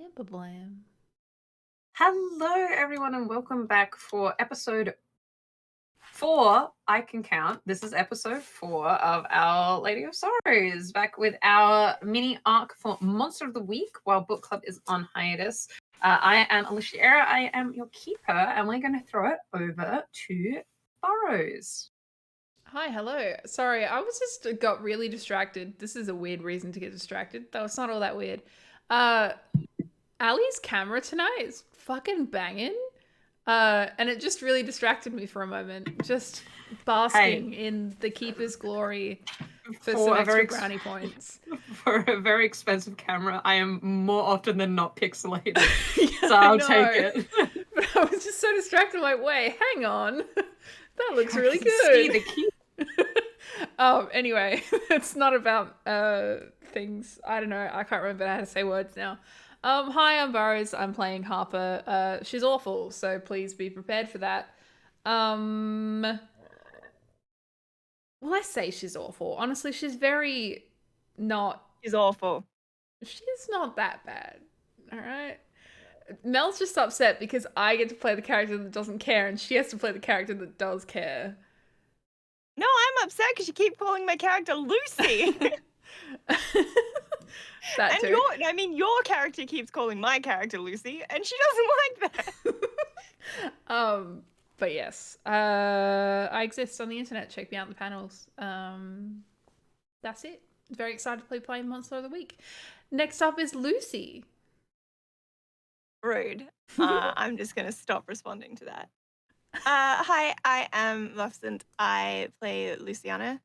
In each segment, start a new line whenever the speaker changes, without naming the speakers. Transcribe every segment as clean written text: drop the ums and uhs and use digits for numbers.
Blam ba blam.
Hello, everyone, and welcome back for episode 4. I can count. This is episode 4 of our Lady of Sorrows, back with our mini arc for Monster of the Week while book club is on hiatus. I am Alishiera. I am your keeper, and we're going to throw it over to Burrows.
Hi, hello. Sorry, I was just got really distracted. This is a weird reason to get distracted, though it's not all that weird. Ali's camera tonight is fucking banging. And it just really distracted me for a moment. Just basking in the keeper's glory for some extra brownie points.
For a very expensive camera, I am more often than not pixelated. Yeah, so I'll take it.
But I was just so distracted, like, wait, hang on. That looks really good.
See the key.
Anyway, it's not about things. I don't know. I can't remember how to say words now. Hi, I'm Burrows. I'm playing Harper. She's awful, so please be prepared for that. Well, I say she's awful. Honestly, she's very not.
She's awful.
She's not that bad. All right. Mel's just upset because I get to play the character that doesn't care, and she has to play the character that does care.
No, I'm upset because you keep calling my character Lucy.
That
and
too.
Your character keeps calling my character Lucy, and she doesn't like that.
But yes, I exist on the internet. Check me out in the panels. That's it. Very excited to play Monster of the Week. Next up is Lucy.
Rude. I'm just gonna stop responding to that. Hi, I am Maleficent. I play Luciana.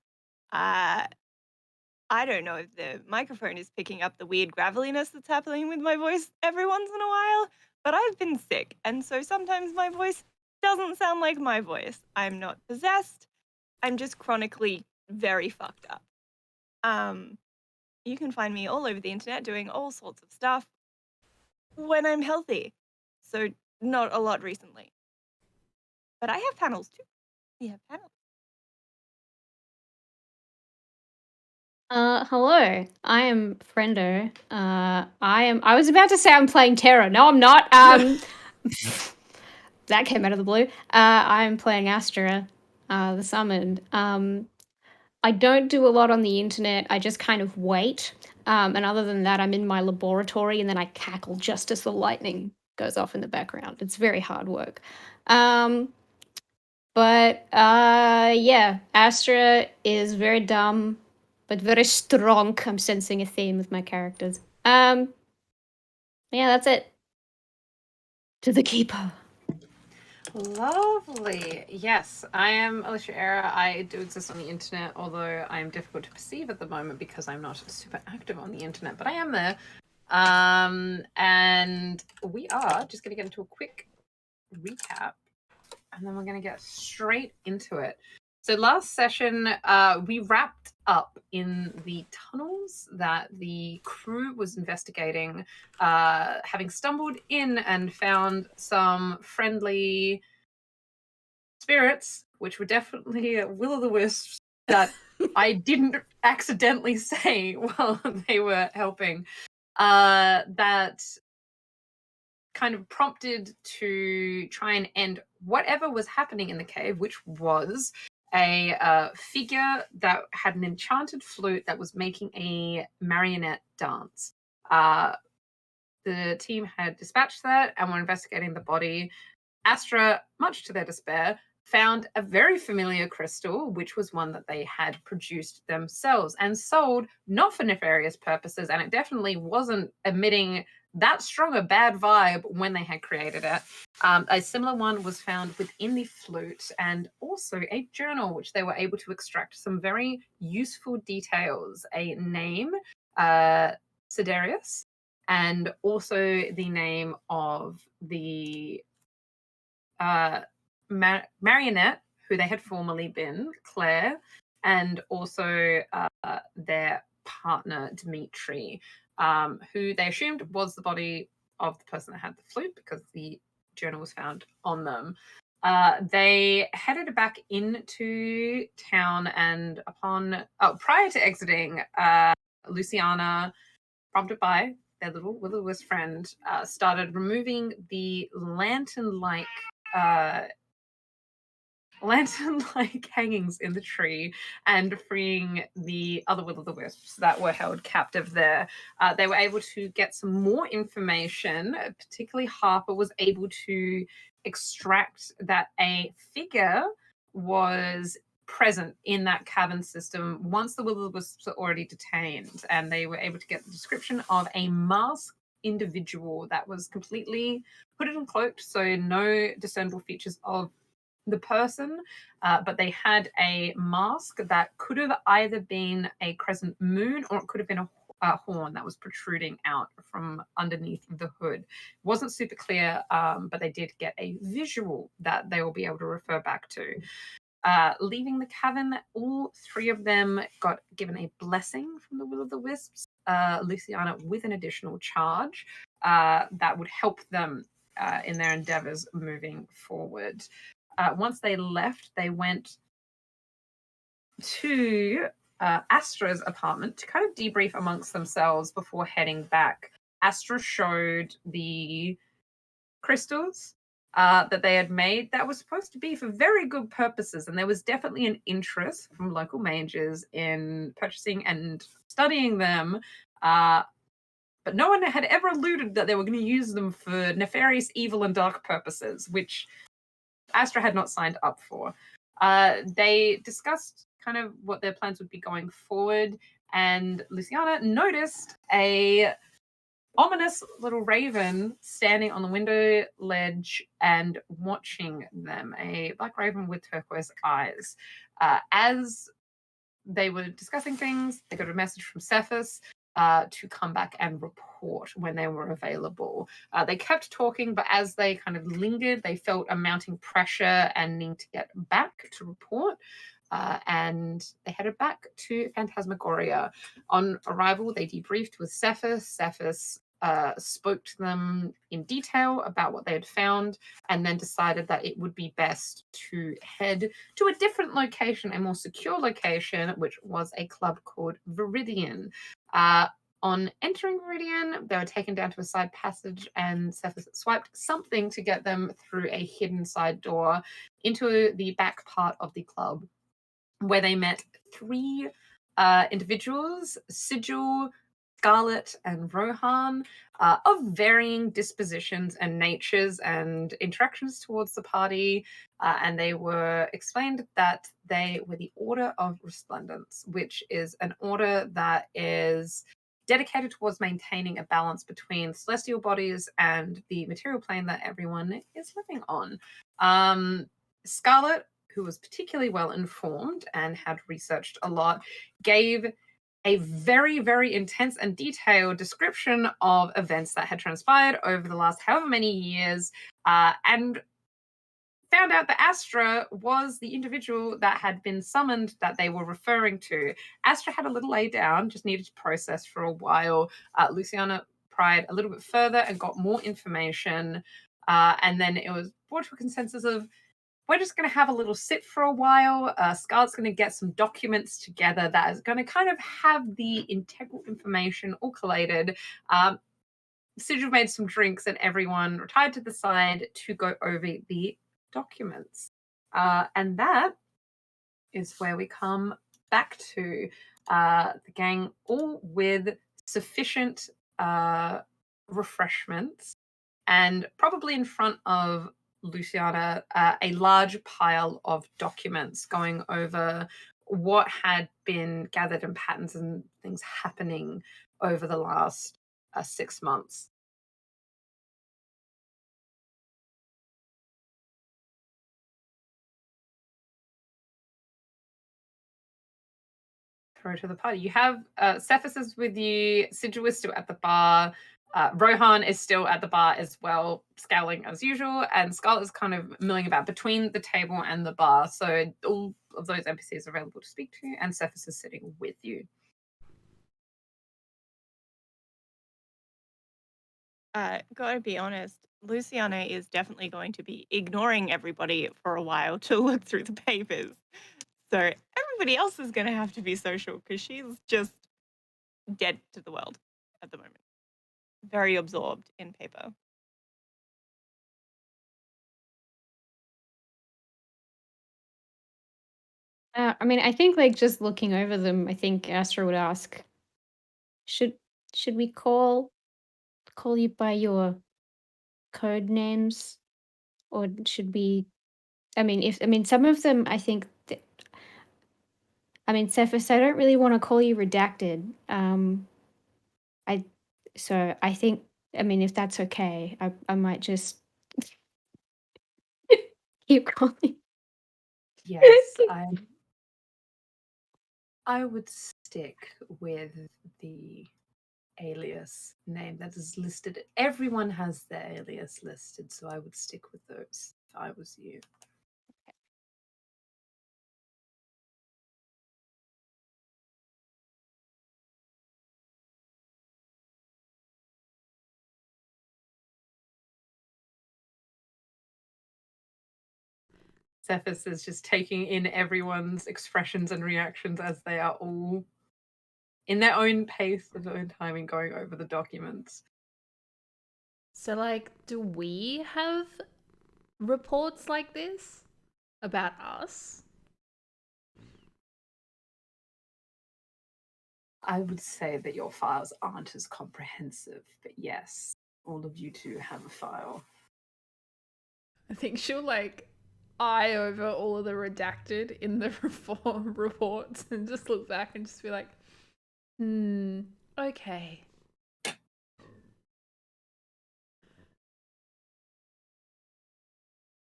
I don't know if the microphone is picking up the weird graveliness that's happening with my voice every once in a while, but I've been sick, and so sometimes my voice doesn't sound like my voice. I'm not possessed. I'm just chronically very fucked up. You can find me all over the internet doing all sorts of stuff when I'm healthy. So not a lot recently. But I have panels too. We have panels.
Hello. I am Friendo. I was about to say I'm playing Terra. No, I'm not. That came out of the blue. I'm playing Astra, the Summoned. I don't do a lot on the internet. I just kind of wait. And other than that, I'm in my laboratory and then I cackle just as the lightning goes off in the background. It's very hard work. Yeah, Astra is very dumb, but very strong. I'm sensing a theme with my characters. Yeah, that's it. To the keeper.
Lovely. Yes, I am Alishiera. I do exist on the internet, although I am difficult to perceive at the moment because I'm not super active on the internet, but I am there. And we are just going to get into a quick recap, and then we're going to get straight into it. So last session, we wrapped up in the tunnels that the crew was investigating, having stumbled in and found some friendly spirits, which were definitely will-o'-the-wisps that I didn't accidentally say while they were helping, that kind of prompted to try and end whatever was happening in the cave, which was a figure that had an enchanted flute that was making a marionette dance. The team had dispatched that and were investigating the body. Astra, much to their despair, found a very familiar crystal, which was one that they had produced themselves and sold, not for nefarious purposes, and it definitely wasn't emitting that strong a bad vibe when they had created it. A similar one was found within the flute, and also a journal, which they were able to extract some very useful details. A name, Siderius, and also the name of the marionette, who they had formerly been, Claire, and also their partner, Dimitri, who they assumed was the body of the person that had the flute because the journal was found on them. They headed back into town, and prior to exiting, Luciana, prompted by their little will-o-wisp friend, started removing the lantern-like hangings in the tree and freeing the other will-o'-the-wisps that were held captive there. They were able to get some more information. Particularly Harper was able to extract that a figure was present in that cavern system once the will-o'-the-wisps were already detained, and they were able to get the description of a masked individual that was completely hooded and cloaked, so no discernible features of the person, but they had a mask that could have either been a crescent moon or it could have been a horn that was protruding out from underneath the hood. It wasn't super clear, but they did get a visual that they will be able to refer back to. Leaving the cavern, all three of them got given a blessing from the will-o'-the-wisps, Luciana with an additional charge that would help them in their endeavors moving forward. Once they left, they went to Astra's apartment to kind of debrief amongst themselves before heading back. Astra showed the crystals that they had made that was supposed to be for very good purposes, and there was definitely an interest from local mages in purchasing and studying them, but no one had ever alluded that they were going to use them for nefarious, evil, and dark purposes, which Astra had not signed up for. They discussed kind of what their plans would be going forward, and Luciana noticed a ominous little raven standing on the window ledge and watching them, a black raven with turquoise eyes. As they were discussing things, they got a message from Cephas to come back and report when they were available. They kept talking, but as they kind of lingered, they felt a mounting pressure and need to get back to report. And they headed back to Phantasmagoria. On arrival, they debriefed with Cephas. Cephas spoke to them in detail about what they had found, and then decided that it would be best to head to a different location, a more secure location, which was a club called Viridian. On entering Viridian, they were taken down to a side passage, and Cephas swiped something to get them through a hidden side door into the back part of the club, where they met three individuals, Sigil, Scarlet, and Rohan, of varying dispositions and natures and interactions towards the party. And they were explained that they were the Order of Resplendence, which is an order that is dedicated towards maintaining a balance between celestial bodies and the material plane that everyone is living on. Scarlet, who was particularly well informed and had researched a lot, gave a very, very intense and detailed description of events that had transpired over the last however many years, and found out that Astra was the individual that had been summoned that they were referring to. Astra had a little lay down, just needed to process for a while. Luciana pried a little bit further and got more information, and then it was brought to a consensus of, we're just going to have a little sit for a while. Scarlett's going to get some documents together that is going to kind of have the integral information all collated. Sigil made some drinks and everyone retired to the side to go over the documents. And that is where we come back to the gang, all with sufficient refreshments, and probably in front of Luciana, a large pile of documents going over what had been gathered in patterns and things happening over the last 6 months. Throw to the party. You have Cephas is with you, Sigil is still at the bar, Rohan is still at the bar as well, scowling as usual, and Scarlet is kind of milling about between the table and the bar. So all of those NPCs are available to speak to, and Cephas is sitting with you.
Gotta be honest, Luciana is definitely going to be ignoring everybody for a while to look through the papers. So everybody else is going to have to be social because she's just dead to the world at the moment. very absorbed in paper.
I mean, I think like just looking over them, I think Astra would ask, should should we call you by your code names, or should we? I mean some of them, I think. I mean, Cephas, I don't really want to call you redacted. I so I think, I mean, if that's okay, I might just keep calling.
Yes, I would stick with the alias name that is listed. Everyone has their alias listed, so I would stick with those if I was you. Cephas is just taking in everyone's expressions and reactions as they are all in their own pace, their own timing, going over the documents.
So, like, do we have reports like this about us?
I would say that your files aren't as comprehensive, but yes, all of you two have a file.
I think she'll like eye over all of the redacted in the reform reports and just look back and just be like, okay. I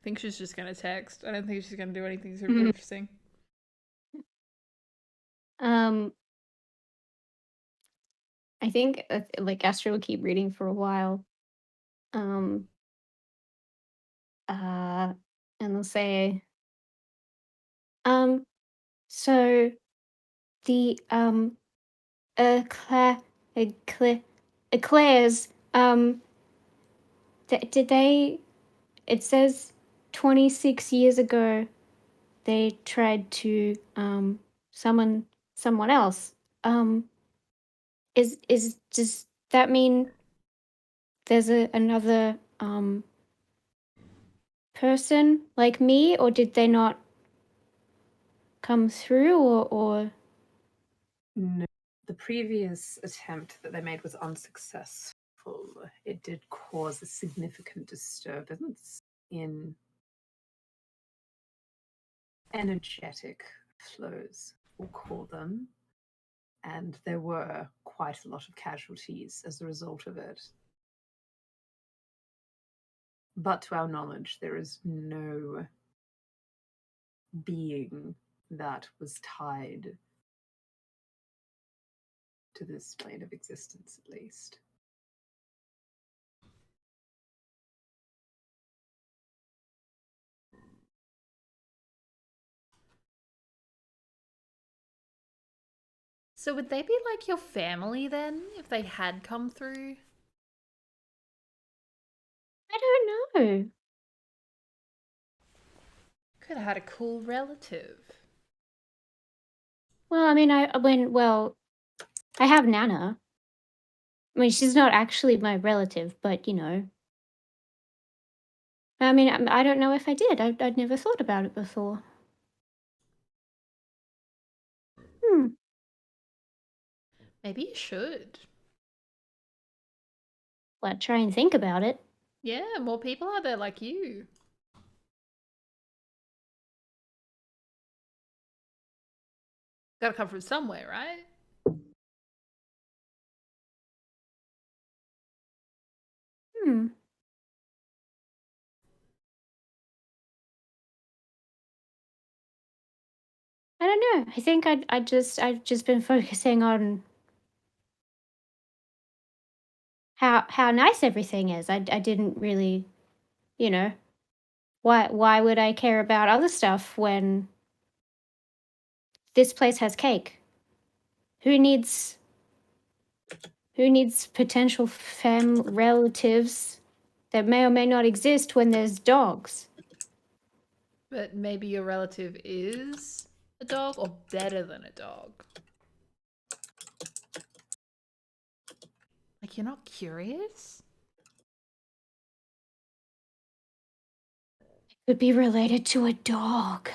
think she's just gonna text. I don't think she's gonna do anything super interesting.
I think like Astra will keep reading for a while. And they'll say, so the eclairs, did they? It says 26 years ago they tried to summon someone else. Does that mean there's another person like me, or did they not come through, or?
No, the previous attempt that they made was unsuccessful. It did cause a significant disturbance in energetic flows, we'll call them, and there were quite a lot of casualties as a result of it. But to our knowledge, there is no being that was tied to this plane of existence, at least.
So would they be like your family then, if they had come through?
I don't know.
Could have had a cool relative.
Well, I mean, I have Nana. I mean, she's not actually my relative, but you know. I mean, I don't know if I did. I'd never thought about it before.
Maybe you should.
Well, try and think about it.
Yeah, more people out there like you. Gotta come from somewhere, right?
I don't know. I think I've just been focusing on how nice everything is. I didn't really, you know, why would I care about other stuff when this place has cake? Who needs potential relatives that may or may not exist when there's dogs?
But maybe your relative is a dog or better than a dog. Like Like, you're not curious?
Could be related to a dog.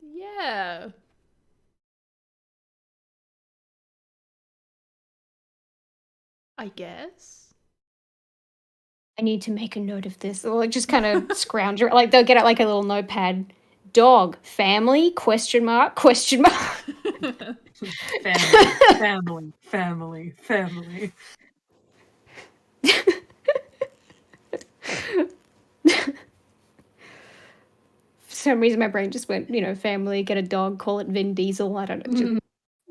Yeah. I guess.
I need to make a note of this. Or like just kind of scrounge it. Like they'll get out like a little notepad. Dog, family, question mark, question mark.
Family.
For some reason my brain just went, family, get a dog, call it Vin Diesel. I don't know. Just,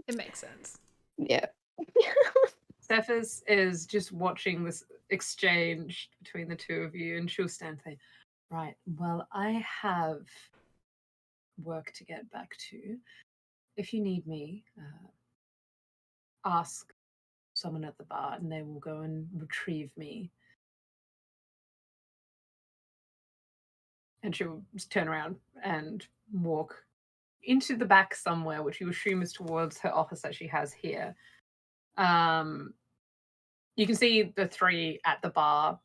It makes sense.
yeah.
Cephas is just watching this exchange between the two of you, and she'll stand there. Right, well, I have work to get back to. If you need me, ask someone at the bar and they will go and retrieve me. And she'll just turn around and walk into the back somewhere, which you assume is towards her office that she has here. You can see the three at the bar.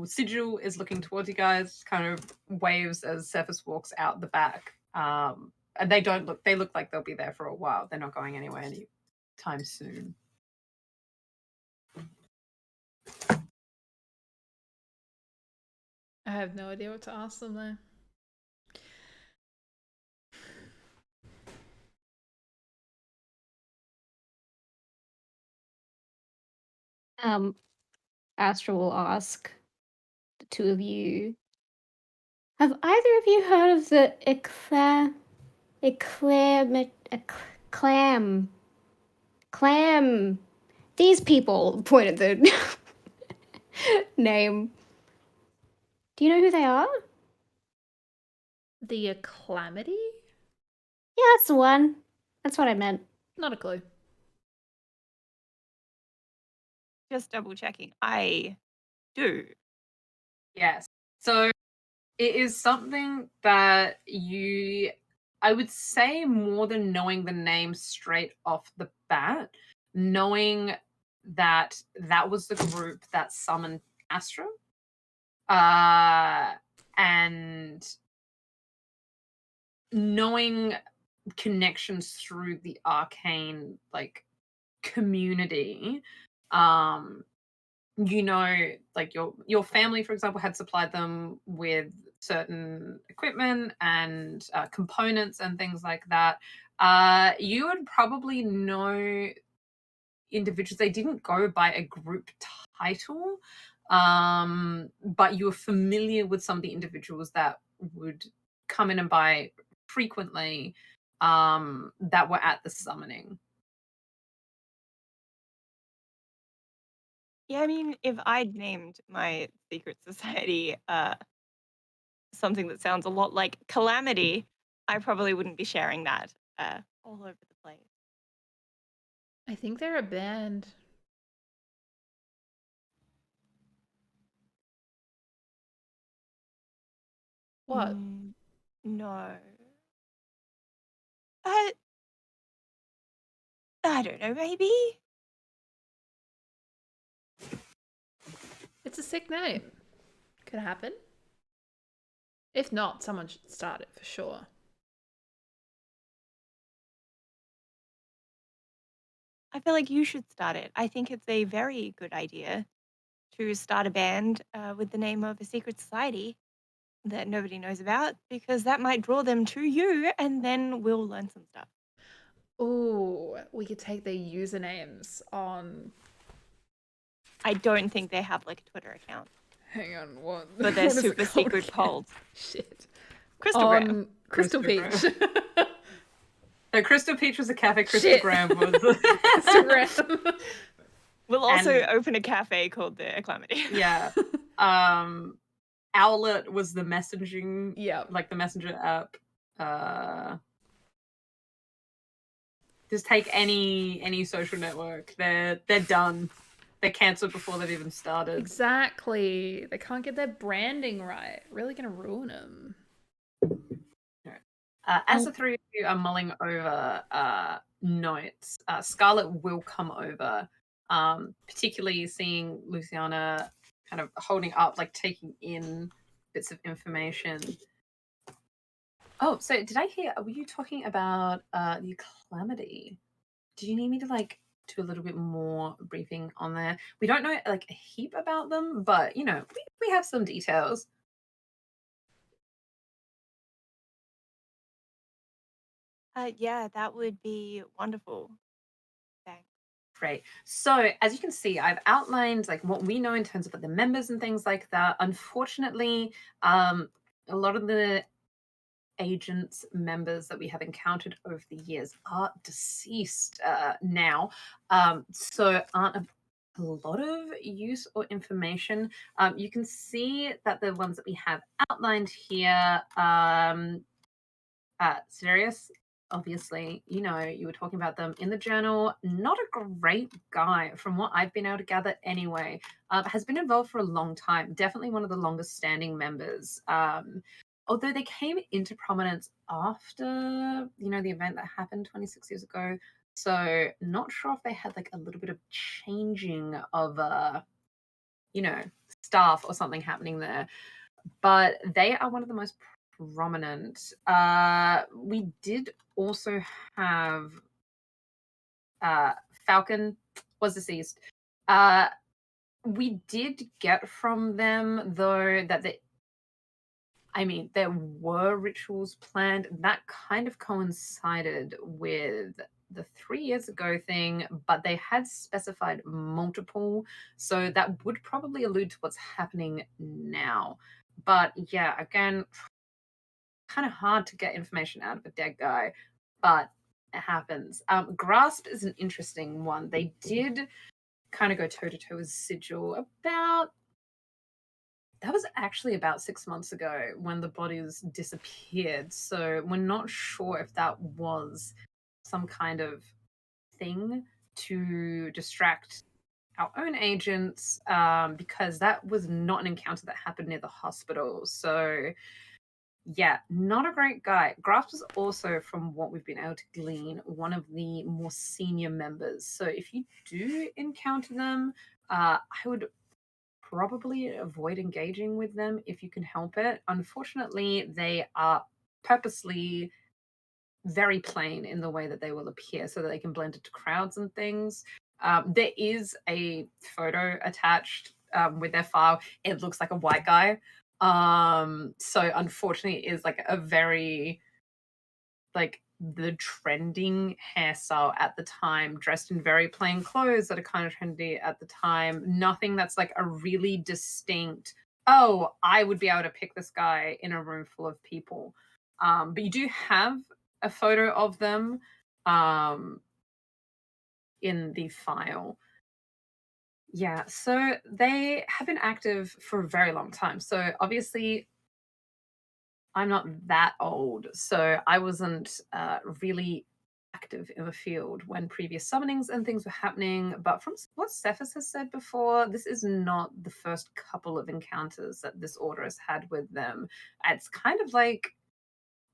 Sigil is looking towards you guys, kind of waves as Cephas walks out the back. And they look like they'll be there for a while. They're not going anywhere anytime soon.
I have no idea what to ask them there.
Astra will ask the two of you. Have either of you heard of the clam? These people point at the name. Do you know who they are?
The Acclamity?
Yeah, that's the one. That's what I meant.
Not a clue.
Just double checking. I do.
Yes. So it is something that I would say more than knowing the name straight off the bat, knowing that was the group that summoned Astra, and knowing connections through the arcane community. Like your family, for example, had supplied them with certain equipment and components and things like that. You would probably know individuals. They didn't go by a group title, but you were familiar with some of the individuals that would come in and buy frequently, that were at the summoning.
Yeah, I mean, if I'd named my secret society something that sounds a lot like Calamity, I probably wouldn't be sharing that all over the place.
I think they're a band. What?
No. I don't know, maybe?
It's a sick name. Could happen. If not, someone should start it for sure.
I feel like you should start it. I think it's a very good idea to start a band with the name of a secret society that nobody knows about, because that might draw them to you and then we'll learn some stuff.
Ooh, we could take their usernames on...
I don't think they have like a Twitter account.
Hang on, what?
But they're
what is it
super
called
secret
again?
polls.
Shit.
Crystalgram.
Crystal
Crystalgram.
Peach.
No, Crystal Peach was a cafe.
Shit.
Crystalgram was
Instagram.
We'll also
And-
open a cafe called the Acclamity.
Yeah. Owlet was the messaging,
Yeah.
like the messenger app. Just take any social network. They're done. They're cancelled before they've even started.
Exactly. They can't get their branding right. Really gonna ruin them.
As the three of you are mulling over notes, Scarlet will come over, particularly seeing Luciana kind of holding up, like taking in bits of information. Oh, so did I hear, were you talking about the calamity? Do you need me to like do a little bit more briefing on there? We don't know like a heap about them, but you know, we have some details.
Yeah, that would be wonderful. Thanks.
Great. So as you can see, I've outlined like what we know in terms of like, the members and things like that. Unfortunately, a lot of the agents members that we have encountered over the years are deceased now, so aren't a lot of use or information. You can see that the ones that we have outlined here, Sirius, obviously, you know, you were talking about them in the journal. Not a great guy, from what I've been able to gather anyway. Has been involved for a long time. Definitely one of the longest standing members. Although they came into prominence after, you know, the event that happened 26 years ago. So not sure if they had like a little bit of changing of, you know, staff or something happening there. But they are one of the most prominent. We did also have Falcon was deceased. We did get from them though that there were rituals planned. That kind of coincided with the 3 years ago thing, but they had specified multiple, so that would probably allude to what's happening now. But yeah, again, kind of hard to get information out of a dead guy, but it happens. Grasp is an interesting one. They did kind of go toe to toe with Sigil about. That was actually about 6 months ago when the bodies disappeared. So we're not sure if that was some kind of thing to distract our own agents, because that was not an encounter that happened near the hospital. So yeah, not a great guy. Grasp was also, from what we've been able to glean, one of the more senior members. So if you do encounter them, I would probably avoid engaging with them if you can help it. Unfortunately, they are purposely very plain in the way that they will appear so that they can blend into crowds and things. There is a photo attached with their file. It looks like a white guy. So unfortunately, it is like a very like the trending hairstyle at the time, dressed in very plain clothes that are kind of trendy at the time. Nothing that's like a really distinct, oh, I would be able to pick this guy in a room full of people. But you do have a photo of them in the file. Yeah, so they have been active for a very long time. So obviously, I'm not that old, so I wasn't really active in the field when previous summonings and things were happening. But from what Cephas has said before, this is not the first couple of encounters that this order has had with them. It's kind of like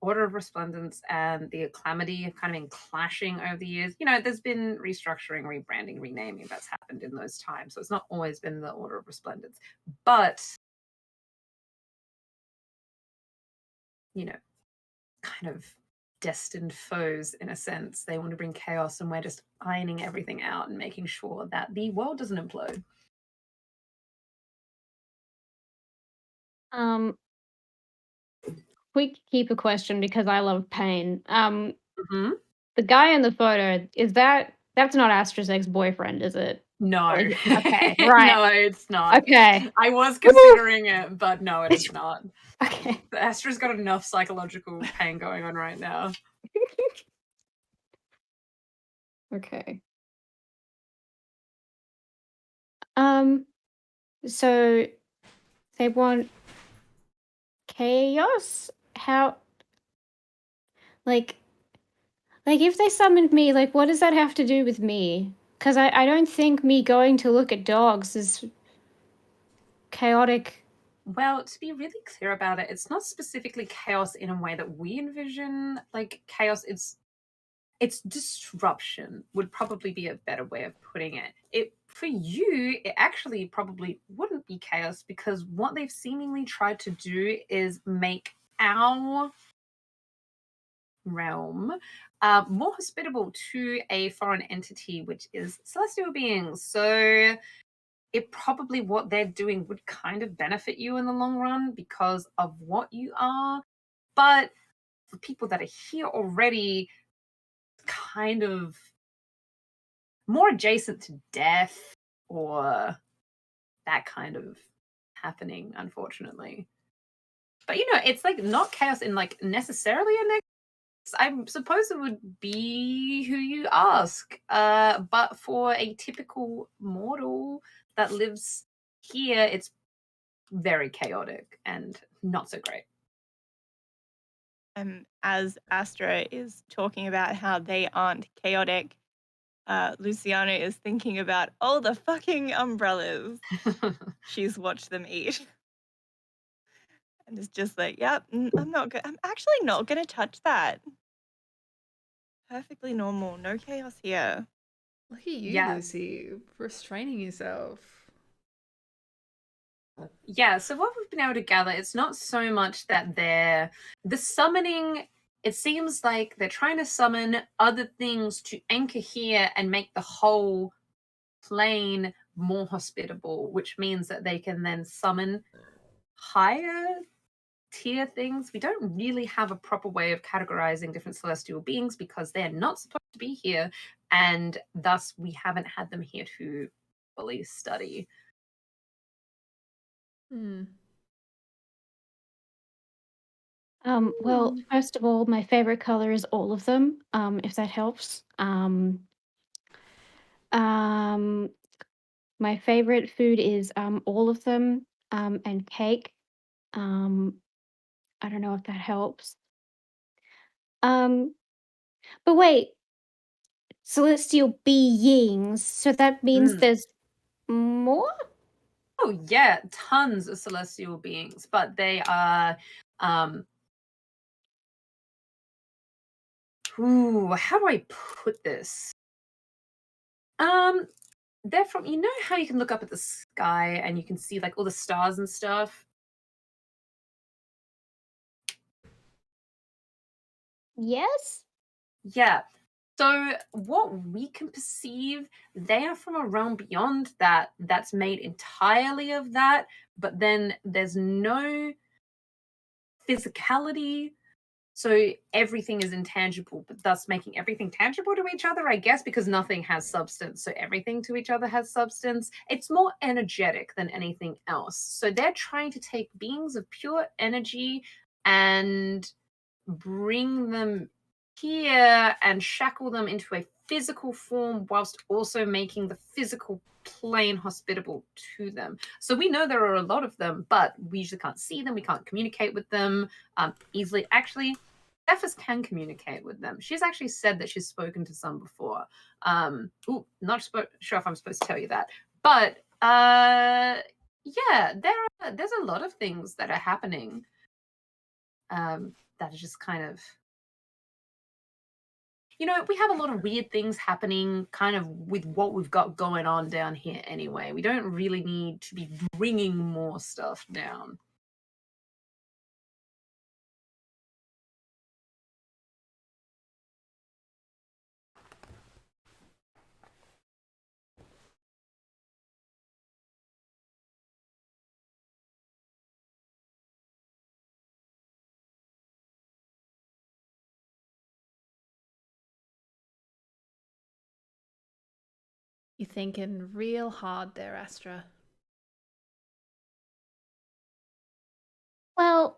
Order of Resplendence and the Calamity have kind of been clashing over the years. You know, there's been restructuring, rebranding, renaming that's happened in those times. So it's not always been the Order of Resplendence. But, you know, kind of destined foes in a sense. They want to bring chaos, and we're just ironing everything out and making sure that the world doesn't implode.
Quick keeper question because I love pain.
Mm-hmm.
The guy in the photo, that's not Astra's ex-boyfriend, is it?
No.
Okay, right.
No, it's not.
Okay.
I was considering it, but no, it is not.
Okay.
Astra's got enough psychological pain going on right now.
Okay. So they want chaos? How like if they summoned me, like what does that have to do with me? Because I don't think me going to look at dogs is chaotic
Well, to be really clear about it, it's not specifically chaos in a way that we envision like chaos. It's disruption would probably be a better way of putting it. It for you, it actually probably wouldn't be chaos because what they've seemingly tried to do is make our realm more hospitable to a foreign entity, which is celestial beings. So it probably what they're doing would kind of benefit you in the long run because of what you are. But for people that are here already, kind of more adjacent to death or that kind of happening, unfortunately. But it's like not chaos in like necessarily a negative. I suppose it would be who you ask. But for a typical mortal that lives here, it's very chaotic and not so great.
As Astra is talking about how they aren't chaotic, Luciana is thinking about all the fucking umbrellas she's watched them eat. And it's just like, yep, I'm actually not gonna touch that. Perfectly normal, no chaos here.
Look at you,
Yeah.
Lucy, restraining yourself.
Yeah, so what we've been able to gather, it's not so much that the summoning, it seems like they're trying to summon other things to anchor here and make the whole plane more hospitable, which means that they can then summon higher tier things. We don't really have a proper way of categorizing different celestial beings because they're not supposed to be here, and thus we haven't had them here to fully study.
Well, first of all, my favorite color is all of them, if that helps. My favorite food is all of them, and cake. I don't know if that helps. But wait, celestial beings. So that means there's more?
Oh yeah, tons of celestial beings, but they are how do I put this? They're from, how you can look up at the sky and you can see like all the stars and stuff?
Yes?
Yeah. So what we can perceive, they are from a realm beyond that that's made entirely of that, but then there's no physicality. So everything is intangible, but thus making everything tangible to each other, I guess, because nothing has substance. So everything to each other has substance. It's more energetic than anything else. So they're trying to take beings of pure energy and bring them here and shackle them into a physical form whilst also making the physical plane hospitable to them. So we know there are a lot of them, but we usually can't see them. We can't communicate with them easily. Actually, Cephas can communicate with them. She's actually said that she's spoken to some before. Not sure if I'm supposed to tell you that, but yeah, there's a lot of things that are happening that are just kind of, we have a lot of weird things happening kind of with what we've got going on down here anyway. We don't really need to be bringing more stuff down.
You're thinking real hard there, Astra.
Well,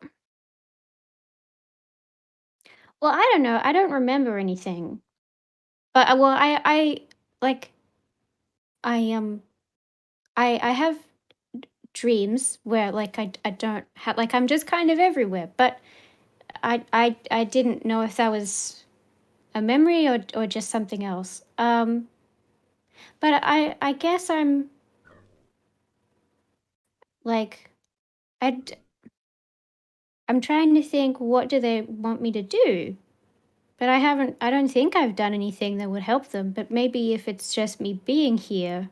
I don't know. I don't remember anything. But well, I like I have dreams where like I don't have like I'm just kind of everywhere, but I didn't know if that was a memory or just something else. But I guess I'm like I'm trying to think, what do they want me to do? But I don't think I've done anything that would help them, but maybe if it's just me being here.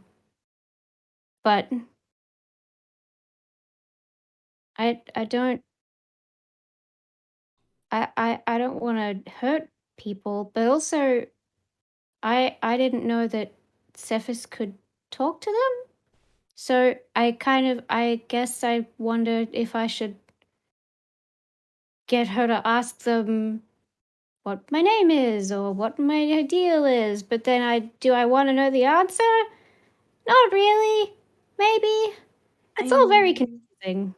But I don't I don't want to hurt people, but also I didn't know that Cephas could talk to them. So I guess I wondered if I should get her to ask them what my name is or what my ideal is, but then I want to know the answer? Not really. Maybe. It's all very confusing.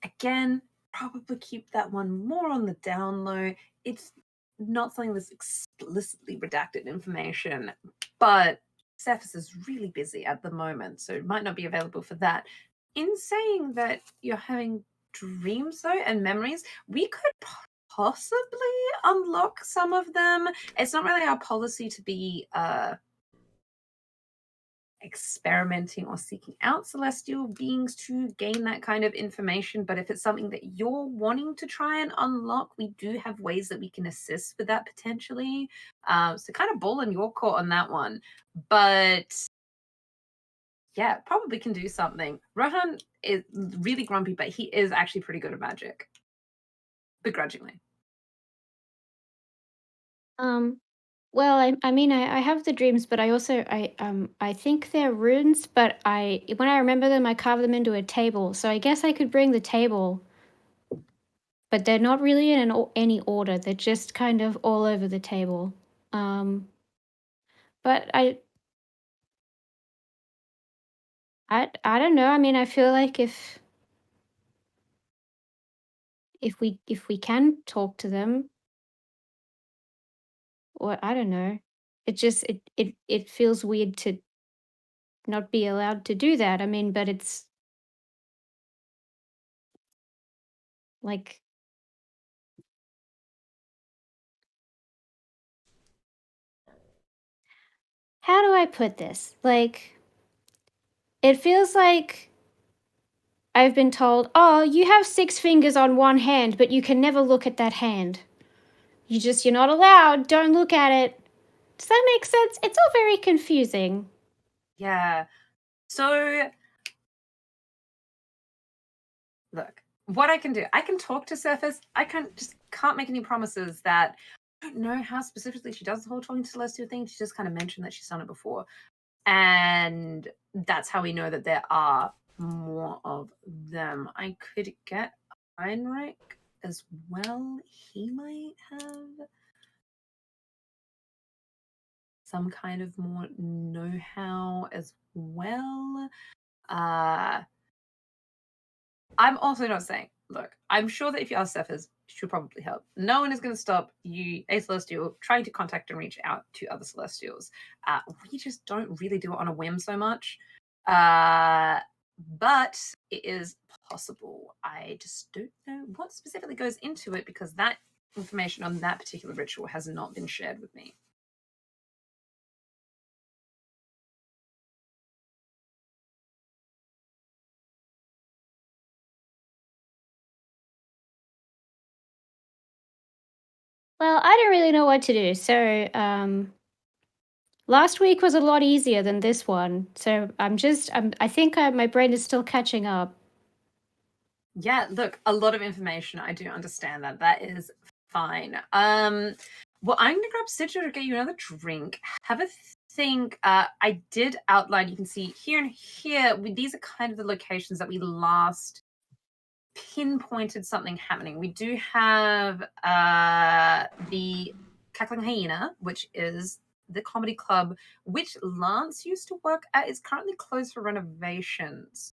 Again, probably keep that one more on the down low. It's not something that's explicitly redacted information, but Cephas is really busy at the moment, so it might not be available for that. In saying that you're having dreams, though, and memories, we could possibly unlock some of them. It's not really our policy to be experimenting or seeking out celestial beings to gain that kind of information, but if it's something that you're wanting to try and unlock, we do have ways that we can assist with that potentially. So kind of ball in your court on that one, but yeah, probably can do something. Rohan is really grumpy, but he is actually pretty good at magic, begrudgingly.
Well, I mean, I have the dreams, but I think they're runes, but when I remember them, I carve them into a table. So I guess I could bring the table, but they're not really in any order. They're just kind of all over the table. But I don't know. I mean, I feel like if we can talk to them, or I don't know, it feels weird to not be allowed to do that. I mean, but it's like, how do I put this? Like, it feels like I've been told, oh, you have 6 fingers on one hand, but you can never look at that hand. You're not allowed. Don't look at it. Does that make sense? It's all very confusing.
Yeah. So, look, what I can do, I can talk to Surface. I can't make any promises that I don't know how specifically she does the whole talking to Celestial thing. She just kind of mentioned that she's done it before. And that's how we know that there are more of them. I could get Heinrich as well. He might have some kind of more know-how as well. I'm also not saying, look, I'm sure that if you ask Cephas, she'll probably help. No one is going to stop you, a Celestial, trying to contact and reach out to other Celestials. We just don't really do it on a whim so much. But it is possible. I just don't know what specifically goes into it because that information on that particular ritual has not been shared with me.
Well, I don't really know what to do. So, last week was a lot easier than this one. So I think my brain is still catching up.
Yeah, look, a lot of information. I do understand that. That is fine. Well, I'm gonna grab Citra to get you another drink. Have a think. I did outline. You can see here and here. These are kind of the locations that we last pinpointed something happening. We do have the Cackling Hyena, which is the comedy club, which Lance used to work at, is currently closed for renovations.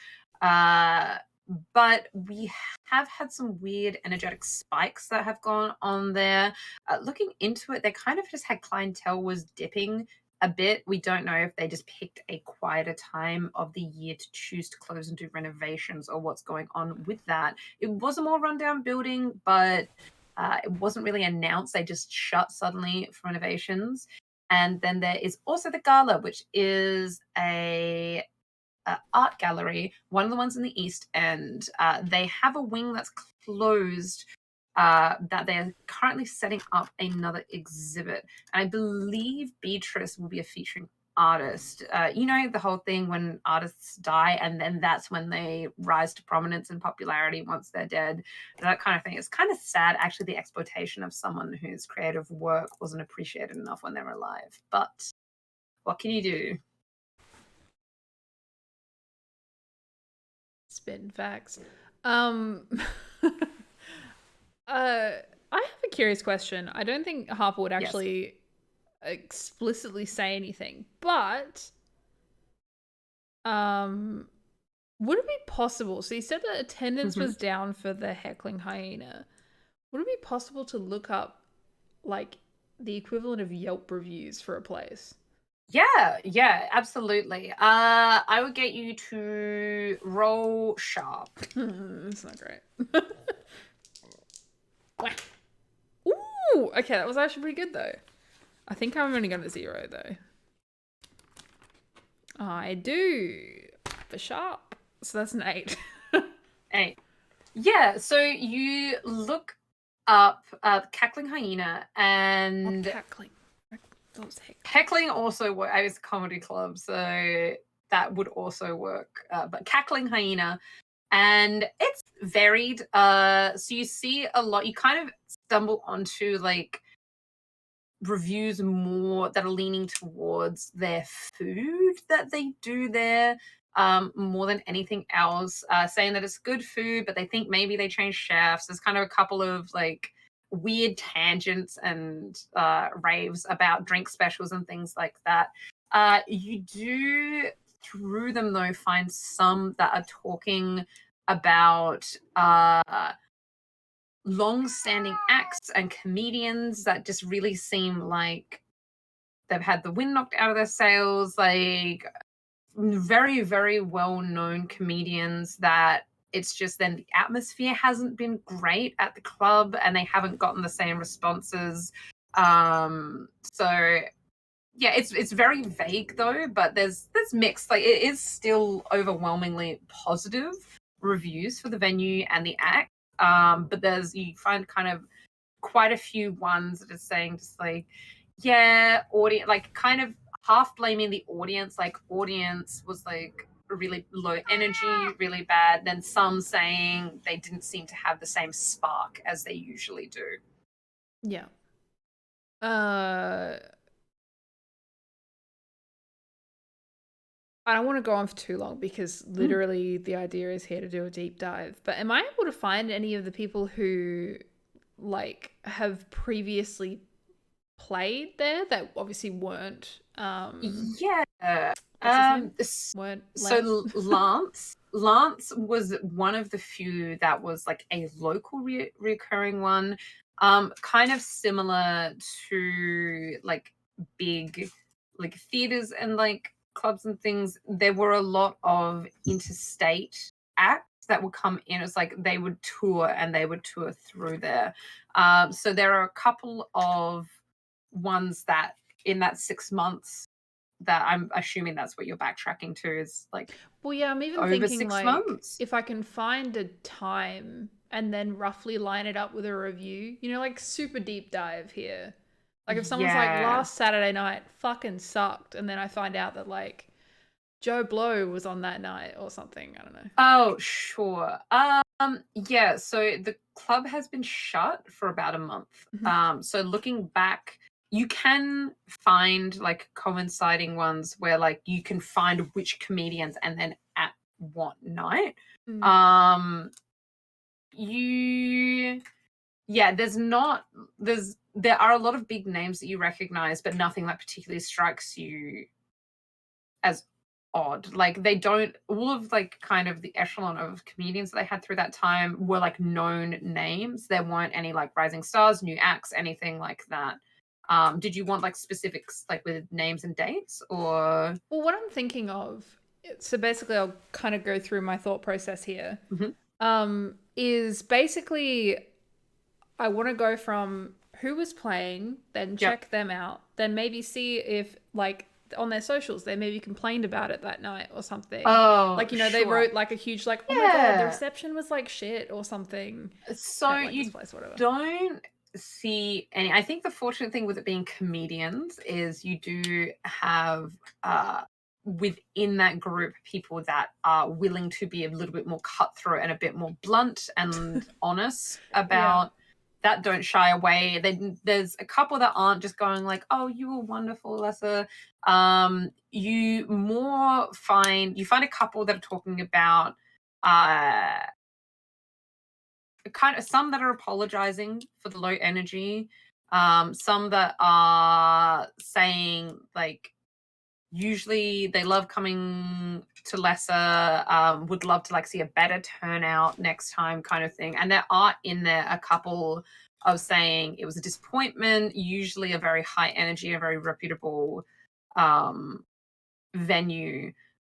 But we have had some weird energetic spikes that have gone on there. Looking into it, they kind of just had clientele was dipping a bit. We don't know if they just picked a quieter time of the year to choose to close and do renovations or what's going on with that. It was a more rundown building, but it wasn't really announced. They just shut suddenly for renovations. And then there is also the Gala, which is a art gallery, one of the ones in the East End. They have a wing that's closed that they're currently setting up another exhibit. And I believe Beatrice will be a featuring artist. The whole thing when artists die and then that's when they rise to prominence and popularity once they're dead, that kind of thing. It's kind of sad, actually, the exploitation of someone whose creative work wasn't appreciated enough when they were alive. But what can you do?
Spin facts. I have a curious question. I don't think Harper would actually explicitly say anything, but would it be possible? So you said that attendance was down for the heckling hyena. Would it be possible to look up like the equivalent of Yelp reviews for a place?
Yeah, absolutely. I would get you to roll sharp.
That's not great. Ooh, okay, that was actually pretty good though. I think I'm only going to 0 though. I do for sharp, so that's an 8.
8. Yeah, so you look up cackling hyena and
Cackling.
heckling also works. I was a comedy club, so that would also work. But cackling hyena, and it's varied. So you see a lot. You kind of stumble onto like reviews more that are leaning towards their food that they do there, more than anything else, saying that it's good food, but they think maybe they changed chefs. There's kind of a couple of like weird tangents and raves about drink specials and things like that. You do through them though find some that are talking about long-standing acts and comedians that just really seem like they've had the wind knocked out of their sails, like very, very well-known comedians that it's just then the atmosphere hasn't been great at the club and they haven't gotten the same responses. So yeah, it's very vague though, but there's mixed. Like it is still overwhelmingly positive reviews for the venue and the act. But you find kind of quite a few ones that are saying just like, yeah, audience, like kind of half blaming the audience, like audience was like really low energy, really bad. Then some saying they didn't seem to have the same spark as they usually do.
Yeah. I don't want to go on for too long because literally the idea is here to do a deep dive. But am I able to find any of the people who like have previously played there that obviously weren't weren't
so Lance was one of the few that was like a local recurring one, kind of similar to like big like theaters and like clubs and things. There were a lot of interstate acts that would come in. It's like they would tour through there. So there are a couple of ones that in that 6 months that I'm assuming that's what you're backtracking to is like,
well, yeah, I'm even
over
thinking
6
like
months.
if I can find a time and then roughly line it up with a review, like super deep dive here. Like if someone's like last Saturday night fucking sucked, and then I find out that like Joe Blow was on that night or something. I don't know.
Oh, sure. Yeah, so the club has been shut for about a month. So looking back, you can find like coinciding ones where like you can find which comedians and then at what night. There are a lot of big names that you recognize, but nothing that particularly strikes you as odd. Like they don't, all of like kind of the echelon of comedians that they had through that time were like known names. There weren't any like rising stars, new acts, anything like that. Did you want like specifics like with names and dates or?
Well, what I'm thinking of, so basically I'll kind of go through my thought process here. Is basically I want to go from who was playing, then check them out, then maybe see if like on their socials, they maybe complained about it that night or something.
Oh,
like, you know, they
sure.
wrote like a huge like, oh my god, the
Yeah.
reception was like shit or something.
So
at, like,
you
this place, whatever.
don't see any. I think the fortunate thing with it being comedians is you do have within that group people that are willing to be a little bit more cutthroat and a bit more blunt and honest about that, don't shy away. There's a couple that aren't just going like, oh, you were wonderful, Lesser. You find a couple that are talking about kind of some that are apologizing for the low energy, some that are saying like usually they love coming to Lesser, would love to like see a better turnout next time kind of thing. And there are in there a couple of saying it was a disappointment, usually a very high energy, a very reputable venue,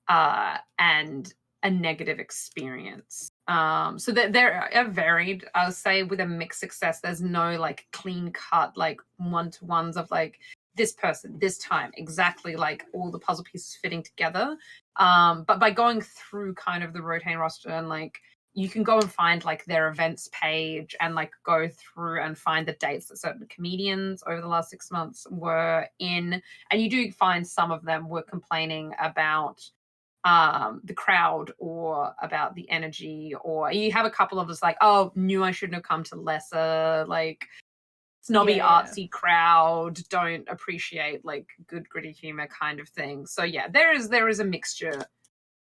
and a negative experience. So they're varied. I'll say with a mixed success, there's no like clean cut like one-to-ones of like this person, this time, exactly like all the puzzle pieces fitting together. But by going through kind of the rotating roster and like you can go and find like their events page and like go through and find the dates that certain comedians over the last 6 months were in. And you do find some of them were complaining about the crowd or about the energy, or you have a couple of us like, oh, knew I shouldn't have come to Lesser, like snobby artsy crowd, don't appreciate like good gritty humor kind of thing. So yeah, there is a mixture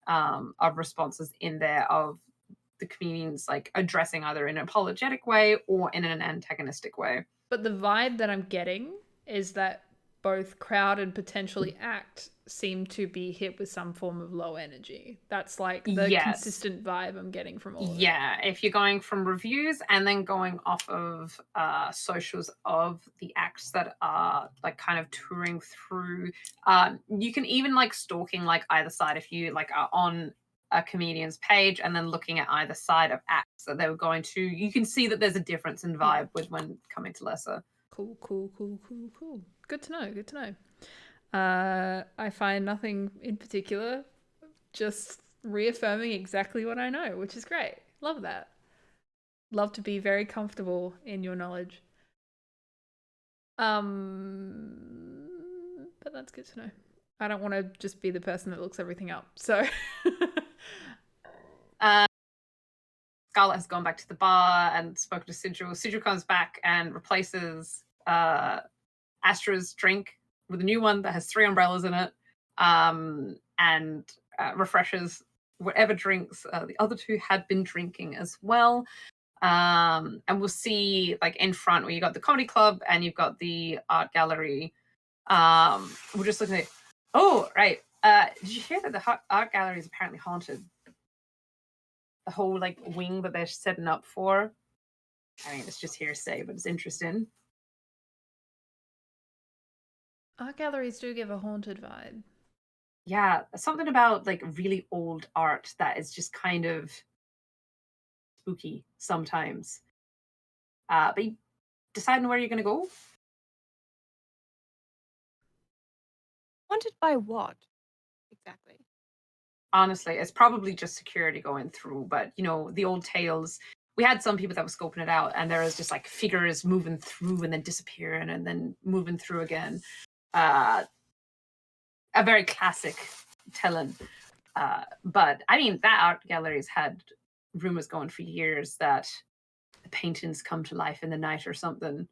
of responses in there of the comedians like addressing either in an apologetic way or in an antagonistic way.
But the vibe that I'm getting is that both crowd and potentially act seem to be hit with some form of low energy. That's like the consistent vibe I'm getting from all of it.
Yeah, if you're going from reviews and then going off of socials of the acts that are like kind of touring through, you can even like stalking like either side if you like are on a comedian's page and then looking at either side of acts that they were going to, you can see that there's a difference in vibe with when coming to Lesser.
Cool. Good to know. I find nothing in particular, just reaffirming exactly what I know, which is great. Love that. Love to be very comfortable in your knowledge. But that's good to know. I don't want to just be the person that looks everything up, so...
Scarlett has gone back to the bar and spoken to Sigil. Sigil comes back and replaces Astra's drink with a new one that has 3 umbrellas in it, and refreshes whatever drinks the other 2 had been drinking as well. And we'll see like in front where you got the comedy club and you've got the art gallery. We're just looking at, oh, right. Did you hear that the art gallery is apparently haunted? The whole like wing that they're setting up for. I mean, it's just hearsay, but it's interesting.
Art galleries do give a haunted vibe.
Yeah, something about like really old art that is just kind of spooky sometimes. But you deciding where you're going to go?
Haunted by what? Exactly.
Honestly, it's probably just security going through, but you know, the old tales, we had some people that were scoping it out and there was just like figures moving through and then disappearing and then moving through again. A very classic telling. But I mean, that art gallery's had rumors going for years that the paintings come to life in the night or something.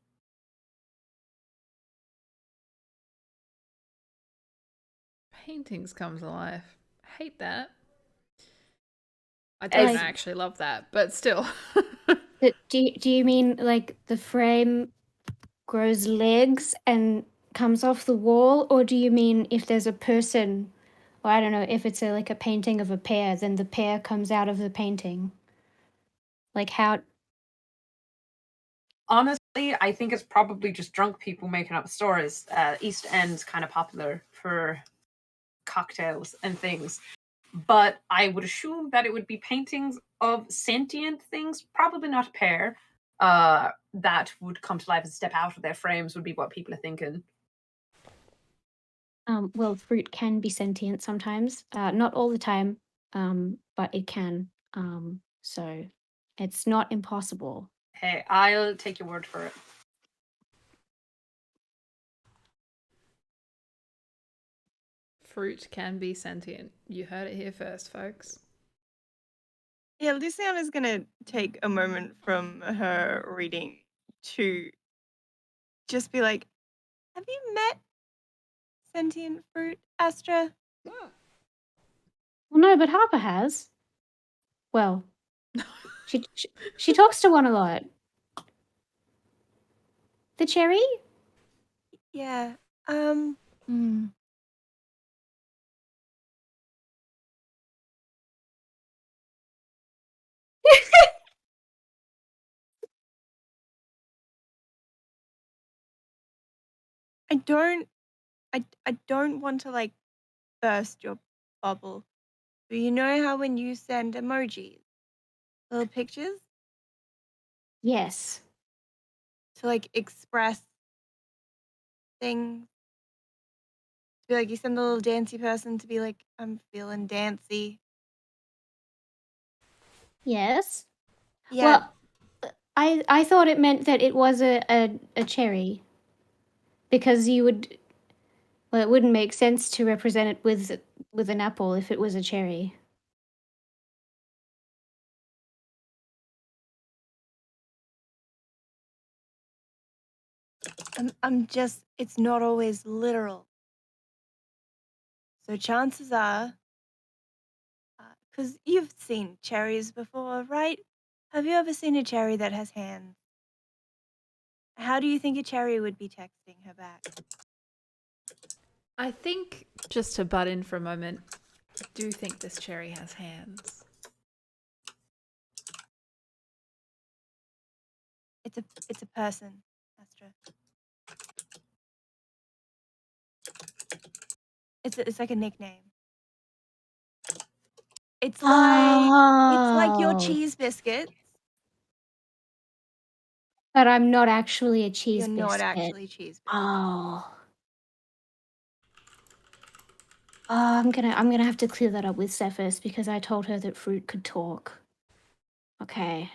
Paintings come to life. I hate that. I don't actually love that, but still.
Do you mean like the frame grows legs and comes off the wall, or do you mean if there's a person, or I don't know, if it's like a painting of a pear, then the pear comes out of the painting? Like how?
Honestly, I think it's probably just drunk people making up stories. East End's kind of popular for cocktails and things. But I would assume that it would be paintings of sentient things, probably not a pear, that would come to life and step out of their frames would be what people are thinking.
Well, fruit can be sentient sometimes. Not all the time, but it can. So it's not impossible.
Hey, I'll take your word for it.
Fruit can be sentient. You heard it here first, folks.
Yeah, Luciana's gonna take a moment from her reading to just be like, have you met sentient fruit, Astra?
Well, no, but Harper has. Well, she talks to one a lot. The cherry?
Yeah. I don't want to like burst your bubble. But you know how when you send emojis, little pictures
Yes.
to like express things, to be like you send the little dancy person to be like, I'm feeling dancy.
Yes.
Yeah.
Well, I thought it meant that it was a cherry. Because you would, well, it wouldn't make sense to represent it with an apple if it was a cherry.
I'm just, it's not always literal. So chances are, because you've seen cherries before, right? Have you ever seen a cherry that has hands? How do you think a cherry would be texting her back?
I think, just to butt in for a moment, I do think this cherry has hands.
It's a person, Astra. It's like a nickname. It's like your
Oh.
cheese biscuits.
But I'm not actually a cheese
You're not
biscuit.
actually cheese biscuits.
Oh. Oh, I'm gonna have to clear that up with Cephas because I told her that fruit could talk. Okay.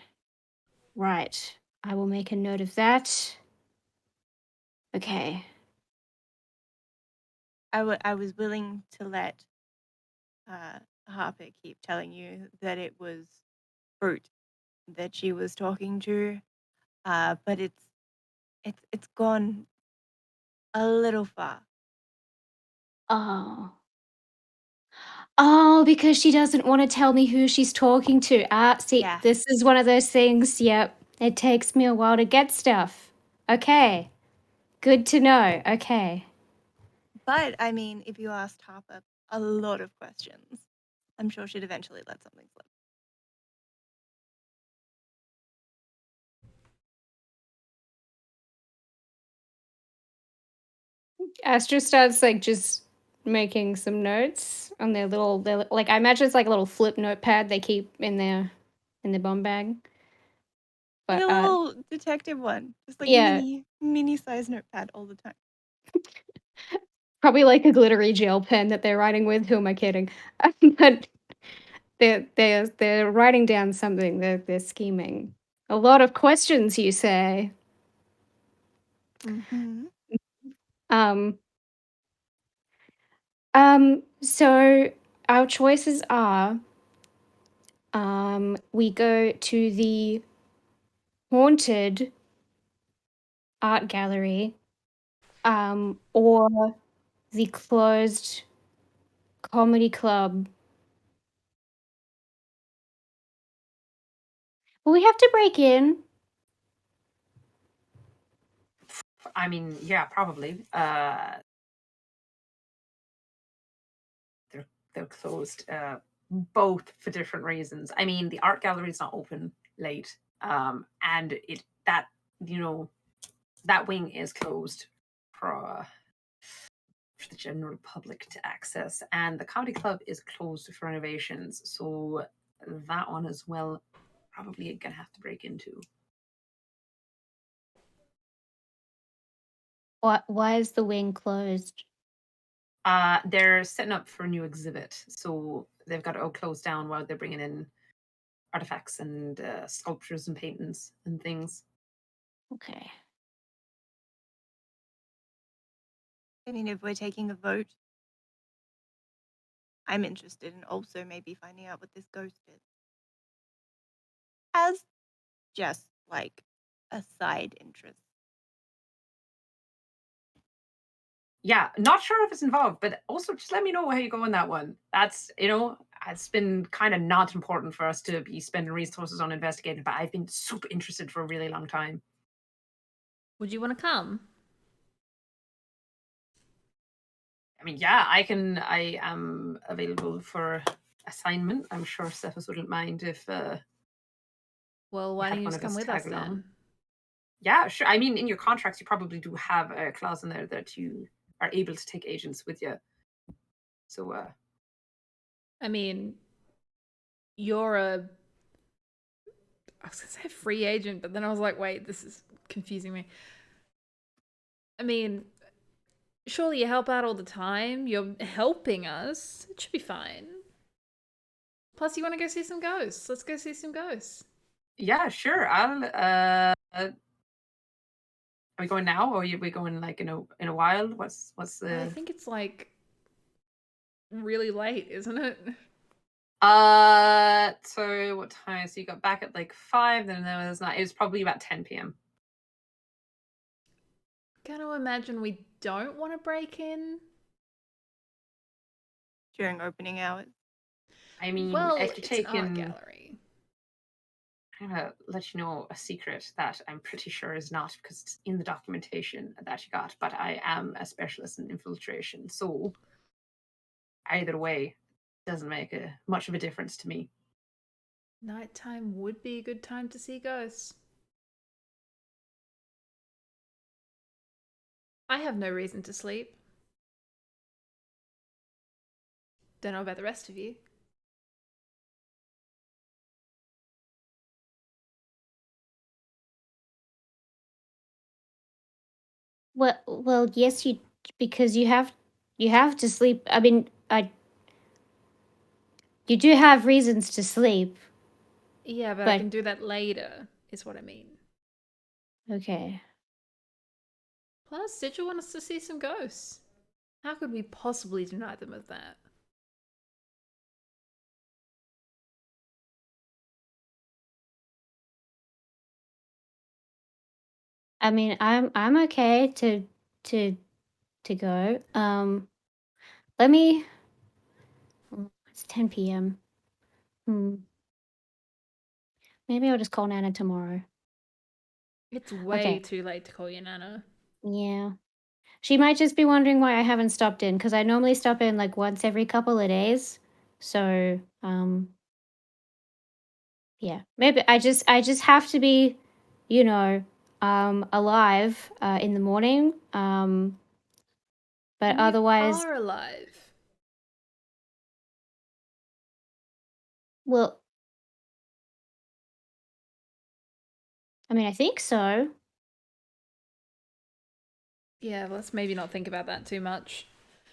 Right. I will make a note of that. Okay.
I was willing to let Harper keep telling you that it was fruit that she was talking to, but it's gone a little far.
Oh. Oh, because she doesn't want to tell me who she's talking to. See,
Yeah.
this is one of those things, yep. It takes me a while to get stuff. Okay. Good to know. Okay.
But I mean, if you asked Harper a lot of questions, I'm sure she'd eventually let something slip.
Astra starts like just making some notes on their like I imagine it's like a little flip notepad they keep in their bum bag.
Like
But
a little detective one, just like
yeah,
mini size notepad all the time.
probably like a glittery gel pen that they're writing with. Who am I kidding? But they're writing down something. They're scheming. A lot of questions, you say.
Mm-hmm.
Um. So our choices are. We go to the haunted art gallery, or the closed comedy club. Well, we have to break in.
I mean, yeah, probably. They're closed, both for different reasons. I mean, the art gallery is not open late, and that you know that wing is closed for the general public to access, and the comedy club is closed for renovations. So that one as well, probably gonna have to break into.
Why is the wing closed?
They're setting up for a new exhibit, so they've got it all closed down while they're bringing in artifacts and sculptures and paintings and things.
Okay.
I mean, if we're taking a vote, I'm interested in also maybe finding out what this ghost is. As just like a side interest.
Yeah, not sure if it's involved, but also just let me know how you go on that one. That's, it's been kind of not important for us to be spending resources on investigating, but I've been super interested for a really long time.
Would you want to come?
I mean, yeah, I am available for assignment. I'm sure Cephas wouldn't mind if
Well, why
had
don't you
one
just
of
come
us
with
tag
us
along.
then?
Yeah, sure. I mean, in your contracts, you probably do have a clause in there that you are able to take agents with you. So,
I mean, you're a. I was gonna say free agent, but then I was like, wait, this is confusing me. I mean, surely you help out all the time. You're helping us. It should be fine. Plus, you want to go see some ghosts. Let's go see some ghosts.
yeah, sure. Are we going now, or are we going like in a while? What's
Well, I
the?
think it's like really late, isn't it?
So what time? So you got back at like 5, then there was not. It was probably about 10 p.m.
Gotta imagine we don't want to break in.
During opening hours.
I mean,
Well,
if you're
it's an art
taking,
gallery.
I'm gonna let you know a secret that I'm pretty sure is not because it's in the documentation that you got. But I am a specialist in infiltration, so either way, doesn't make much of a difference to me.
Nighttime would be a good time to see ghosts. I have no reason to sleep. Don't know about the rest of you.
Well, yes, because you have to sleep. I mean, you do have reasons to sleep.
Yeah, but I
But
can do that later, is what I mean.
okay.
Plus, did you want us to see some ghosts? How could we possibly deny them of that?
I mean, I'm okay to go. Let me. It's 10 p.m. Maybe I'll just call Nana tomorrow.
It's way
Okay.
too late to call your Nana.
Yeah. She might just be wondering why I haven't stopped in because I normally stop in like once every couple of days. So, yeah. Maybe I just have to be, alive in the morning. But
And you
otherwise,
are alive.
well, I mean, I think so.
Yeah, let's maybe not think about that too much.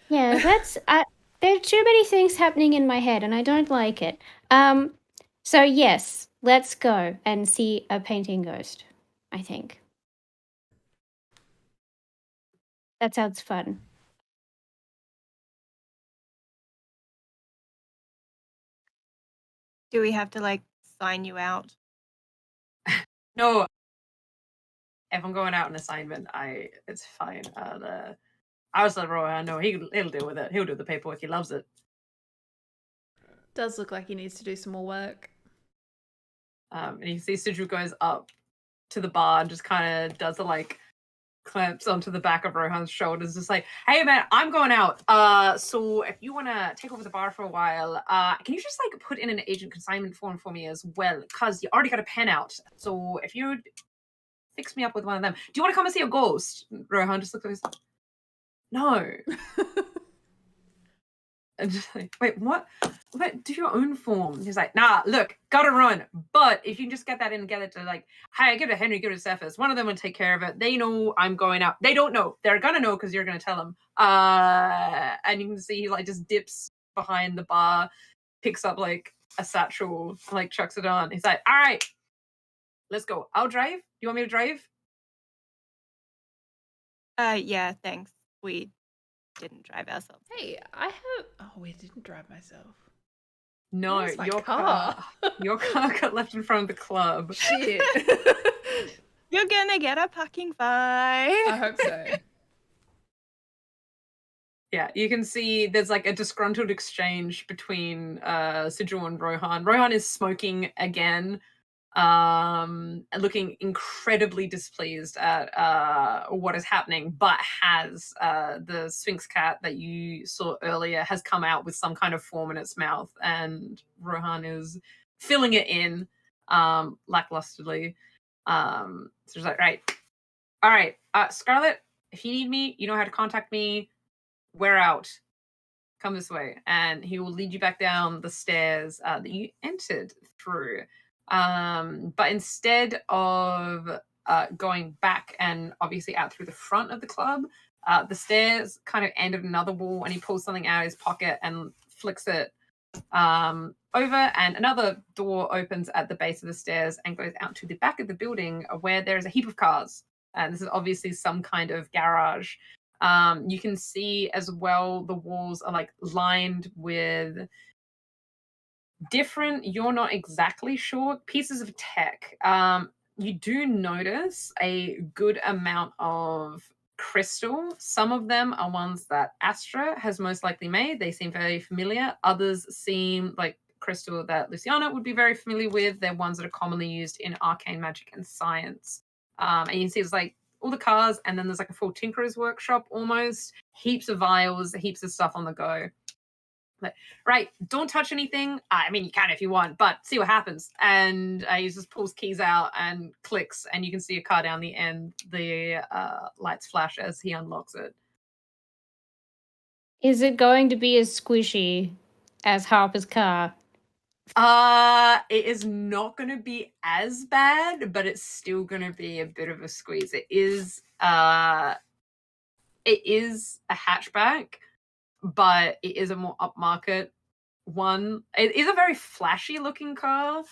Yeah, there are too many things happening in my head and I don't like it. So yes, let's go and see a painting ghost, I think. That sounds fun.
Do we have to like sign you out?
No, if I'm going out on assignment, it's fine. I was let Rohan know he'll deal with it. He'll do the paperwork. He loves it.
Does look like he needs to do some more work.
And you see Sidru goes up to the bar and just kind of does the like clamps onto the back of Rohan's shoulders, just like, "Hey man, I'm going out. So if you want to take over the bar for a while, can you just like put in an agent consignment form for me as well? Cause you already got a pen out. So if you'd fix me up with one of them, do you want to come and see a ghost?" Rohan just looks at me. No. And just like, wait, what? What? Do your own form. He's like, nah, look, gotta run. But if you can just get that in and get it to like, hey, give it to Henry, give it to Cephas. One of them will take care of it. They know I'm going out. They don't know. They're gonna know because you're gonna tell them. And you can see he like just dips behind the bar, picks up like a satchel, like chucks it on. He's like, all right, let's go. I'll drive. Do you want me to drive?
Yeah, thanks. We didn't drive ourselves.
Hey, I have. Oh, we didn't drive myself.
No,
Where's my
your
car?
Your car got left in front of the club.
Shit.
You're gonna get a parking fine.
I hope so.
Yeah, you can see there's like a disgruntled exchange between Sigil and Rohan. Rohan is smoking again, looking incredibly displeased at what is happening, but has the Sphinx cat that you saw earlier has come out with some kind of form in its mouth, and Rohan is filling it in lacklusterly. So she's like, all right, Scarlet, if you need me, you know how to contact me. We're out. Come this way. And he will lead you back down the stairs that you entered through. But instead of going back and obviously out through the front of the club, the stairs kind of end at another wall, and he pulls something out of his pocket and flicks it over, and another door opens at the base of the stairs and goes out to the back of the building where there is a heap of cars. And this is obviously some kind of garage. You can see as well the walls are like lined with different, you're not exactly sure, pieces of tech. You do notice a good amount of crystal. Some of them are ones that Astra has most likely made. They seem very familiar. Others seem like crystal that Luciana would be very familiar with. They're ones that are commonly used in arcane magic and science. And you can see it's like all the cars, and then there's like a full tinkerer's workshop almost. Heaps of vials, heaps of stuff on the go. Like, right, don't touch anything. I mean, you can if you want, but see what happens. And he just pulls keys out and clicks, and you can see a car down the end. The lights flash as he unlocks it.
Is it going to be as squishy as Harper's car?
It is not going to be as bad, but it's still going to be a bit of a squeeze. It is a hatchback, but it is a more upmarket one. It is a very flashy looking car.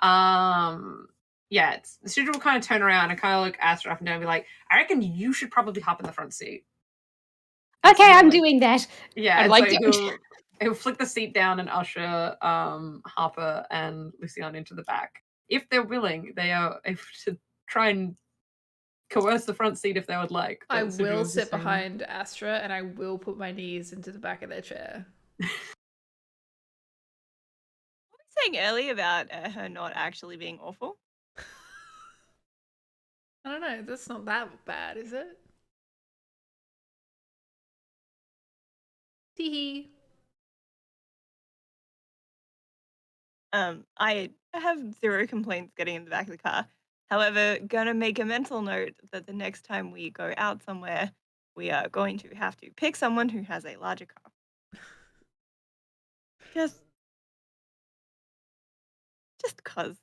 Yeah, it's the student will kind of turn around and kind of look Astra up and down and be like, I reckon you should probably hop in the front seat.
Okay, I'm doing that.
Yeah,
I'd like to.
He'll flick the seat down and usher Harper and Luciana into the back. If they're willing, they are able to try and coerce the front seat if they would like.
I will sit behind Astra, and I will put my knees into the back of their chair.
What were you saying earlier about her not actually being awful?
I don't know. That's not that bad, is it? Teehee.
I have zero complaints getting in the back of the car. However, gonna make a mental note that the next time we go out somewhere, we are going to have to pick someone who has a larger car. Just because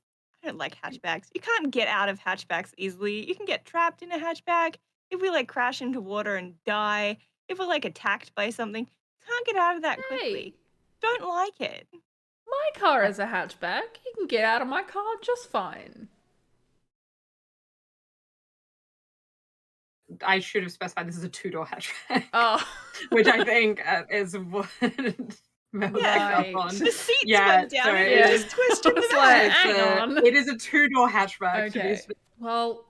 I don't like hatchbacks. You can't get out of hatchbacks easily. You can get trapped in a hatchback. If we like crash into water and die, if we're like attacked by something, can't get out of that quickly. Don't like it.
My car is a hatchback. You can get out of my car just fine.
I should have specified this is a 2-door hatchback.
Oh.
Which I think is what
Right.
The seats went down and it just twisted the
like,
back.
hang on.
It is a 2-door hatchback.
Okay. Well,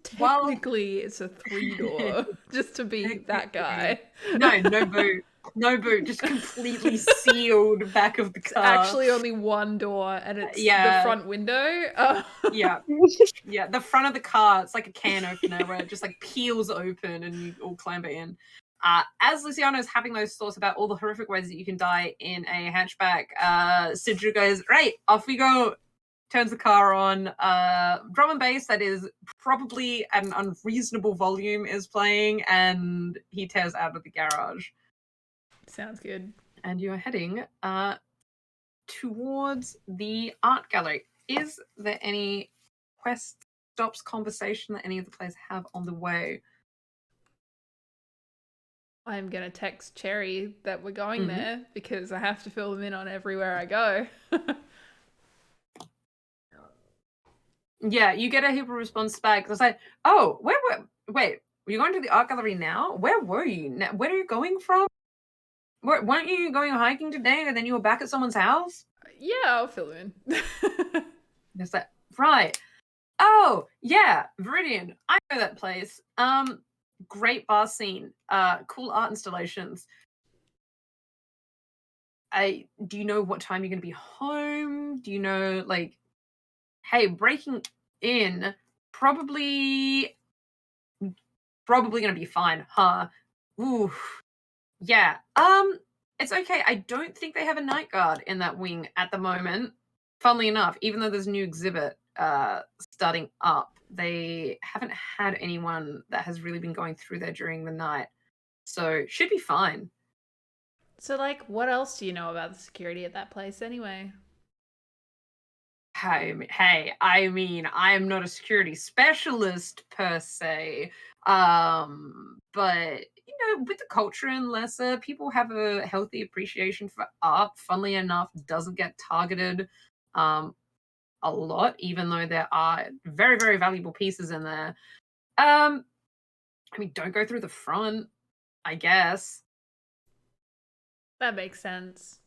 technically it's a 3-door, just to be that guy.
No boot. No boot, just completely sealed back of the car.
Actually only one door, and it's the front window.
Yeah, the front of the car, it's like a can opener where it just like peels open and you all clamber in. As Luciana is having those thoughts about all the horrific ways that you can die in a hatchback, Sigil goes, right, off we go. Turns the car on. Drum and bass that is probably at an unreasonable volume is playing, and he tears out of the garage.
Sounds good.
and you're heading towards the art gallery. Is there any quest stops conversation that any of the players have on the way?
I'm gonna text Cherry that we're going there because I have to fill them in on everywhere I go.
Yeah, you get a heap of response back. It's like, oh, wait, were you going to the art gallery now? Where were you? Where are you going from? Weren't you going hiking today and then you were back at someone's house?
Yeah, I'll fill in.
It's like, right. Oh, yeah, Viridian. I know that place. Great bar scene. Cool art installations. Do you know what time you're gonna be home? Do you know, like, hey, breaking in probably gonna be fine, huh? Ooh, yeah. It's okay. I don't think they have a night guard in that wing at the moment. Funnily enough, even though there's a new exhibit starting up, they haven't had anyone that has really been going through there during the night. So should be fine.
So, like, what else do you know about the security at that place anyway?
Hey, I mean, I'm not a security specialist per se, but you know, with the culture in Lesser, people have a healthy appreciation for art. Funnily enough, doesn't get targeted a lot, even though there are very, very valuable pieces in there. I mean, don't go through the front, I guess.
That makes sense.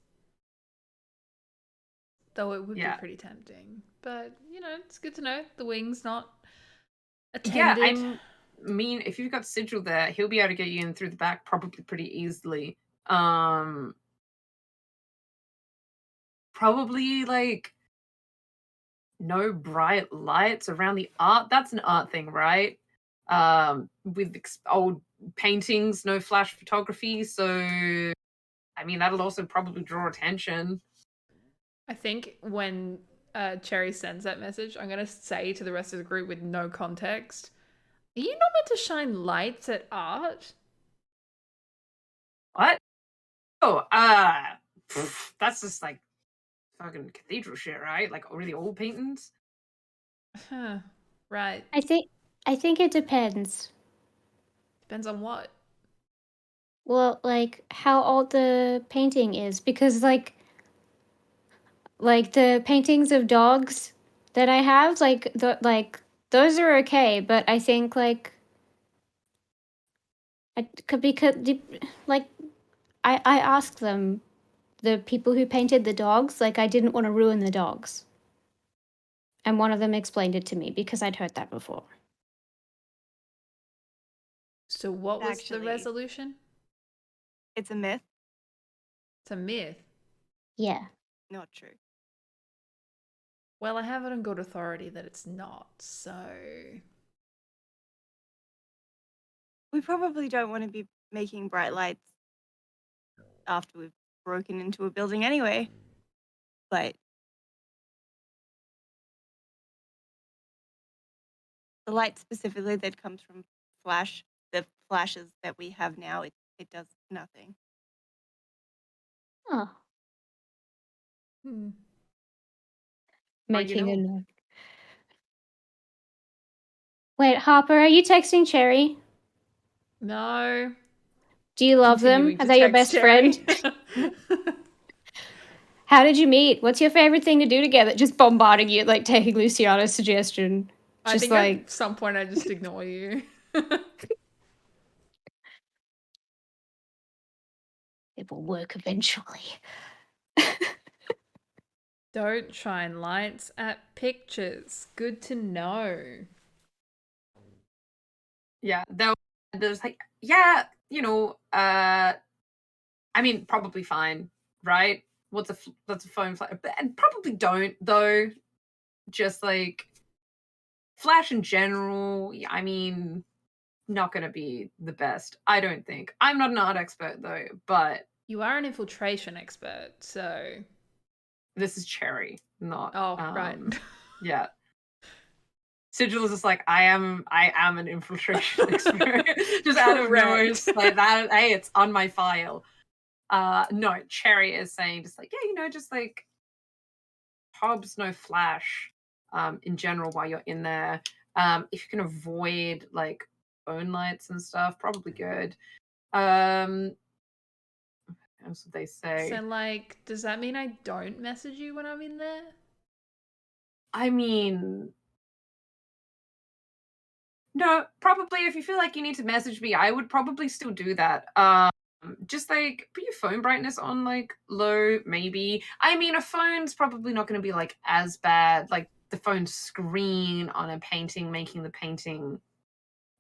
Though it would
Yeah.
be pretty tempting. But, you know, it's good to know the wing's not
Yeah,
attended.
I mean, if you've got Sigil there, he'll be able to get you in through the back probably pretty easily. Probably like no bright lights around the art. That's an art thing, right? With old paintings, no flash photography. So, I mean, that'll also probably draw attention.
I think when Cherry sends that message, I'm going to say to the rest of the group with no context, are you not meant to shine lights at art?
What? Oh, that's just like fucking cathedral shit, right? Like really old paintings.
Huh. Right.
I think it depends.
Depends on what.
Well, like how old the painting is, because like the paintings of dogs that I have, like those are okay, but I think like I could because like I asked them, the people who painted the dogs, like I didn't want to ruin the dogs. And one of them explained it to me because I'd heard that before.
So what was the
Actually-
resolution?
It's a myth,
It's a myth.
Yeah.
not true.
Well, I have it on good authority that it's not, so...
We probably don't want to be making bright lights after we've broken into a building anyway. But the light specifically that comes from the flashes that we have now, it does nothing.
Oh,
Hmm.
making
know.
a note. Wait, Harper, are you texting Cherry?
No.
Do you love
Continuing
them? Are
to
they your
text
best
Cherry.
friend? How did you meet? What's your favorite thing to do together? Just bombarding you, like taking Luciana's suggestion.
I
Just
think
like
at some point I just ignore you.
it will work eventually.
Don't shine lights at pictures. Good to know.
Yeah, there's like, yeah, you know, I mean, probably fine, right? That's a phone flash, and probably don't though. Just like flash in general. I mean, not gonna be the best. I don't think. I'm not an art expert though, but
You are an infiltration expert, so...
this is Cherry, not.
Oh, right.
Yeah. Sigil is just like, I am an infiltration expert. Just out of nowhere,
Correct.
just like that. Hey, it's on my file. No, Cherry is saying just like, yeah, just like Hobbs, no flash, in general while you're in there. If you can avoid like phone lights and stuff, probably good. That's what they say.
So, like, does that mean I don't message you when I'm in there?
I mean, no, probably if you feel like you need to message me, I would probably still do that. Just like put your phone brightness on like low, maybe. I mean, a phone's probably not going to be like as bad, like the phone screen on a painting, making the painting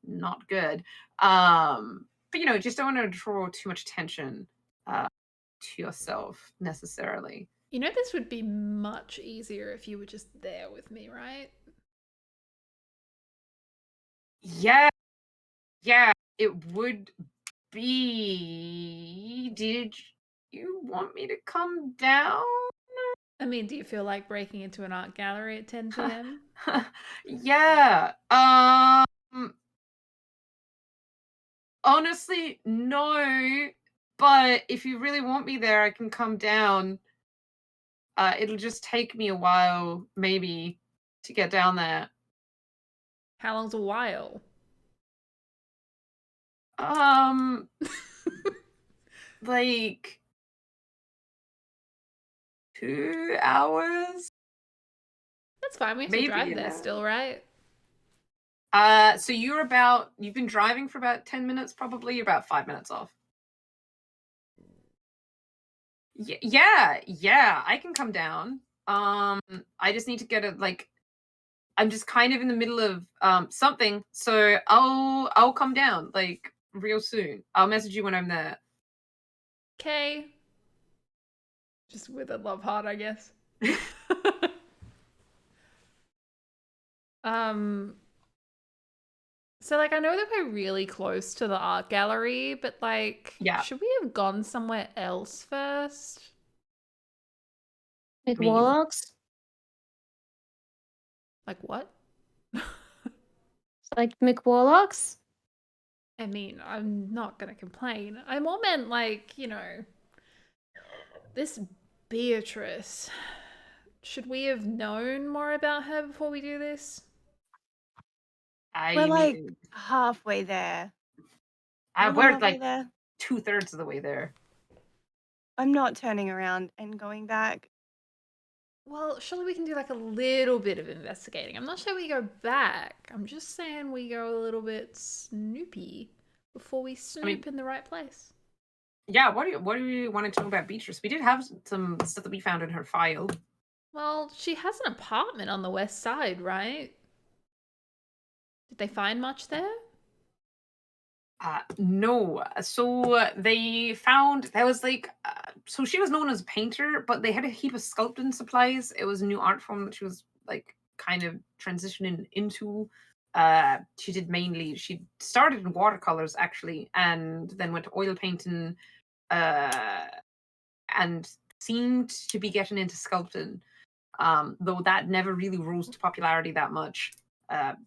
not good. But just don't want to draw too much attention to yourself necessarily.
You know, this would be much easier if you were just there with me, right?
Yeah, it would be. Did you want me to come down?
I mean, do you feel like breaking into an art gallery at 10 p.m.?
Yeah. Honestly, no. But if you really want me there, I can come down. It'll just take me a while, maybe, to get down there.
How long's a while?
Like 2 hours.
That's fine. We have to
Maybe
drive
an
there
hour.
still, right?
So you've been driving for about 10 minutes, probably. You're about 5 minutes off. Yeah, I can come down. I just need to get I'm just kind of in the middle of something, so I'll come down like real soon. I'll message you when I'm there.
Okay. Just with a love heart, I guess. So like I know that we're really close to the art gallery, but like
Yeah.
should we have gone somewhere else first?
Like
Me.
warlocks?
Like what?
Like McWarlocks?
I mean, I'm not gonna complain. I more meant like, this Beatrice. Should we have known more about her before we do this?
We're like
mean,
halfway there.
we're
halfway
like
there.
2/3 of the way there.
I'm not turning around and going back.
Well, surely we can do like a little bit of investigating. I'm not sure we go back. I'm just saying we go a little bit snoopy before we snoop in the right place.
Yeah, what do you want to know about Beatrice? We did have some stuff that we found in her file.
Well, she has an apartment on the west side, right? Did they find much there?
No. So they found there was like so she was known as a painter, but they had a heap of sculpting supplies. It was a new art form that she was like kind of transitioning into. She started in watercolors actually, and then went to oil painting, and seemed to be getting into sculpting. Though that never really rose to popularity that much.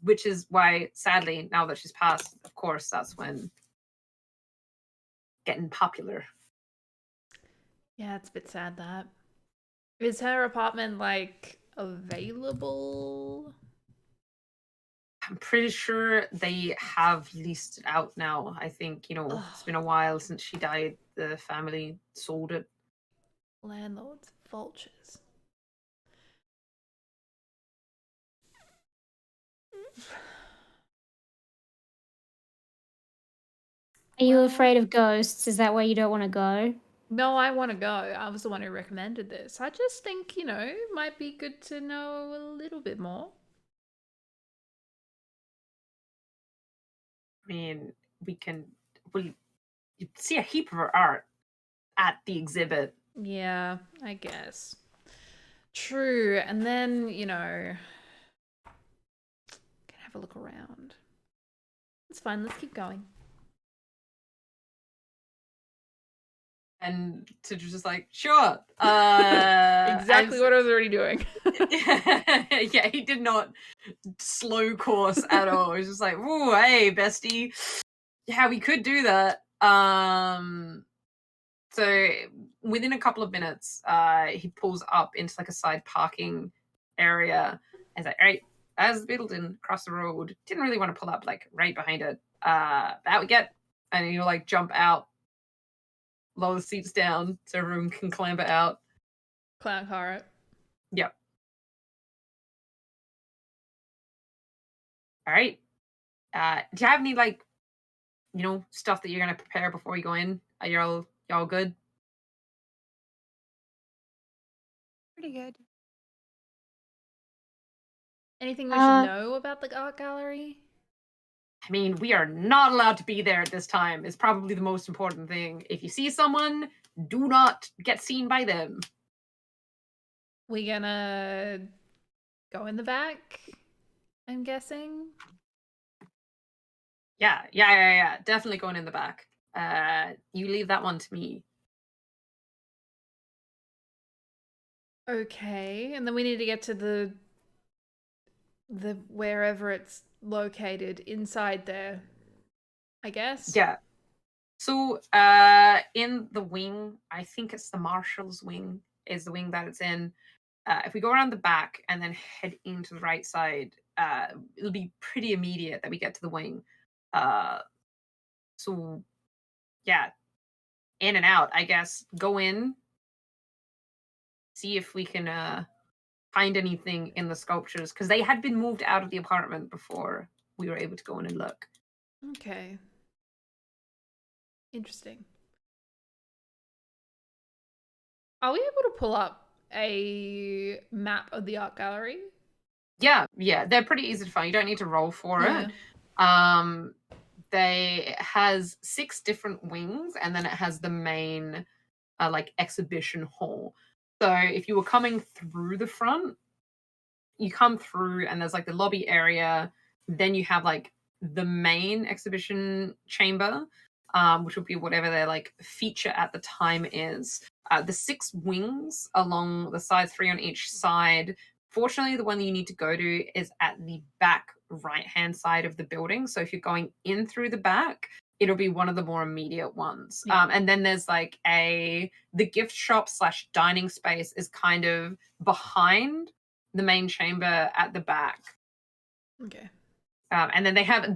Which is why, sadly, now that she's passed, of course, that's when getting popular.
Yeah, it's a bit sad that. Is her apartment like available?
I'm pretty sure they have leased it out now. I think, it's been a while since she died. The family sold it.
Landlords, vultures.
Are you afraid of ghosts? Is that why you don't want to go?
No, I want to go. I was the one who recommended this. I just think, might be good to know a little bit more.
I mean, you see a heap of her art at the exhibit.
Yeah, I guess. True. And then, can have a look around. It's fine. Let's keep going.
And to just like, sure.
Exactly what I was already doing.
Yeah, he did not slow course at all. It was just like, "Ooh, hey, bestie. Yeah, we could do that." So within a couple of minutes, he pulls up into like a side parking area. And he's like, all right, as the building across the road, didn't really want to pull up like right behind it. Out we get, and he'll like jump out, lower the seats down so everyone can clamber out.
Clown car it.
Yep. All right. Do you have any like, stuff that you're gonna prepare before you go in? Are y'all good?
Pretty good.
Anything we should know about the art gallery?
I mean, we are not allowed to be there at this time, is probably the most important thing. If you see someone, do not get seen by them.
We gonna go in the back, I'm guessing?
Yeah. Definitely going in the back. You leave that one to me.
Okay, and then we need to get to the wherever it's located inside there, I guess.
Yeah. So, in the wing, I think it's the marshal's wing, is the wing that it's in. If we go around the back and then head into the right side, it'll be pretty immediate that we get to the wing. So, yeah, in and out, I guess. Go in, see if we can find anything in the sculptures, because they had been moved out of the apartment before we were able to go in and look.
Okay. Interesting. Are we able to pull up a map of the art gallery?
Yeah, they're pretty easy to find. You don't need to roll for it. They has 6 different wings, and then it has the main like exhibition hall. So if you were coming through the front, you come through and there's like the lobby area, then you have like the main exhibition chamber, which would be whatever their like feature at the time is. The 6 wings along the sides, 3 on each side. Fortunately, the one that you need to go to is at the back right hand side of the building. So if you're going in through the back, it'll be one of the more immediate ones.
Yeah.
And then there's like the gift shop / dining space is kind of behind the main chamber at the back.
Okay.
And then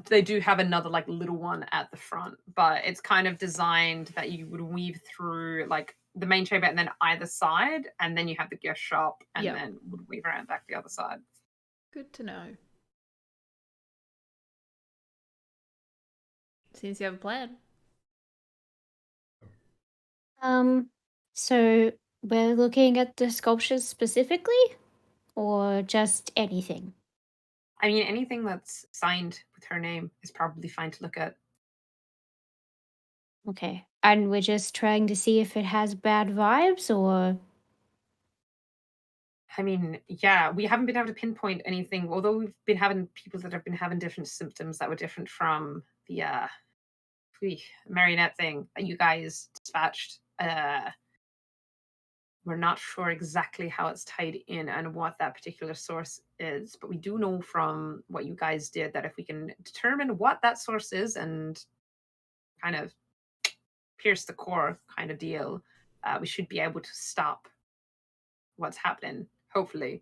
they do have another like little one at the front, but it's kind of designed that you would weave through like the main chamber and then either side, and then you have the gift shop, and then would weave around back the other side.
Good to know. Seems you have a plan.
So we're looking at the sculptures specifically, or just anything?
I mean, anything that's signed with her name is probably fine to look at.
Okay. And we're just trying to see if it has bad vibes, or
I mean, yeah, we haven't been able to pinpoint anything, although we've been having people that have been having different symptoms that were different from the marionette thing that you guys dispatched. We're not sure exactly how it's tied in and what that particular source is, but we do know from what you guys did that if we can determine what that source is and kind of pierce the core kind of deal, we should be able to stop what's happening, hopefully.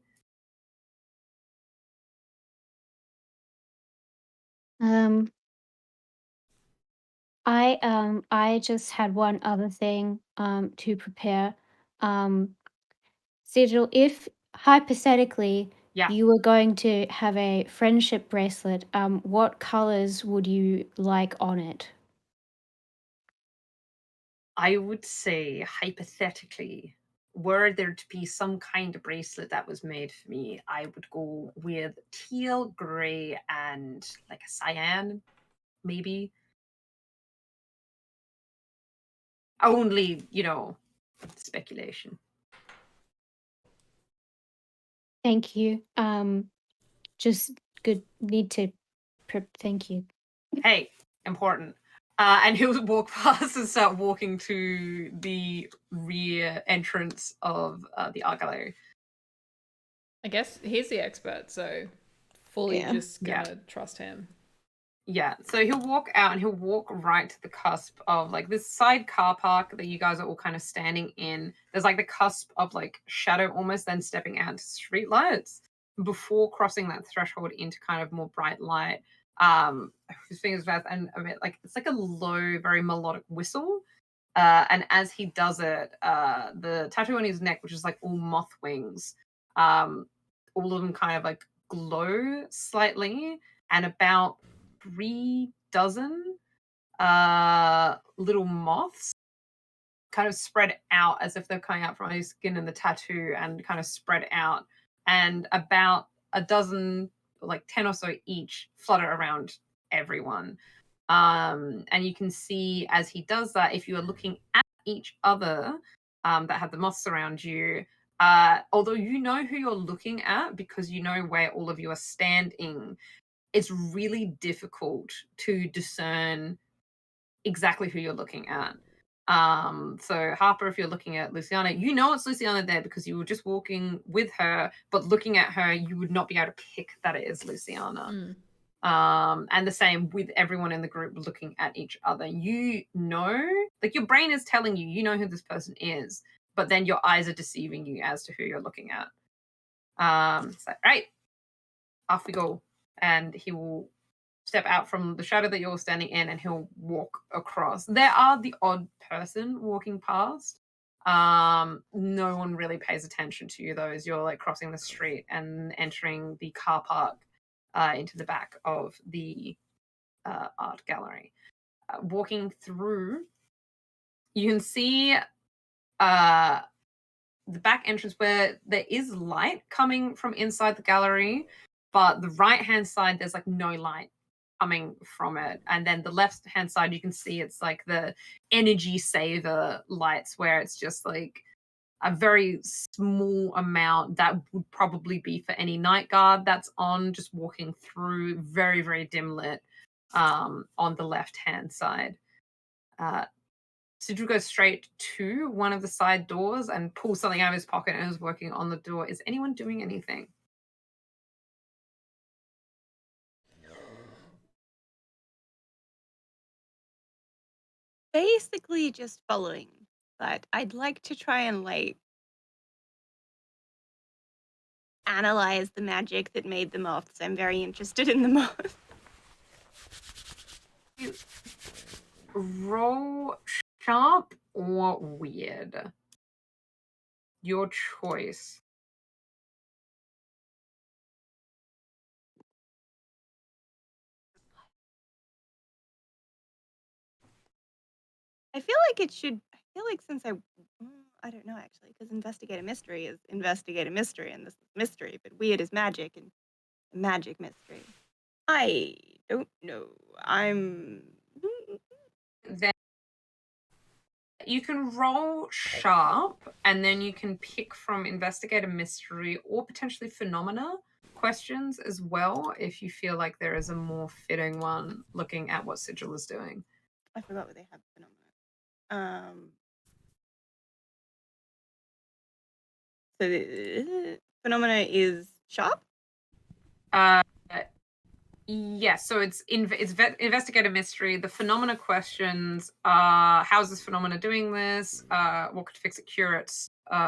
I just had one other thing to prepare. Sigil, if hypothetically
Yeah.
you were going to have a friendship bracelet, what colors would you like on it?
I would say, hypothetically, were there to be some kind of bracelet that was made for me, I would go with teal, gray, and like a cyan, maybe. Only, speculation.
Thank you. Just good. Need to. Thank you.
Hey, important. And he'll walk past and start walking to the rear entrance of the art gallery.
I guess he's the expert, so fully
Yeah.
just gonna trust him.
Yeah, so he'll walk out and he'll walk right to the cusp of like this side car park that you guys are all kind of standing in. There's like the cusp of like shadow almost, then stepping out to street lights before crossing that threshold into kind of more bright light. His fingers fast and a bit like it's like a low, very melodic whistle. And as he does it, the tattoo on his neck, which is like all moth wings, all of them kind of like glow slightly, and about 3 dozen little moths kind of spread out as if they're coming out from his skin and the tattoo and kind of spread out. And about a dozen, like 10 or so each, flutter around everyone. And you can see as he does that, if you are looking at each other that have the moths around you, although you know who you're looking at because you know where all of you are standing, it's really difficult to discern exactly who you're looking at. So Harper, if you're looking at Luciana, you know it's Luciana there because you were just walking with her, but looking at her, you would not be able to pick that it is Luciana. And the same with everyone in the group looking at each other. You know, like your brain is telling you, you know who this person is, but then your eyes are deceiving you as to who you're looking at. So, right, off we go. And he will step out from the shadow that you're standing in and he'll walk across. There are the odd person walking past. No one really pays attention to you though as you're like crossing the street and entering the car park into the back of the art gallery. Walking through, you can see the back entrance where there is light coming from inside the gallery, but the right hand side there's like no light coming from it, and then the left hand side you can see it's like the energy saver lights where it's just like a very small amount that would probably be for any night guard that's on, just walking through, very very dim lit on the left hand side. Sidru goes straight to one of the side doors and pulls something out of his pocket and is working on the door. Is anyone doing anything?
Basically just following, but I'd like to try and like analyze the magic that made the moths. I'm very interested in the moths.
Roll sharp or weird. Your choice.
I feel like it should. I feel like since I don't know actually, because investigate a mystery is investigate a mystery, and this is mystery, but weird is magic, and magic mystery. I don't know.
Then you can roll sharp, and then you can pick from investigate a mystery or potentially phenomena questions as well if you feel like there is a more fitting one looking at what Sigil is doing.
I forgot what they have phenomena. So the phenomena is sharp?
Yes, so it's investigate a mystery. The phenomena questions are: how's this phenomena doing this? What could fix it, cure it,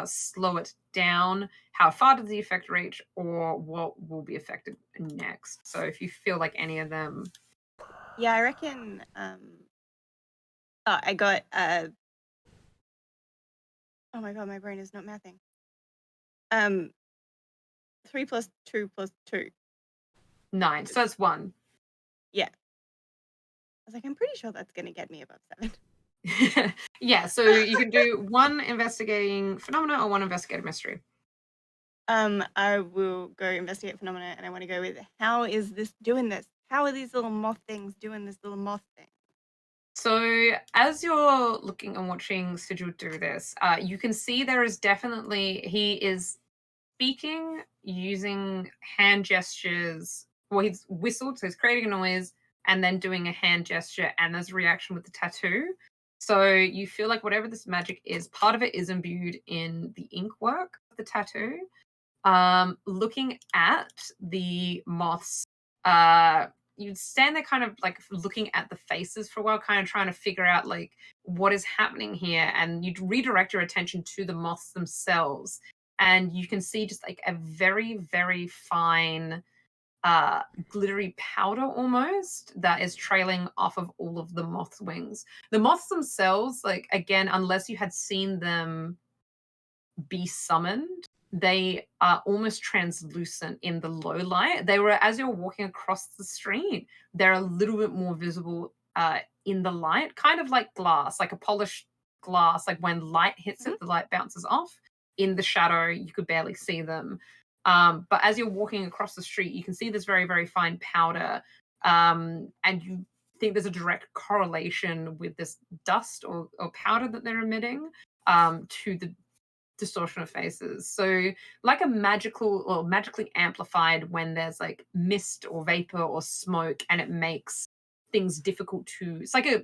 slow it down? How far does the effect reach, or what will be affected next? So if you feel like any of them,
yeah, I reckon. I got oh my god, my brain is not mathing. 3 + 2 + 2.
9. So that's 1.
Yeah. I was like, I'm pretty sure that's gonna get me above 7.
Yeah, so you can do 1 investigating phenomena or 1 investigative mystery.
I will go investigate phenomena, and I want to go with how is this doing this? How are these little moth things doing this little moth thing?
So as you're looking and watching Sigil do this, you can see there is definitely, he is speaking using hand gestures. Well, he's whistled, so he's creating a noise and then doing a hand gesture, and there's a reaction with the tattoo. So you feel like whatever this magic is, part of it is imbued in the ink work of the tattoo. Looking at the moths, you stand there kind of like looking at the faces for a while, kind of trying to figure out like what is happening here, and you redirect your attention to the moths themselves, and you can see just like a very, very fine glittery powder almost that is trailing off of all of the moth's wings. The moths themselves, like again, unless you had seen them be summoned, they are almost translucent in the low light. They were, as you're walking across the street, they're a little bit more visible in the light, kind of like glass, like a polished glass. Like when light hits it, the light bounces off. In the shadow, you could barely see them. But as you're walking across the street, you can see this very, very fine powder, and you think there's a direct correlation with this dust or powder that they're emitting to the distortion of faces. So like a magical or magically amplified when there's like mist or vapor or smoke, and it makes things difficult to, it's like a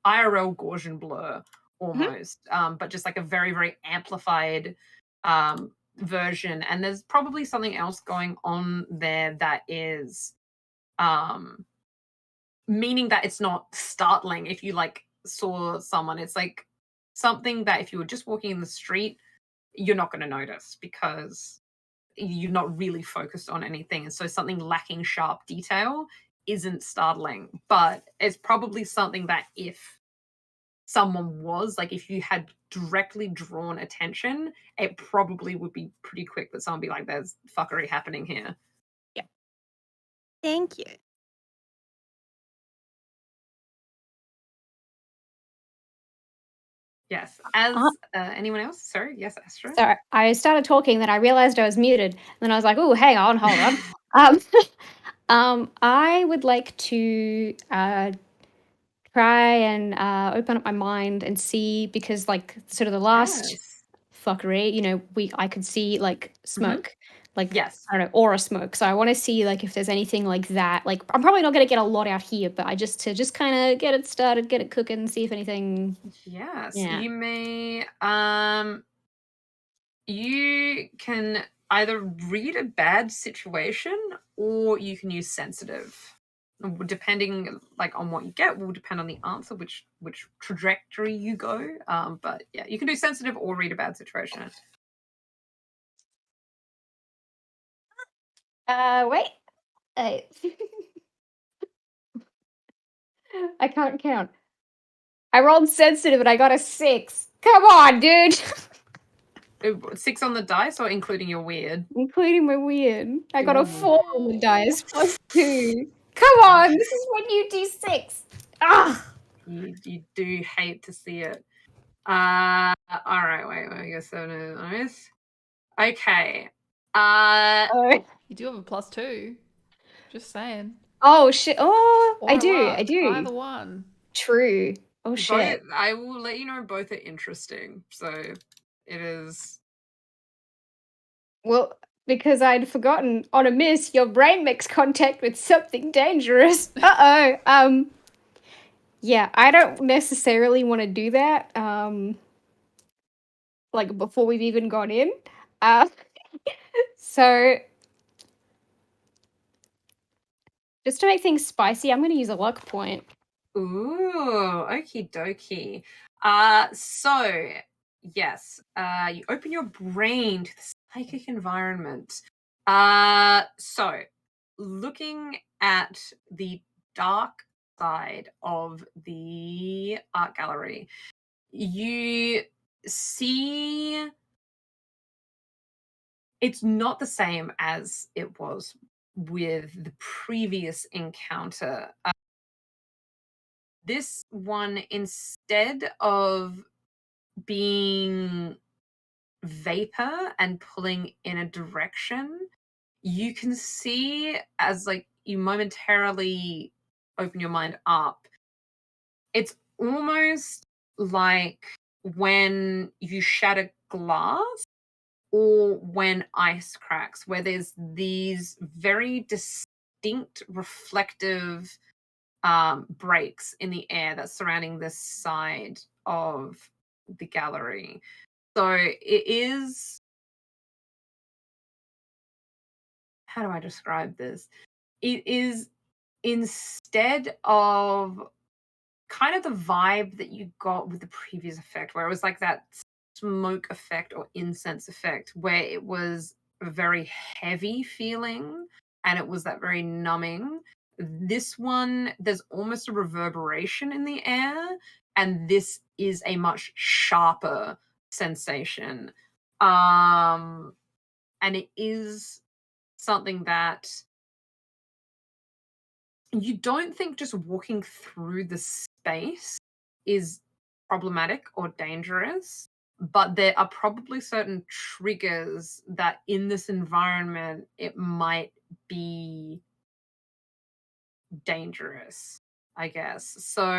IRL Gaussian blur almost, but just like a very, very amplified version. And there's probably something else going on there that is meaning that it's not startling if you like saw someone. It's like something that if you were just walking in the street, you're not going to notice because you're not really focused on anything. And so something lacking sharp detail isn't startling, but it's probably something that if someone was, like if you had directly drawn attention, it probably would be pretty quick that someone would be like, there's fuckery happening here.
Thank you.
Yes. As anyone else? Sorry. Yes, Astra.
So I started talking, then I realized I was muted. Then I was like, "Oh, hang on, hold on." I would like to try and open up my mind and see, because like sort of the last
Yes.
fuckery, I could see like smoke, like
Yes.
I don't know, aura smoke. So I want to see like if there's anything like that. Like I'm probably not going to get a lot out here, but to just kind of get it started, get it cooking, see if anything.
Yes.
Yeah.
You may you can either read a bad situation or you can use sensitive. Depending like on what you get will depend on the answer, which trajectory you go. But yeah, you can do sensitive or read a bad situation.
Wait. I I can't count. I rolled sensitive and I got a 6. Come on, dude.
6 on the dice or including your weird?
Including my weird. I got
Ooh.
a 4 on the dice plus 2. Come on, this is when you d6. Ah.
You do hate to see it. All right, wait, I guess 7 is nice. Okay.
Oh.
You do have a +2. Just saying.
Oh shit. Oh,
Or
I
a
do.
luck,
I do.
Either one.
True. Oh shit.
Both, I will let you know both are interesting. So it is.
Well, because I'd forgotten, on a miss, your brain makes contact with something dangerous. Uh-oh. Yeah, I don't necessarily want to do that. Like before we've even gone in. So just to make things spicy, I'm going to use a luck point.
Ooh, okie dokie. So yes, you open your brain to the psychic environment. So looking at the dark side of the art gallery, you see it's not the same as it was with the previous encounter. This one, instead of being vapor and pulling in a direction, you can see as like you momentarily open your mind up, it's almost like when you shatter glass or when ice cracks, where there's these very distinct reflective breaks in the air that's surrounding this side of the gallery. So it is. How do I describe this? It is instead of kind of the vibe that you got with the previous effect, where it was like that smoke effect or incense effect, where it was a very heavy feeling and it was that very numbing. This one, there's almost a reverberation in the air, and this is a much sharper sensation. And it is something that you don't think just walking through the space is problematic or dangerous, but there are probably certain triggers that in this environment it might be dangerous, I guess. So,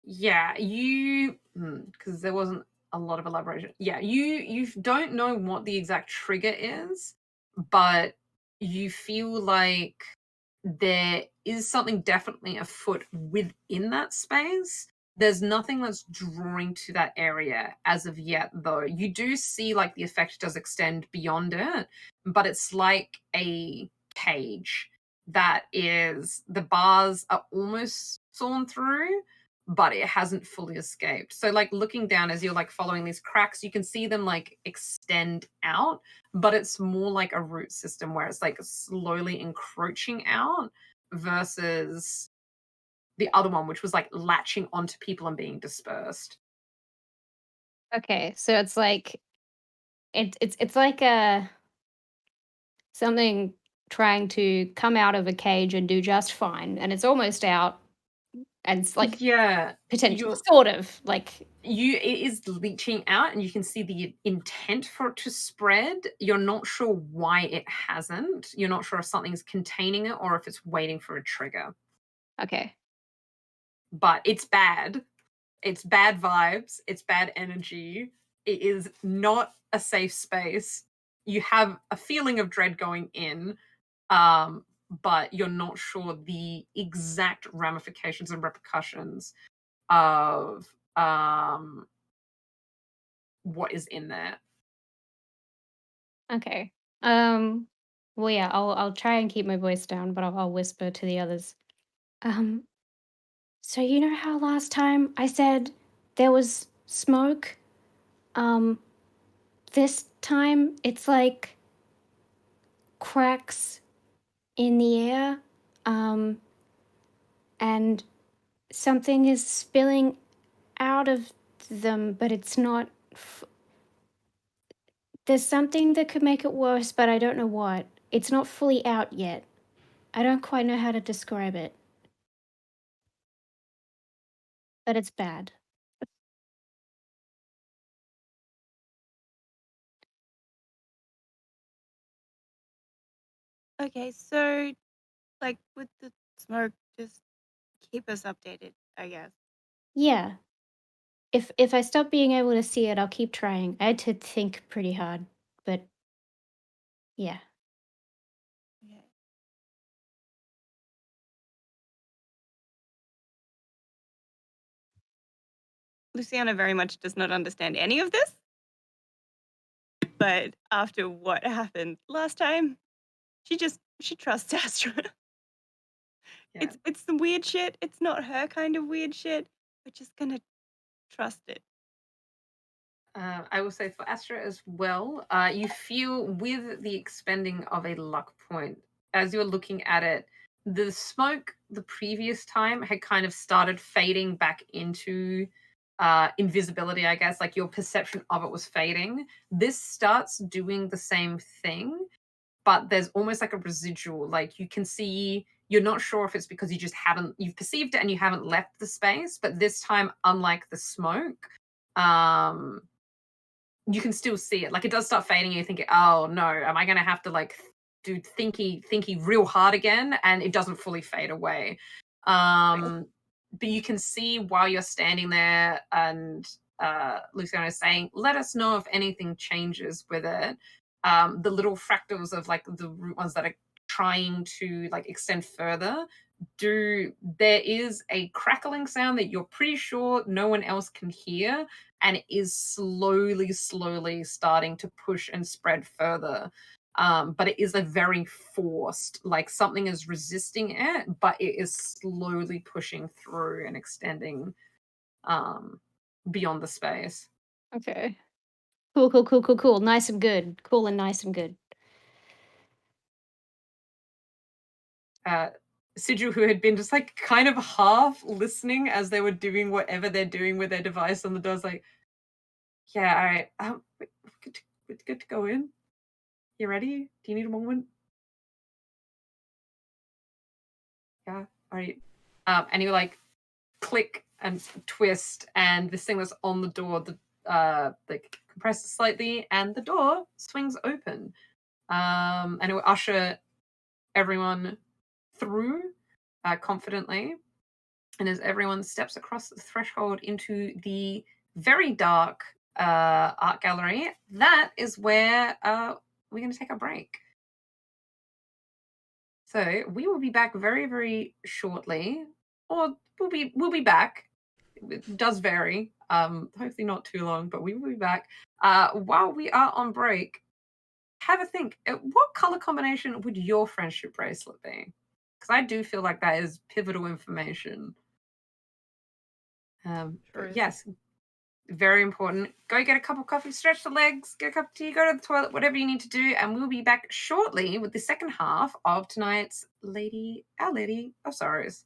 yeah, you because there wasn't a lot of elaboration. Yeah, you don't know what the exact trigger is, but you feel like there is something definitely afoot within that space. There's nothing that's drawing to that area as of yet, though. You do see like the effect does extend beyond it, but it's like a cage that is the bars are almost sawn through, but it hasn't fully escaped. So like looking down as you're like following these cracks, you can see them like extend out, but it's more like a root system where it's like slowly encroaching out versus the other one, which was like latching onto people and being dispersed.
Okay, so it's like it's like a something trying to come out of a cage and do just fine, and it's almost out, and it's like
Yeah,
potential,
you're
sort of like
it is leaching out and you can see the intent for it to spread. You're not sure why it hasn't. You're not sure if something's containing it or if it's waiting for a trigger.
okay.
But it's bad. It's bad vibes. It's bad energy. It is not a safe space. You have a feeling of dread going in, but you're not sure the exact ramifications and repercussions of what is in there.
Okay. Well, yeah, I'll try and keep my voice down, but I'll whisper to the others. Um, so you know how last time I said there was smoke? Um, this time it's like cracks in the air. And something is spilling out of them, but it's not. There's something that could make it worse, but I don't know what. It's not fully out yet. I don't quite know how to describe it. But it's bad.
Okay, so like with the smoke, just keep us updated, I guess.
Yeah. If I stop being able to see it, I'll keep trying. I had to think pretty hard, but yeah.
Okay. Luciana very much does not understand any of this. But after what happened last time, she trusts Astra.
Yeah.
It's some weird shit. It's not her kind of weird shit. We're just gonna trust it.
I will say for Astra as well, you feel with the expending of a luck point, as you're looking at it, the smoke the previous time had kind of started fading back into invisibility, I guess. Like your perception of it was fading. This starts doing the same thing, but there's almost like a residual. Like you can see, you're not sure if it's because you've perceived it and you haven't left the space, but this time, unlike the smoke, you can still see it. Like it does start fading and you're thinking, oh no, am I gonna have to like do thinky real hard again? And it doesn't fully fade away. But you can see while you're standing there and Luciana is saying, let us know if anything changes with it. The little fractals of like the root ones that are trying to like extend further there is a crackling sound that you're pretty sure no one else can hear, and it is slowly starting to push and spread further. but it is a very forced, like something is resisting it, but it is slowly pushing through and extending beyond the space.
Okay. Cool. Nice and good. Cool and nice and good.
Sigil, who had been just like kind of half listening as they were doing whatever they're doing with their device on the door's like, yeah, all right, we're good to go in. You ready? Do you need a moment? Yeah, all right. And you like click and twist, and this thing that's on the door, like compresses slightly, and the door swings open. And it will usher everyone through confidently. And as everyone steps across the threshold into the very dark art gallery, that is where we're going to take a break. So we will be back very, very shortly, or we'll be back. It does vary. Hopefully not too long, but we will be back. While we are on break, have a think. What color combination would your friendship bracelet be? Because I do feel like that is pivotal information. But yes, very important. Go get a cup of coffee, stretch the legs, get a cup of tea, go to the toilet, whatever you need to do, and we'll be back shortly with the second half of tonight's Our Lady of Sorrows.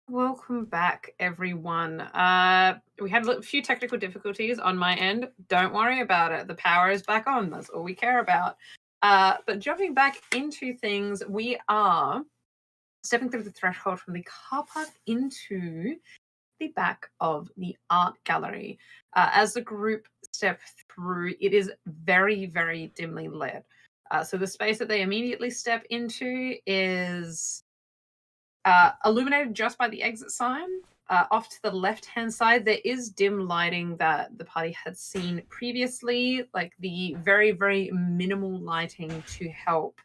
Welcome back, everyone. We had a few technical difficulties on my end. Don't worry about it. The power is back on. That's all we care about. But jumping back into things, we are stepping through the threshold from the car park into the back of the art gallery. As the group step through, it is very, very dimly lit. So the space that they immediately step into is illuminated just by the exit sign. Off to the left-hand side, there is dim lighting that the party had seen previously, like the very, very minimal lighting to help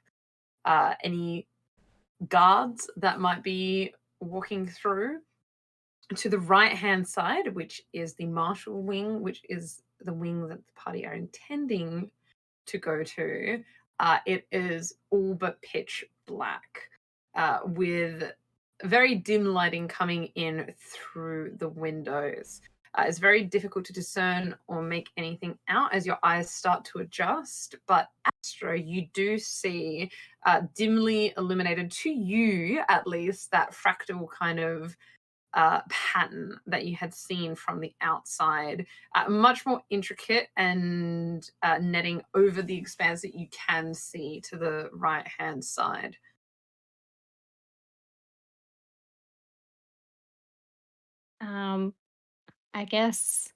any guards that might be walking through. To the right-hand side, which is the martial wing, which is the wing that the party are intending to go to, it is all but pitch black, with very dim lighting coming in through the windows. It's very difficult to discern or make anything out as your eyes start to adjust, but Astra, you do see dimly illuminated, to you at least, that fractal kind of pattern that you had seen from the outside, much more intricate and netting over the expanse that you can see to the right-hand side.
I guess,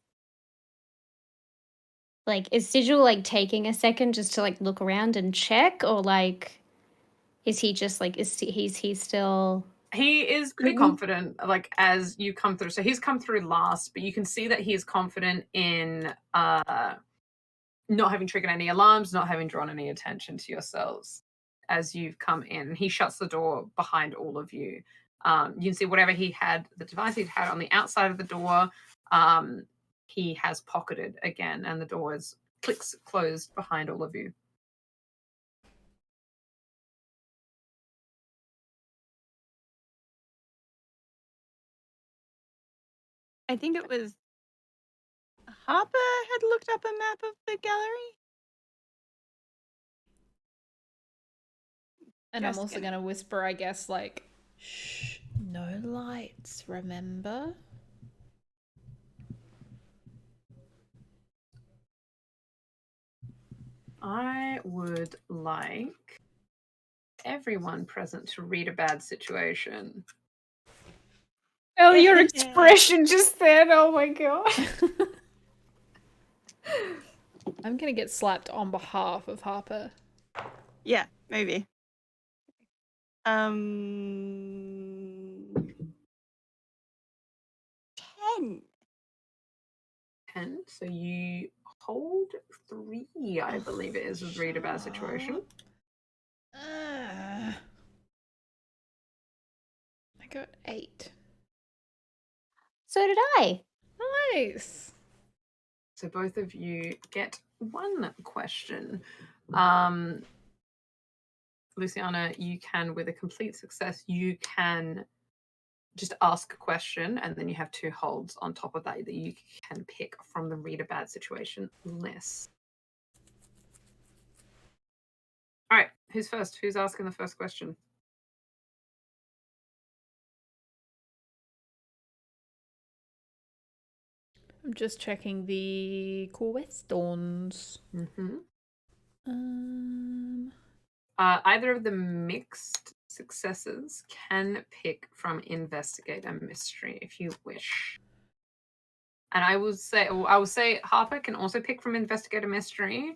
like, is Sigil, like, taking a second just to, like, look around and check, or, like, is he just, like, he still...
He is pretty confident, like, as you come through. So he's come through last, but you can see that he is confident in not having triggered any alarms, not having drawn any attention to yourselves as you've come in. He shuts the door behind all of you. You can see whatever he had, the device he'd had on the outside of the door, he has pocketed again, and the door is clicks closed behind all of you.
I think it was Harper had looked up a map of the gallery.
And I'm also going to whisper, I guess, like, shh, no lights, remember?
I would like everyone present to read a bad situation.
Oh, your expression just then, oh my god.
I'm going to get slapped on behalf of Harper.
Yeah, maybe. 10.
10. So you hold 3, I believe it is, with read a bad situation.
I got 8.
So did I.
Nice.
So both of you get 1 question. Luciana, you can, with a complete success, you can just ask a question, and then you have 2 holds on top of that you can pick from the read a bad situation list. All right, who's first? Who's asking the first question?
I'm just checking the questions.
Either of the mixed successes can pick from investigate a mystery if you wish. And I will say Harper can also pick from investigate a mystery.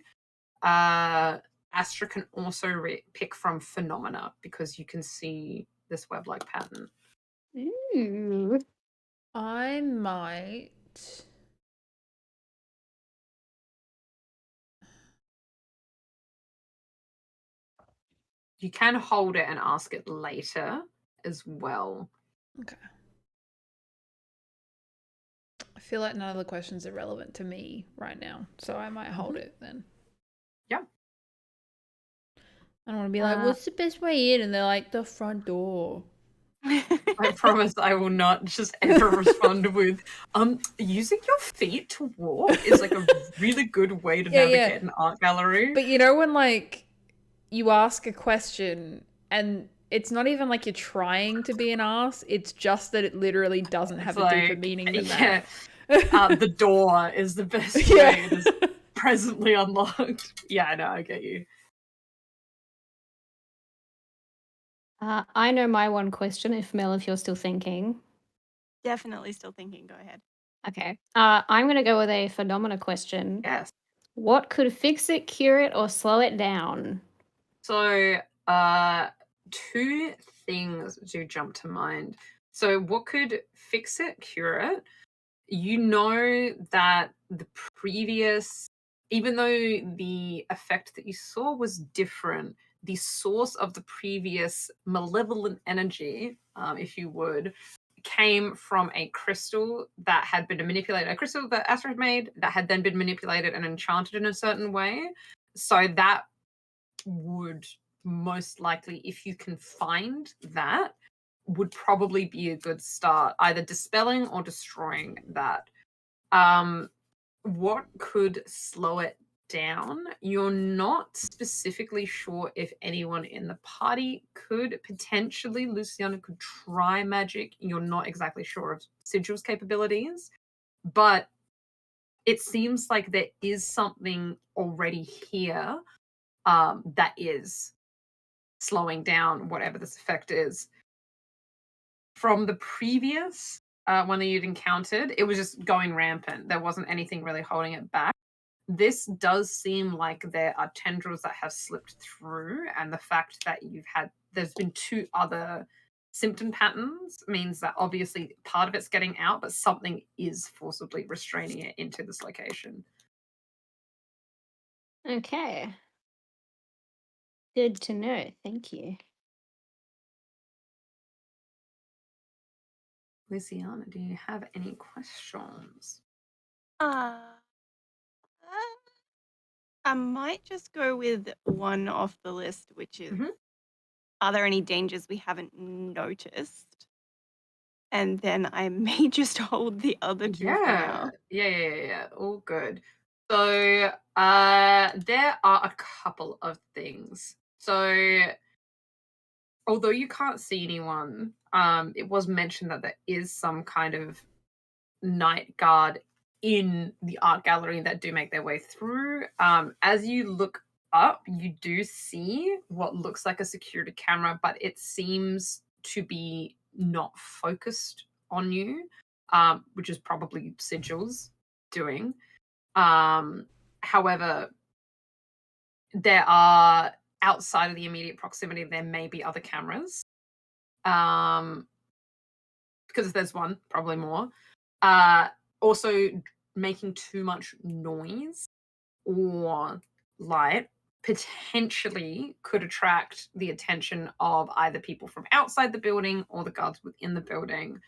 Astra can also pick from phenomena, because you can see this web-like pattern.
Ooh.
I might...
You can hold it and ask it later as well.
Okay. I feel like none of the questions are relevant to me right now, so I might hold it then.
Yeah.
I don't want to be like, what's the best way in? And they're like, the front door.
I promise I will not just ever respond with, using your feet to walk is like a really good way to navigate an art gallery.
But you know when, like, you ask a question and it's not even like you're trying to be an ass. It's just that it literally doesn't have a deeper meaning than that.
The door is the best way. It is presently unlocked. Yeah, I know. I get you.
I know my one question. If you're still thinking.
Definitely still thinking. Go ahead.
Okay. I'm going to go with a phenomena question.
Yes.
What could fix it, cure it, or slow it down?
So, two things do jump to mind. So, what could fix it, cure it? You know that the previous, even though the effect that you saw was different, the source of the previous malevolent energy, if you would, came from a crystal that had been manipulated, a crystal that Astra had made that had then been manipulated and enchanted in a certain way. So that would most likely, if you can find that, would probably be a good start, either dispelling or destroying that. What could slow it down? You're not specifically sure if anyone in the party could. Potentially Luciana could try magic. You're not exactly sure of Sigil's capabilities, but it seems like there is something already here that is slowing down whatever this effect is. From the previous one that you'd encountered, it was just going rampant. There wasn't anything really holding it back. This does seem like there are tendrils that have slipped through, and the fact that there's been two other symptom patterns means that obviously part of it's getting out, but something is forcibly restraining it into this location.
Okay. Good to know. Thank you.
Luciana, do you have any questions?
I might just go with one off the list, which is,
Mhm.
are there any dangers we haven't noticed? And then I may just hold the other two for now.
Yeah. All good. So there are a couple of things. So although you can't see anyone, it was mentioned that there is some kind of night guard in the art gallery that do make their way through. As you look up, you do see what looks like a security camera, but it seems to be not focused on you, which is probably Sigil's doing. However, there are outside of the immediate proximity, there may be other cameras. Because there's one, probably more. Also, making too much noise or light potentially could attract the attention of either people from outside the building or the guards within the building.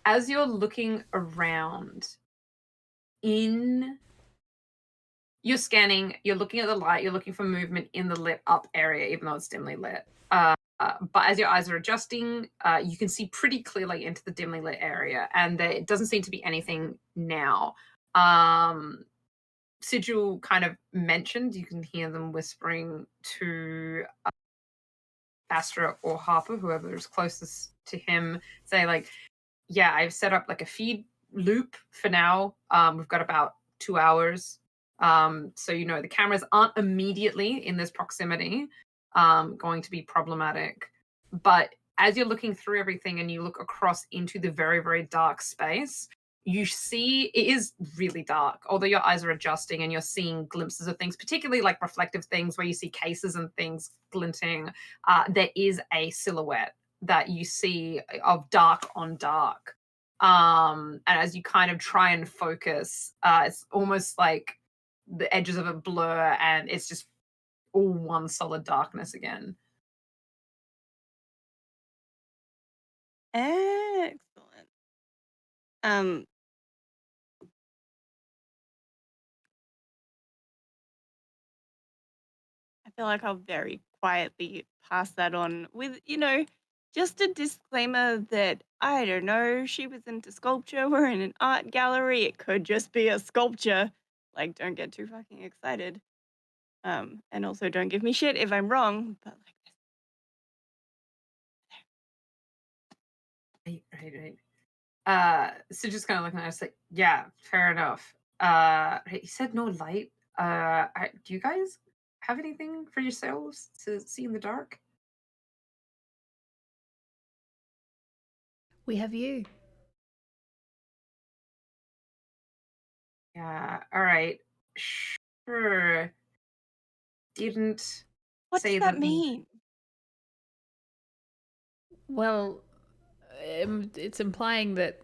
As you're looking around, you're scanning, you're looking at the light, you're looking for movement in the lit up area, even though it's dimly lit. But as your eyes are adjusting, you can see pretty clearly into the dimly lit area, and it doesn't seem to be anything now. Sigil kind of mentioned, you can hear them whispering to Astra or Harper, whoever is closest to him, say like, yeah, I've set up like a feed loop for now. We've got about 2 hours. So, the cameras aren't immediately in this proximity going to be problematic. But as you're looking through everything and you look across into the very, very dark space, you see it is really dark, although your eyes are adjusting and you're seeing glimpses of things, particularly like reflective things where you see cases and things glinting. There is a silhouette that you see of dark on dark. And as you kind of try and focus, it's almost like the edges of it blur and it's just all one solid darkness again.
Excellent. I feel like I'll very quietly pass that on with, just a disclaimer that I don't know, she was into sculpture, we're in an art gallery, it could just be a sculpture. Like, don't get too fucking excited. And also don't give me shit if I'm wrong, but like
Right. So just kind of looking at us like, yeah, fair enough. He said no light. Do you guys have anything for yourselves to see in the dark?
We have you.
Yeah, all right. Sure. Didn't
what does
say
that
that.
mean?
Well, it's implying that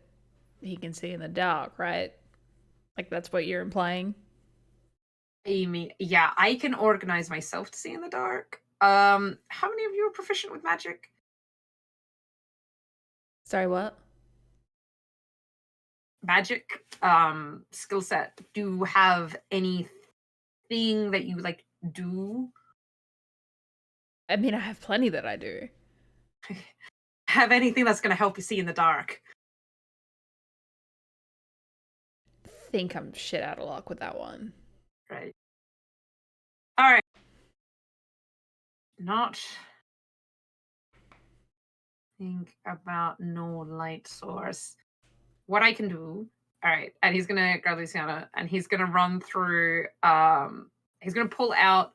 he can see in the dark, right? Like that's what you're implying.
Amy, yeah, I can organize myself to see in the dark. How many of you are proficient with magic?
Sorry, what?
Magic skill set. Do you have anything that you like do?
I mean, I have plenty that I do.
Have anything that's going to help you see in the dark?
Think I'm shit out of luck with that one.
Right. All right. Not think about no light source. What I can do. All right, and he's gonna grab Luciana and he's gonna run through. He's gonna pull out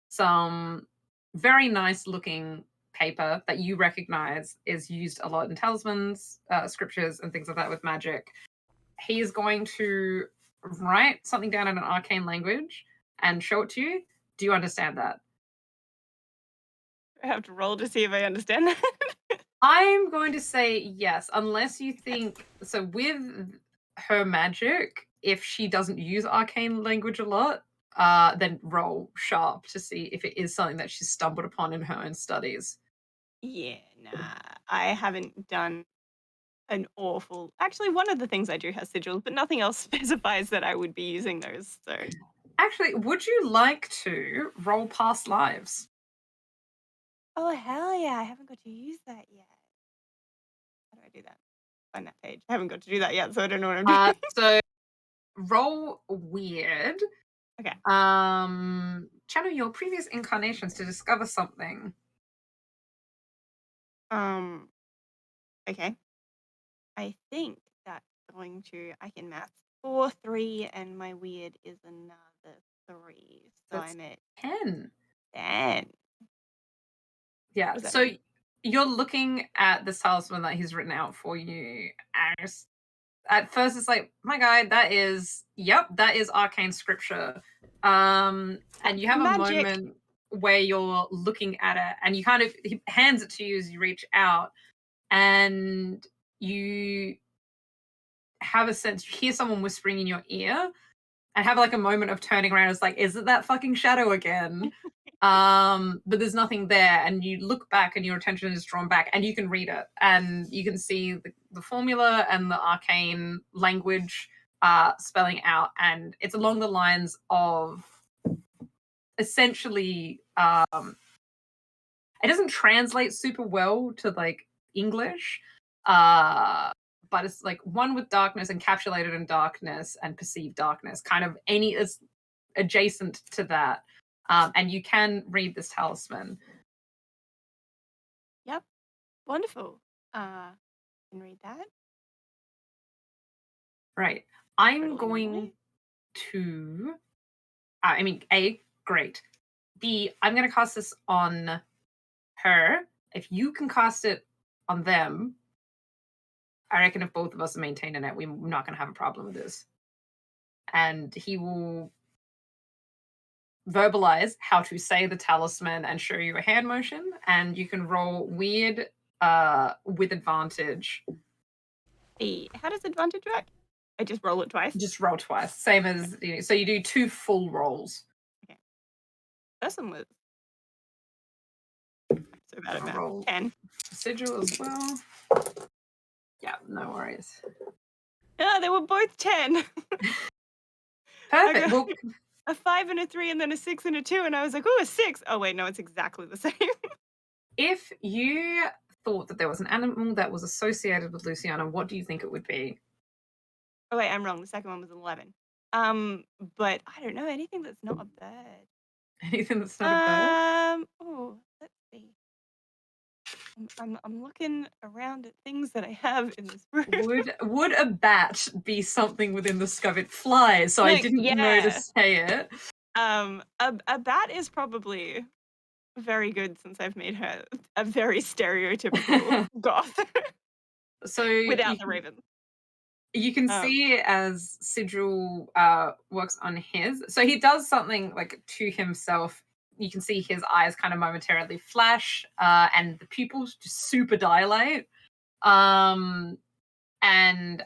some very nice looking paper that you recognize is used a lot in talismans, scriptures, and things like that with magic. He is going to write something down in an arcane language and show it to you. Do you understand that?
I have to roll to see if I understand that.
I'm going to say yes, unless you think so. With her magic, if she doesn't use arcane language a lot, then roll sharp to see if it is something that she's stumbled upon in her own studies.
Yeah, nah. I haven't done an awful. Actually, one of the things I do has sigils, but nothing else specifies that I would be using those. So,
Actually, would you like to roll past lives?
oh hell yeah, I haven't got to use that yet. How do I do that? Find that page. I haven't got to do that yet, so I don't know what I'm doing.
So roll weird.
Okay.
Channel your previous incarnations to discover something.
Okay. I think that's going to. I can math 4, 3, and my weird is another 3. So
That's
I'm at
10.
10.
Yeah.
What does that
So
mean?
you're looking at this talisman that he's written out for you, and at first it's like, my guy, that is arcane scripture. And you have
Magic.
a moment where you're looking at it, and you kind of he hands it to you as you reach out, and you have a sense, you hear someone whispering in your ear, and have like a moment of turning around. It's like, is it that fucking shadow again? But there's nothing there, and you look back and your attention is drawn back, and you can read it, and you can see the formula and the arcane language spelling out, and it's along the lines of essentially it doesn't translate super well to like English, but it's like one with darkness, encapsulated in darkness, and perceived darkness, kind of any is adjacent to that. And you can read this talisman.
Yep. Wonderful. Can read that.
Right. I'm
Totally
going
normally.
to. I mean, A, great. B, I'm going to cast this on her. If you can cast it on them, I reckon if both of us are maintaining it, we're not going to have a problem with this. And he will verbalize how to say the talisman and show you a hand motion, and you can roll weird with advantage.
How does advantage work? I just roll it twice.
Just roll twice, same as so you do 2 full rolls.
Okay. First one was so bad at math. 10.
Sigil as well. Yeah, no worries.
Yeah, they were both 10.
Perfect. Well,
a 5 and a 3, and then a 6 and a 2, and I was like, oh, a 6. Oh wait, no, it's exactly the same.
if you thought that there was an animal that was associated with Luciana, what do you think it would be?
Oh wait, I'm wrong. The second one was 11. But I don't know anything that's not a bird.
Anything that's not a bird?
Oh, let's see. I'm looking around at things that I have in this room.
Would a bat be something within the scope? It flies, so I didn't know to say it.
A bat is probably very good since I've made her a very stereotypical goth.
So
without the raven.
You can see as Sigil works on his. So he does something like to himself. You can see his eyes kind of momentarily flash, and the pupils just super dilate. And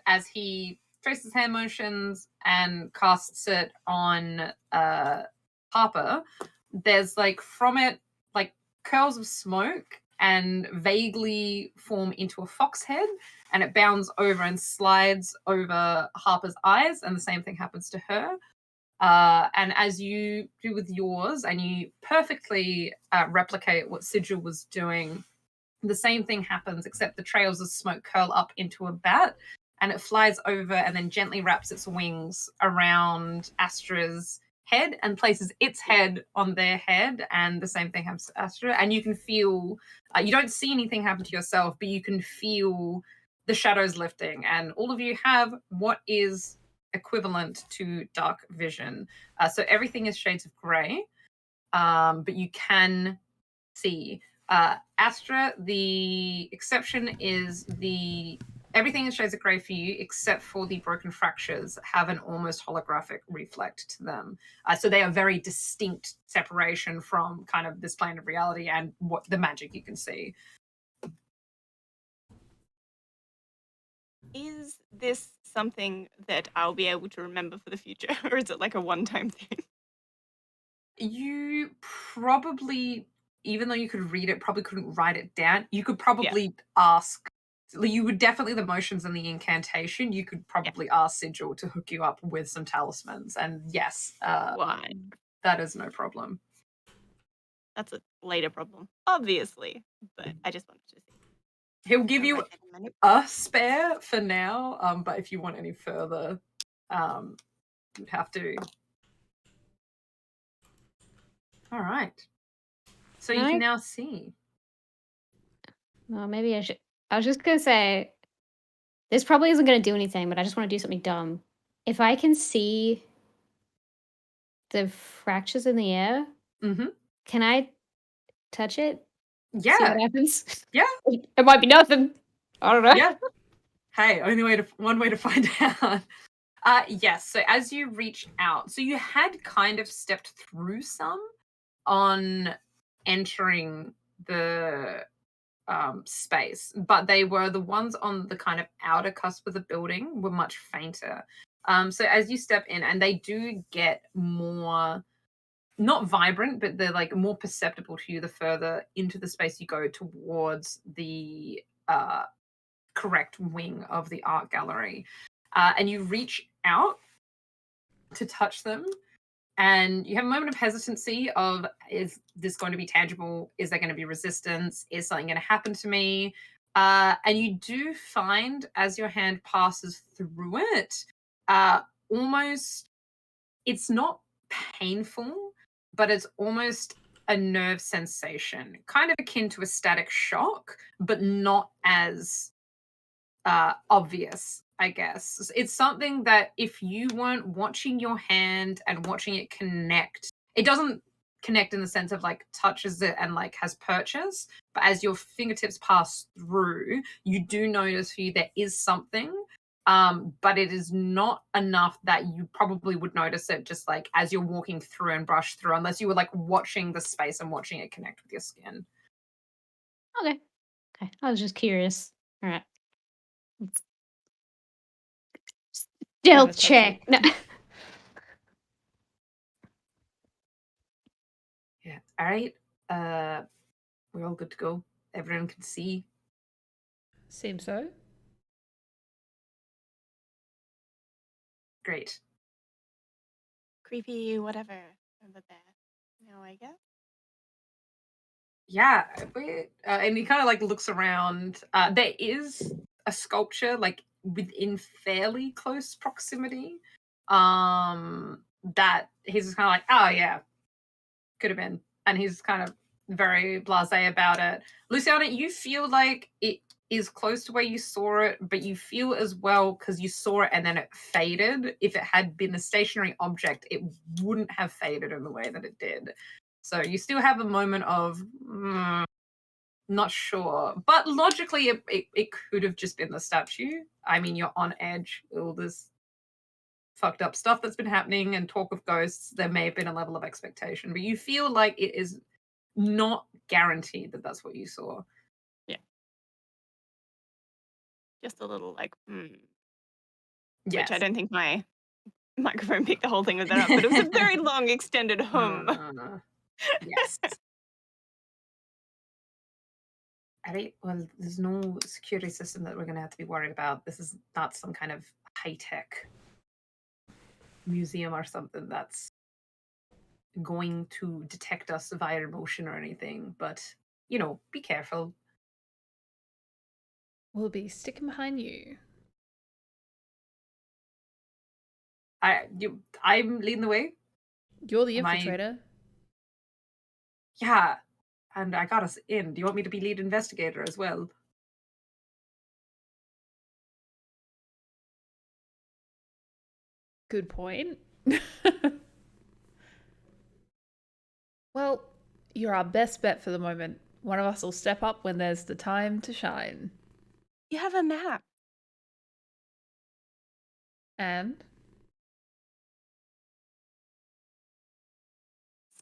as he traces hand motions and casts it on Harper, there's like from it like curls of smoke and vaguely form into a fox head, and it bounds over and slides over Harper's eyes, and the same thing happens to her. And as you do with yours, and you perfectly replicate what Sigil was doing, the same thing happens, except the trails of smoke curl up into a bat, and it flies over and then gently wraps its wings around Astra's head and places its head on their head, and the same thing happens to Astra. And you can feel, you don't see anything happen to yourself, but you can feel the shadows lifting, and all of you have what is equivalent to dark vision. So everything is shades of grey, but you can see. Astra, the exception is everything is shades of grey for you, except for the broken fractures have an almost holographic reflect to them. So they are very distinct separation from kind of this plane of reality and what the magic you can see.
Is this something that I'll be able to remember for the future, or is it like a one-time thing?
You probably, even though you could read it, probably couldn't write it down. You could probably ask. You would definitely, the motions and the incantation, you could probably ask Sigil to hook you up with some talismans. And yes, that is no problem.
That's a later problem, obviously, but I just wanted to see.
He'll give you a spare for now, but if you want any further, you'd have to. All right. So you can now see.
Well, maybe I should. I was just gonna say, this probably isn't gonna do anything, but I just want to do something dumb. If I can see the fractures in the air, can I touch it?
Yeah.
See what happens?
Yeah.
It might be nothing. I don't know.
Yeah. Hey, one way to find out. Yes. So as you reach out, so you had kind of stepped through some on entering the space, but they were the ones on the kind of outer cusp of the building were much fainter. So as you step in, and they do get more, not vibrant, but they're like more perceptible to you the further into the space you go towards the correct wing of the art gallery. And you reach out to touch them, and you have a moment of hesitancy of, is this going to be tangible? Is there going to be resistance? Is something going to happen to me? And you do find, as your hand passes through it, almost, it's not painful, but it's almost a nerve sensation, kind of akin to a static shock, but not as obvious, I guess. It's something that if you weren't watching your hand and watching it connect, it doesn't connect in the sense of like touches it and like has purchase, but as your fingertips pass through, you do notice there is something, but it is not enough that you probably would notice it just like as you're walking through and brush through, unless you were like watching the space and watching it connect with your skin.
Okay. I was just curious. All right. Stealth check. No.
Yeah. All right. We're all good to go. Everyone can see.
Seems so.
Great.
Creepy, whatever over there. No, I guess.
Yeah, and he kind of like looks around. There is a sculpture like within fairly close proximity. That he's just kind of like, oh yeah, could have been, and he's kind of very blasé about it. Luciana, you feel like it is close to where you saw it, but you feel as well because you saw it and then it faded. If it had been a stationary object, it wouldn't have faded in the way that it did. So you still have a moment of not sure, but logically it could have just been the statue. I mean, you're on edge. All this fucked up stuff that's been happening and talk of ghosts, there may have been a level of expectation, but you feel like it is not guaranteed that that's what you saw.
Just a little like,
Yes.
which I don't think my microphone picked the whole thing of that up, but it was a very long extended hum.
Yes. Well, there's no security system that we're going to have to be worried about. This is not some kind of high-tech museum or something that's going to detect us via emotion or anything, but be careful.
We'll be sticking behind you.
I'm leading the way.
You're the
Am I-
infiltrator.
Yeah, and I got us in. Do you want me to be lead investigator as well?
Good point. Well, you're our best bet for the moment. One of us will step up when there's the time to shine.
You have a map.
And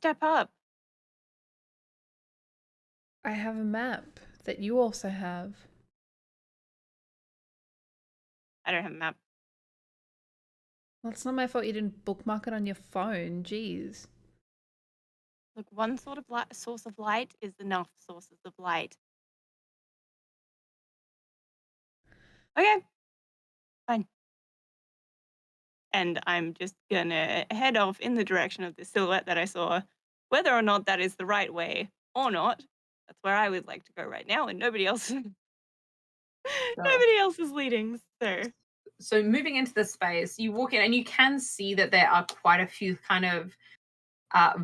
Step up.
I have a map that you also have.
I don't have a map.
Well, it's not my fault you didn't bookmark it on your phone. Jeez.
Look, one sort of source of light is enough sources of light. Okay. Fine. And I'm just gonna head off in the direction of the silhouette that I saw. Whether or not that is the right way or not, that's where I would like to go right now, and nobody else nobody else is leading.
So moving into the space, you walk in and you can see that there are quite a few kind of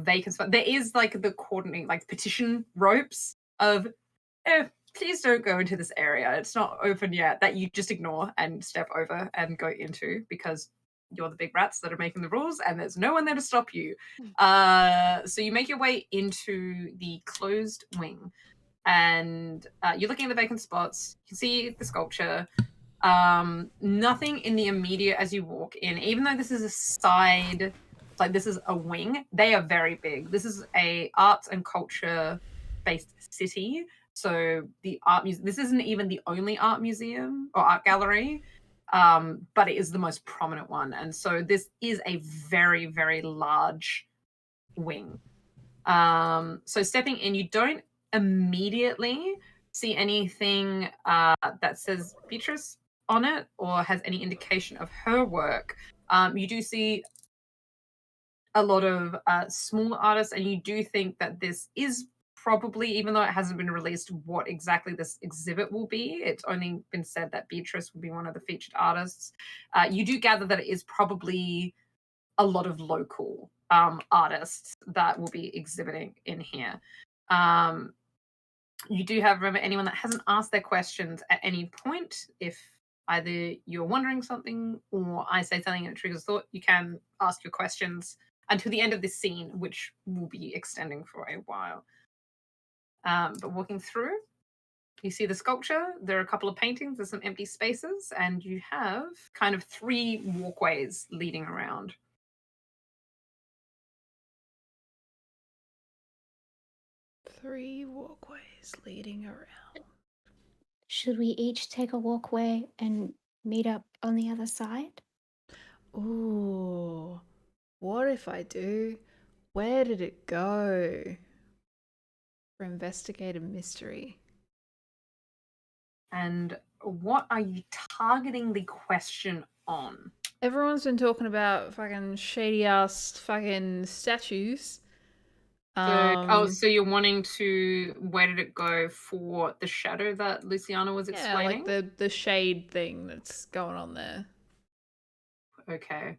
vacant spots. There is like the coordinating, like petition ropes of, please don't go into this area. It's not open yet. That you just ignore and step over and go into because you're the big rats that are making the rules and there's no one there to stop you. So you make your way into the closed wing and you're looking at the vacant spots. You can see the sculpture. Nothing in the immediate as you walk in, even though this is a side, like this is a wing, they are very big. This is a arts and culture based city. So the art museum, this isn't even the only art museum or art gallery, but it is the most prominent one. And so this is a very, very large wing. So stepping in, you don't immediately see anything that says Beatrice on it or has any indication of her work. You do see a lot of small artists, and you do think that this is probably, even though it hasn't been released, what exactly this exhibit will be. It's only been said that Beatrice will be one of the featured artists. You do gather that it is probably a lot of local artists that will be exhibiting in here. You do have, remember, anyone that hasn't asked their questions at any point, if either you're wondering something or I say something and it triggers thought, you can ask your questions until the end of this scene, which will be extending for a while. But walking through, you see the sculpture, there are a couple of paintings, there's some empty spaces, and you have kind of 3 walkways leading around.
Three walkways leading around.
Should we each take a walkway and meet up on the other side?
Ooh. What if I do? Where did it go? For investigative mystery.
And what are you targeting the question on?
Everyone's been talking about fucking shady ass fucking statues.
So you're wanting to, where did it go for the shadow that Luciana was
yeah, like
explaining?
the shade thing that's going on there.
Okay.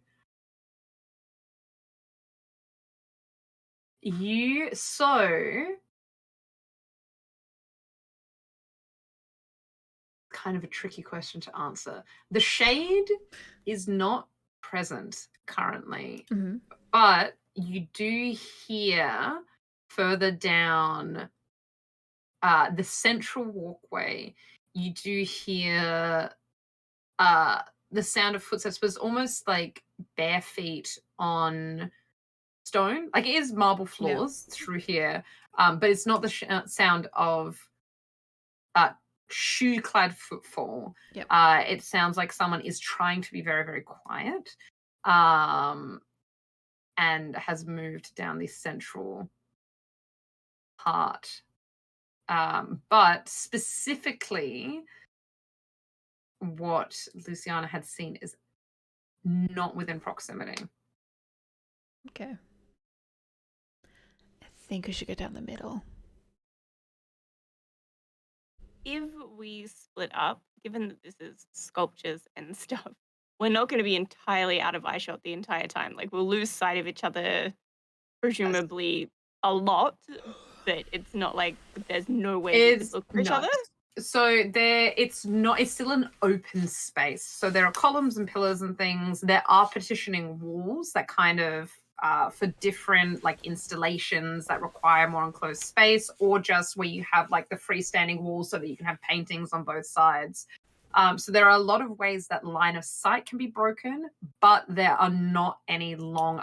Kind of a tricky question to answer. The shade is not present currently,
Mhm.
but you do hear further down the central walkway, you do hear the sound of footsteps, but it's almost like bare feet on stone. Like it is marble floors through here, but it's not the sound of uh, shoe-clad footfall.
Yep.
It sounds like someone is trying to be very, very quiet, and has moved down this central part. But specifically, what Luciana had seen is not within proximity.
Okay. I think we should go down the middle.
If we split up, given that this is sculptures and stuff, we're not going to be entirely out of eyeshot the entire time. Like, we'll lose sight of each other, presumably a lot, but it's not like there's no way we could look for each other.
So it's still an open space. So there are columns and pillars and things. There are partitioning walls that kind of for different like installations that require more enclosed space, or just where you have like the freestanding walls so that you can have paintings on both sides. So there are a lot of ways that line of sight can be broken, but there are not any long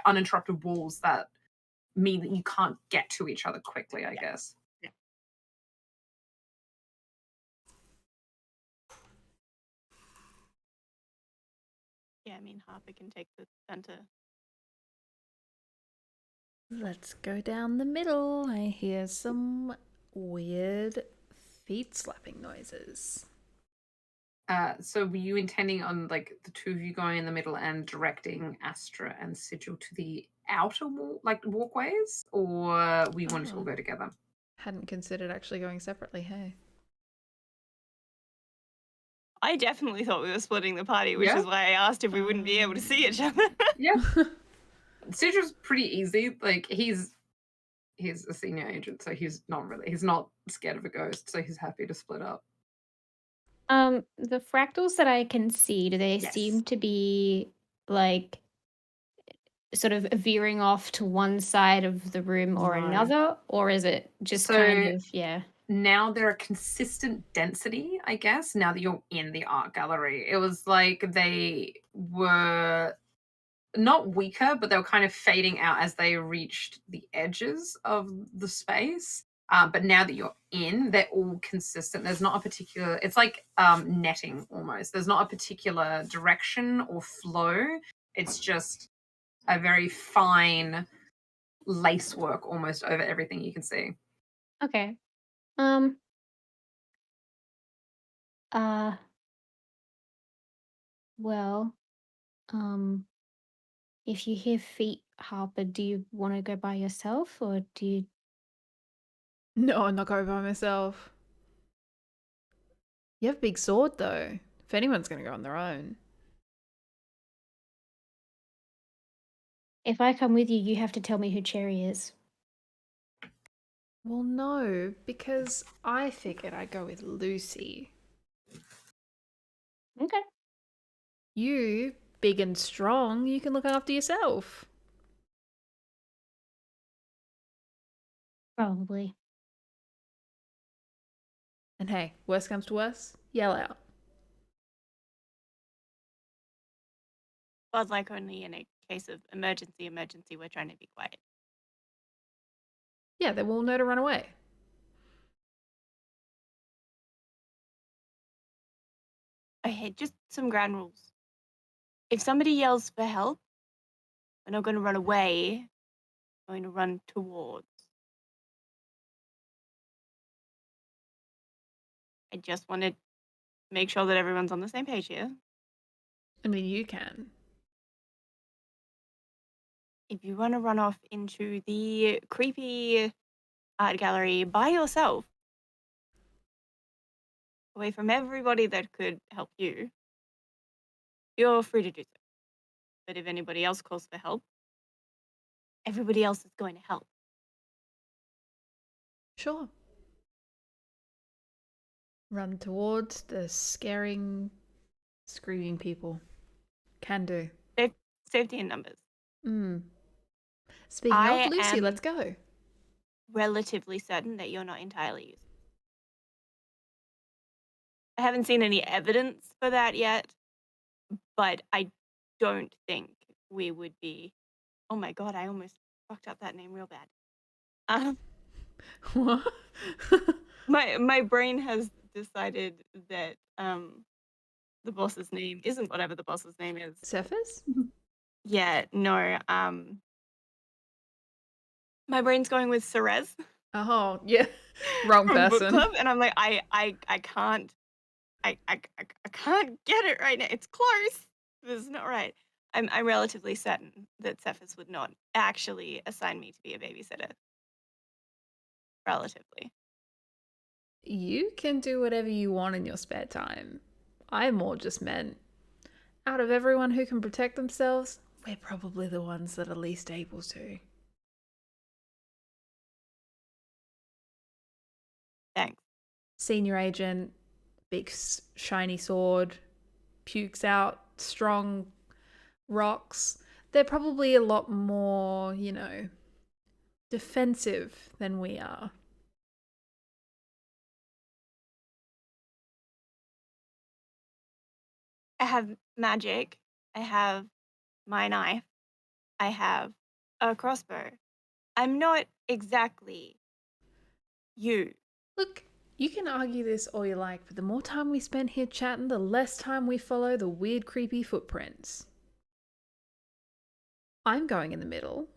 uninterrupted walls that mean that you can't get to each other quickly, I guess.
Yeah, I mean, Harper can take the center.
Let's go down the middle. I hear some weird feet slapping noises.
So were you intending on like the two of you going in the middle and directing Astra and Sigil to the outer walkways, or we wanted to all go together?
Hadn't considered actually going separately, hey.
I definitely thought we were splitting the party, which is why I asked if we wouldn't be able to see each other.
Yeah. Sigil's pretty easy. Like he's a senior agent, so he's not scared of a ghost, so he's happy to split up.
The fractals that I can see, do they seem to be like sort of veering off to one side of the room or another, or is it just kind of
now they're a consistent density, I guess, now that you're in the art gallery. It was like they were not weaker, but they were kind of fading out as they reached the edges of the space. But now that you're in, they're all consistent. There's not a particular, it's like netting almost. There's not a particular direction or flow. It's just a very fine lace work almost over everything you can see.
Okay. Well, if you hear feet, Harper, do you want to go by yourself, or do you?
No, I'm not going by myself. You have a big sword, though. If anyone's going to go on their own.
If I come with you, you have to tell me who Cherry is.
Well, no, because I figured I'd go with Lucy.
Okay.
You, big and strong, you can look after yourself.
Probably.
And hey, worst comes to worst, yell out.
But like only in a case of emergency, we're trying to be quiet.
Yeah, they will all know to run away.
Okay, just some ground rules. If somebody yells for help, we're not going to run away. We're going to run towards. I just want to make sure that everyone's on the same page here.
I mean, you can.
if you want to run off into the creepy art gallery by yourself, away from everybody that could help you, you're free to do so. But if anybody else calls for help, everybody else is going to help.
Sure. Run towards the scaring, screaming people. Can do.
Safety in numbers.
Speaking
I
of Lucy,
am-
let's go.
Relatively certain that you're not entirely used. I haven't seen any evidence for that yet, but I don't think we would be. Oh my god, I almost fucked up that name real bad.
What?
My brain has decided that the boss's name isn't whatever the boss's name is.
Cephas?
Yeah, no. My brain's going with Cerez.
Oh, yeah. Wrong
from Book
person.
Club, and I'm like, I can't, I can't get it right now. It's close. This is not right. I'm relatively certain that Cephas would not actually assign me to be a babysitter. Relatively.
You can do whatever you want in your spare time. I more just meant, out of everyone who can protect themselves, we're probably the ones that are least able to.
Thanks.
Senior agent, big shiny sword, pukes out strong rocks. They're probably a lot more, defensive than we are.
I have magic. I have my knife. I have a crossbow. I'm not exactly you.
Look, you can argue this all you like, but the more time we spend here chatting, the less time we follow the weird, creepy footprints. I'm going in the middle.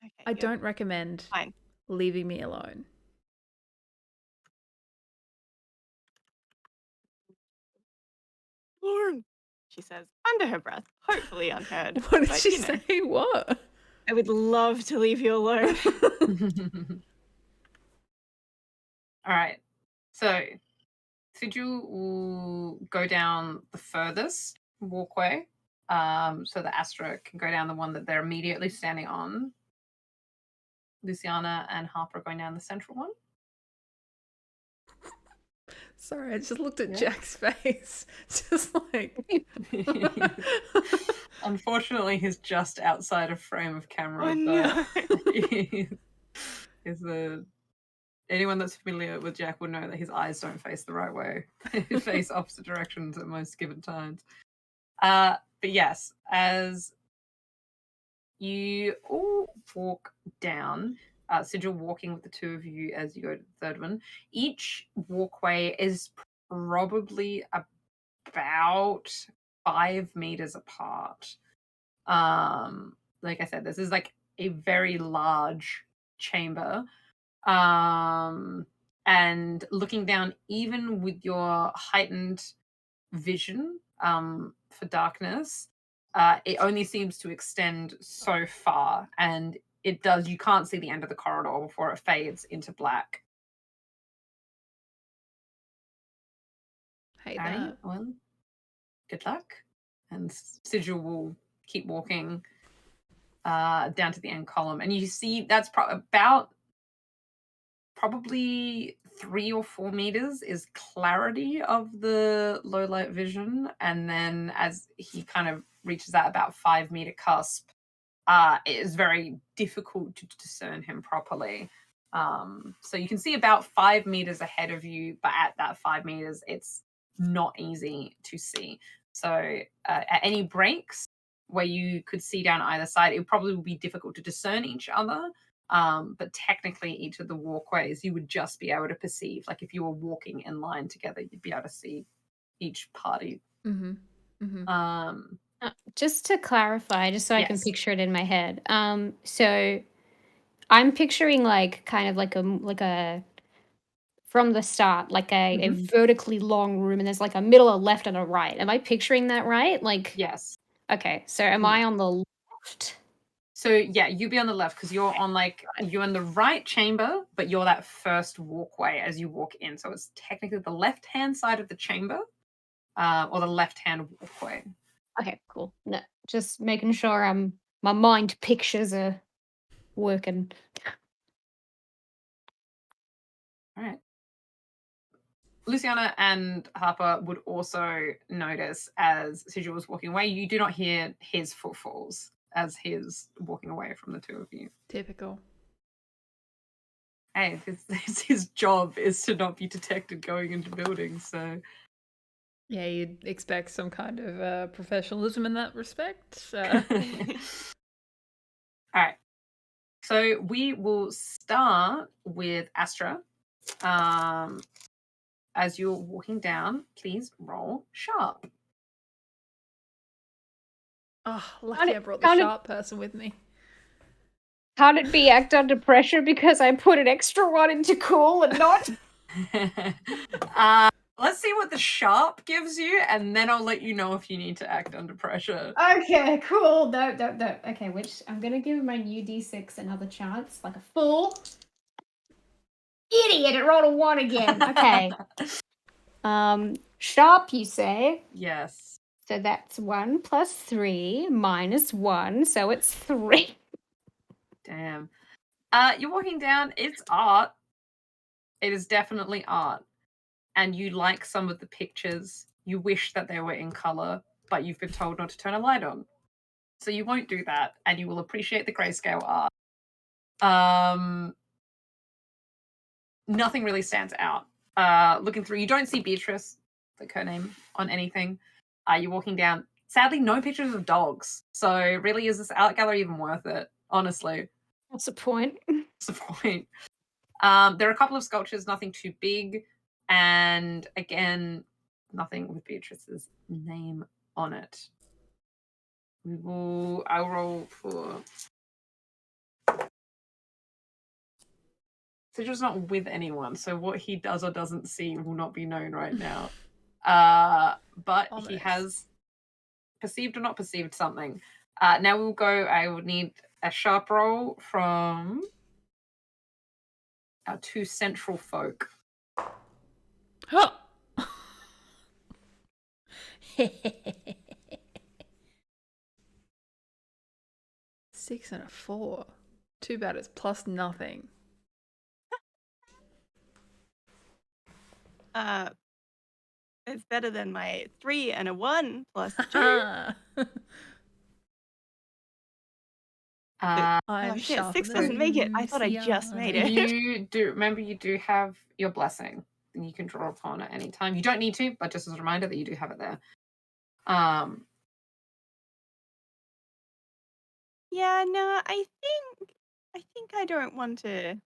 Okay,
I don't recommend
fine.
leaving me alone.
Lauren, she says under her breath, hopefully unheard.
What did
but,
she say? What?
I would love to leave you alone.
All right. So, Sigil will go down the furthest walkway, so that Astra can go down the one that they're immediately standing on. Luciana and Harper are going down the central one.
Sorry, I just looked at
Yeah.
Jack's face. Just like.
Unfortunately, he's just outside of frame of camera.
Oh, no.
Anyone that's familiar with Jack would know that his eyes don't face the right way. They face opposite directions at most given times. But yes, as you all walk down, Sigil walking with the two of you as you go to the third one, each walkway is probably about 5 meters apart. Like I said, this is like a very large chamber. And looking down, even with your heightened vision for darkness, it only seems to extend so far, and you can't see the end of the corridor before it fades into black.
Hate
Alright,
that.
well, good luck. And Sigil will keep walking down to the end column, and you see that's about probably 3 or 4 meters is clarity of the low light vision, and then as he kind of reaches that about 5 meter cusp, it is very difficult to discern him properly. So you can see about 5 meters ahead of you, but at that 5 meters, it's not easy to see. So at any breaks where you could see down either side, it probably would be difficult to discern each other. But technically, each of the walkways you would just be able to perceive. Like if you were walking in line together, you'd be able to see each party.
Mm-hmm. Mm-hmm.
Just to clarify, just so I can
Yes.
picture it in my head. So I'm picturing like kind of like a from the start, like a vertically long room, and there's like a middle, a left, and a right. Am I picturing that right? Like,
Yes.
okay. So am I on the left?
So yeah, you be on the left because you're on you're in the right chamber, but you're that first walkway as you walk in. So it's technically the left-hand side of the chamber, or the left-hand walkway.
Okay, cool. No, just making sure my mind pictures are working.
All right. Luciana and Harper would also notice as Sigil was walking away, you do not hear his footfalls as he's walking away from the two of you.
Typical.
Hey, his job is to not be detected going into buildings, so...
Yeah, you'd expect some kind of professionalism in that respect.
All right. So we will start with Astra. As you're walking down, please roll sharp.
Oh, lucky I brought the
Can't it-
sharp person with me.
Can't it be act under pressure because I put an extra one into cool and not?
Let's see what the sharp gives you, and then I'll let you know if you need to act under pressure.
Okay, cool. No. Okay, which I'm gonna give my new D6 another chance, like a fool. Idiot! It rolled a 1 again. Okay. Sharp, you say?
Yes.
So that's 1 plus 3 minus 1, so it's 3.
Damn. You're walking down. It's art. It is definitely art. And you like some of the pictures. You wish that they were in color, but you've been told not to turn a light on. So you won't do that, and you will appreciate the grayscale art. Nothing really stands out. Looking through, you don't see Beatrice, like her name, on anything. You're walking down. Sadly, no pictures of dogs. So really, is this art gallery even worth it? Honestly.
What's the point?
What's the point? There are a couple of sculptures, nothing too big. And again, nothing with Beatrice's name on it. I'll roll for... Sigil's not with anyone, so what he does or doesn't see will not be known right now. But
Almost.
He has perceived or not perceived something. Now we'll go, I would need a sharp roll from our two central folk.
Huh. 6 and a 4. Too bad it's plus nothing.
It's better than my 3 and a 1 plus 2.
Uh,
I'm
shit,
sharper
6
than
doesn't make it. I thought I just made it.
you do have your blessing, and you can draw upon at any time. You don't need to, but just as a reminder that you do have it there.
Yeah, no, I think I don't want to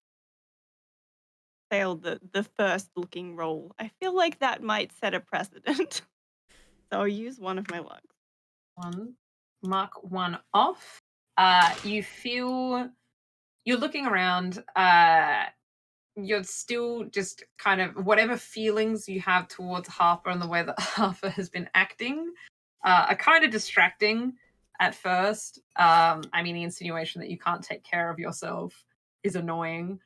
fail the first looking roll. I feel like that might set a precedent. So I'll use one of my lucks.
Mark 1 off. You feel you're looking around. You're still just kind of whatever feelings you have towards Harper and the way that Harper has been acting are kind of distracting at first. I mean, the insinuation that you can't take care of yourself is annoying.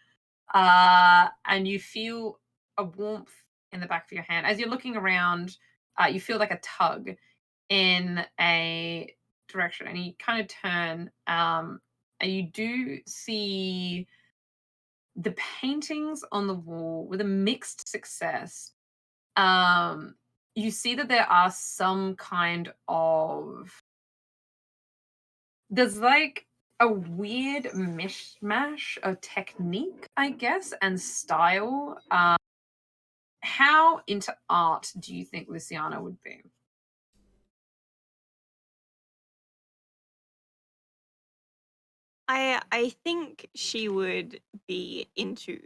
And you feel a warmth in the back of your hand. As you're looking around, you feel like a tug in a direction, and you kind of turn, and you do see the paintings on the wall with a mixed success. You see that there are some kind of... There's like a weird mishmash of technique, I guess, and style. How into art do you think Luciana would be?
I think she would be into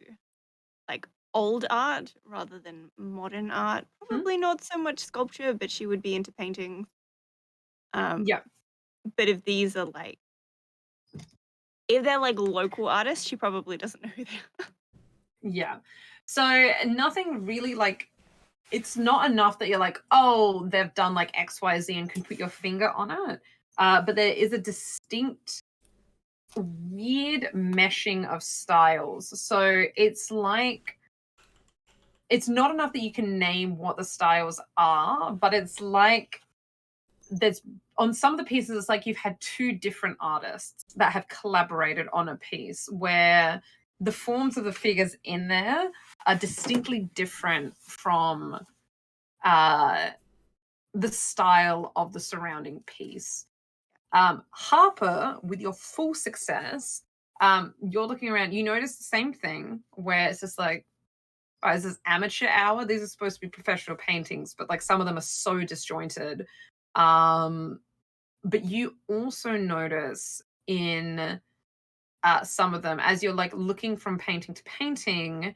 like old art rather than modern art. Probably not so much sculpture, but she would be into painting.
Yeah.
But if these are like, if they're like local artists, she probably doesn't know who they are.
Yeah. So nothing really like, it's not enough that you're like, oh, they've done like XYZ and can put your finger on it. But there is a distinct weird meshing of styles. So it's like, it's not enough that you can name what the styles are, but it's like there's on some of the pieces, it's like you've had two different artists that have collaborated on a piece where the forms of the figures in there are distinctly different from the style of the surrounding piece. Harper, with your full success, you're looking around, you notice the same thing where it's just like, oh, is this amateur hour? These are supposed to be professional paintings, but like some of them are so disjointed. But you also notice in some of them, as you're like looking from painting to painting,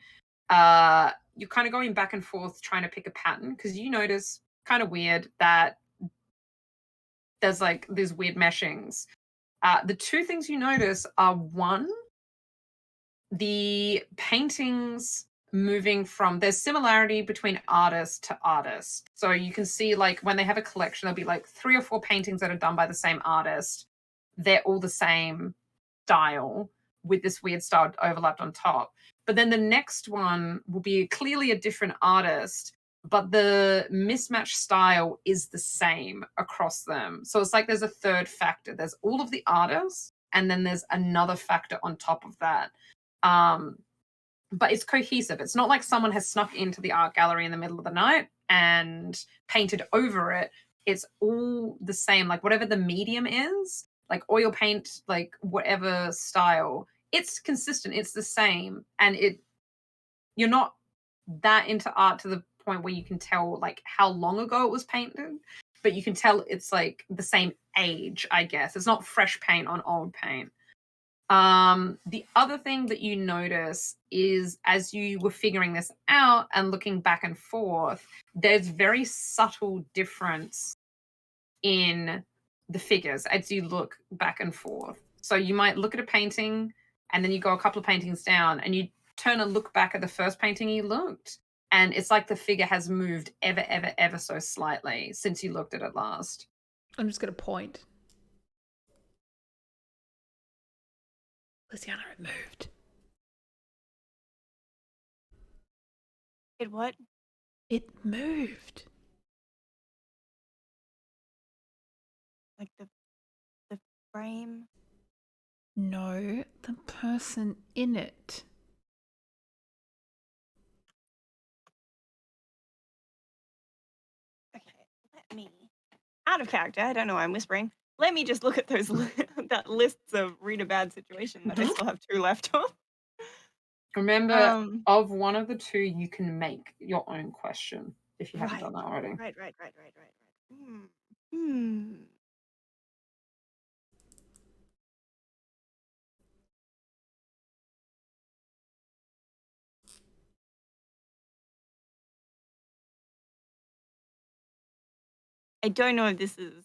you're kind of going back and forth trying to pick a pattern, because you notice, kind of weird, that there's like these weird meshings. The two things you notice are, one, the paintings moving from, there's similarity between artist to artist. So you can see like when they have a collection, there'll be like 3 or 4 paintings that are done by the same artist. They're all the same style with this weird style overlapped on top. But then the next one will be clearly a different artist, but the mismatched style is the same across them. So it's like there's a third factor. There's all of the artists, and then there's another factor on top of that. But it's cohesive. It's not like someone has snuck into the art gallery in the middle of the night and painted over it. It's all the same. Like whatever the medium is, like oil paint, like whatever style, it's consistent. It's the same. And you're not that into art to the point where you can tell like how long ago it was painted, but you can tell it's like the same age, I guess. It's not fresh paint on old paint. The other thing that you notice is, as you were figuring this out and looking back and forth, there's very subtle difference in the figures as you look back and forth. So you might look at a painting and then you go a couple of paintings down and you turn and look back at the first painting you looked, and it's like the figure has moved ever so slightly since you looked at it last.
I'm just going to point. Luciana, it moved.
It what?
It moved.
Like the frame?
No, the person in it.
Okay, let me. Out of character, I don't know why I'm whispering. Let me just look at those that lists of read a bad situation that I still have 2 left of.
Remember, of one of the 2, you can make your own question if you haven't done that already.
Right. I don't know if this is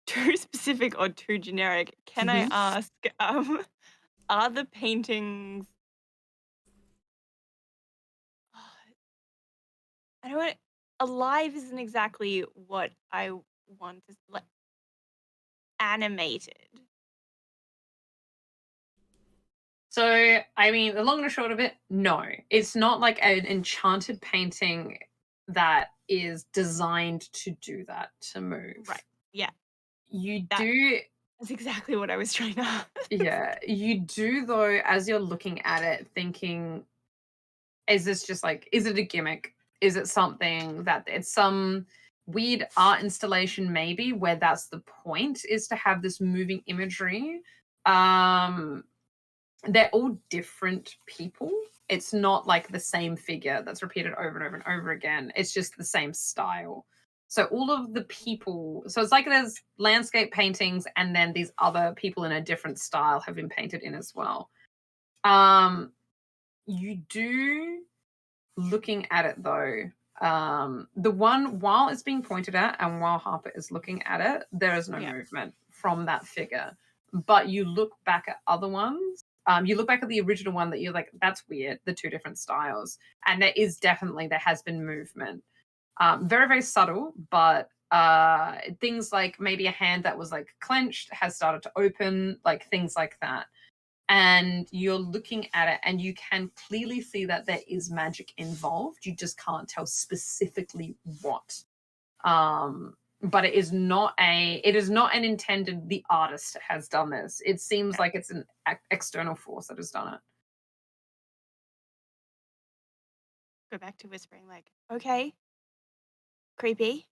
too specific or too generic. Can I ask, are the paintings... I don't want... Alive isn't exactly what I want to... Like, animated.
So, I mean, the long and the short of it, no. It's not like an enchanted painting that is designed to do that, to move.
Right. Yeah.
That's
exactly what I was trying to ask.
Yeah. You do, though, as you're looking at it, thinking, is this just like, is it a gimmick? Is it something that it's some weird art installation, maybe, where that's the point, is to have this moving imagery? They're all different people. It's not like the same figure that's repeated over and over and over again. It's just the same style. So all of the people, so it's like there's landscape paintings and then these other people in a different style have been painted in as well. You do, looking at it though, the one, while it's being pointed at and while Harper is looking at it, there is no movement from that figure. But you look back at other ones. You look back at the original one that you're like, that's weird, the 2 different styles. And there has been movement. Very, very subtle, but things like maybe a hand that was like clenched has started to open, like things like that. And you're looking at it and you can clearly see that there is magic involved. You just can't tell specifically what. But it is not an intended, the artist has done this. It seems like it's an external force that has done it.
Go back to whispering, like, okay, creepy.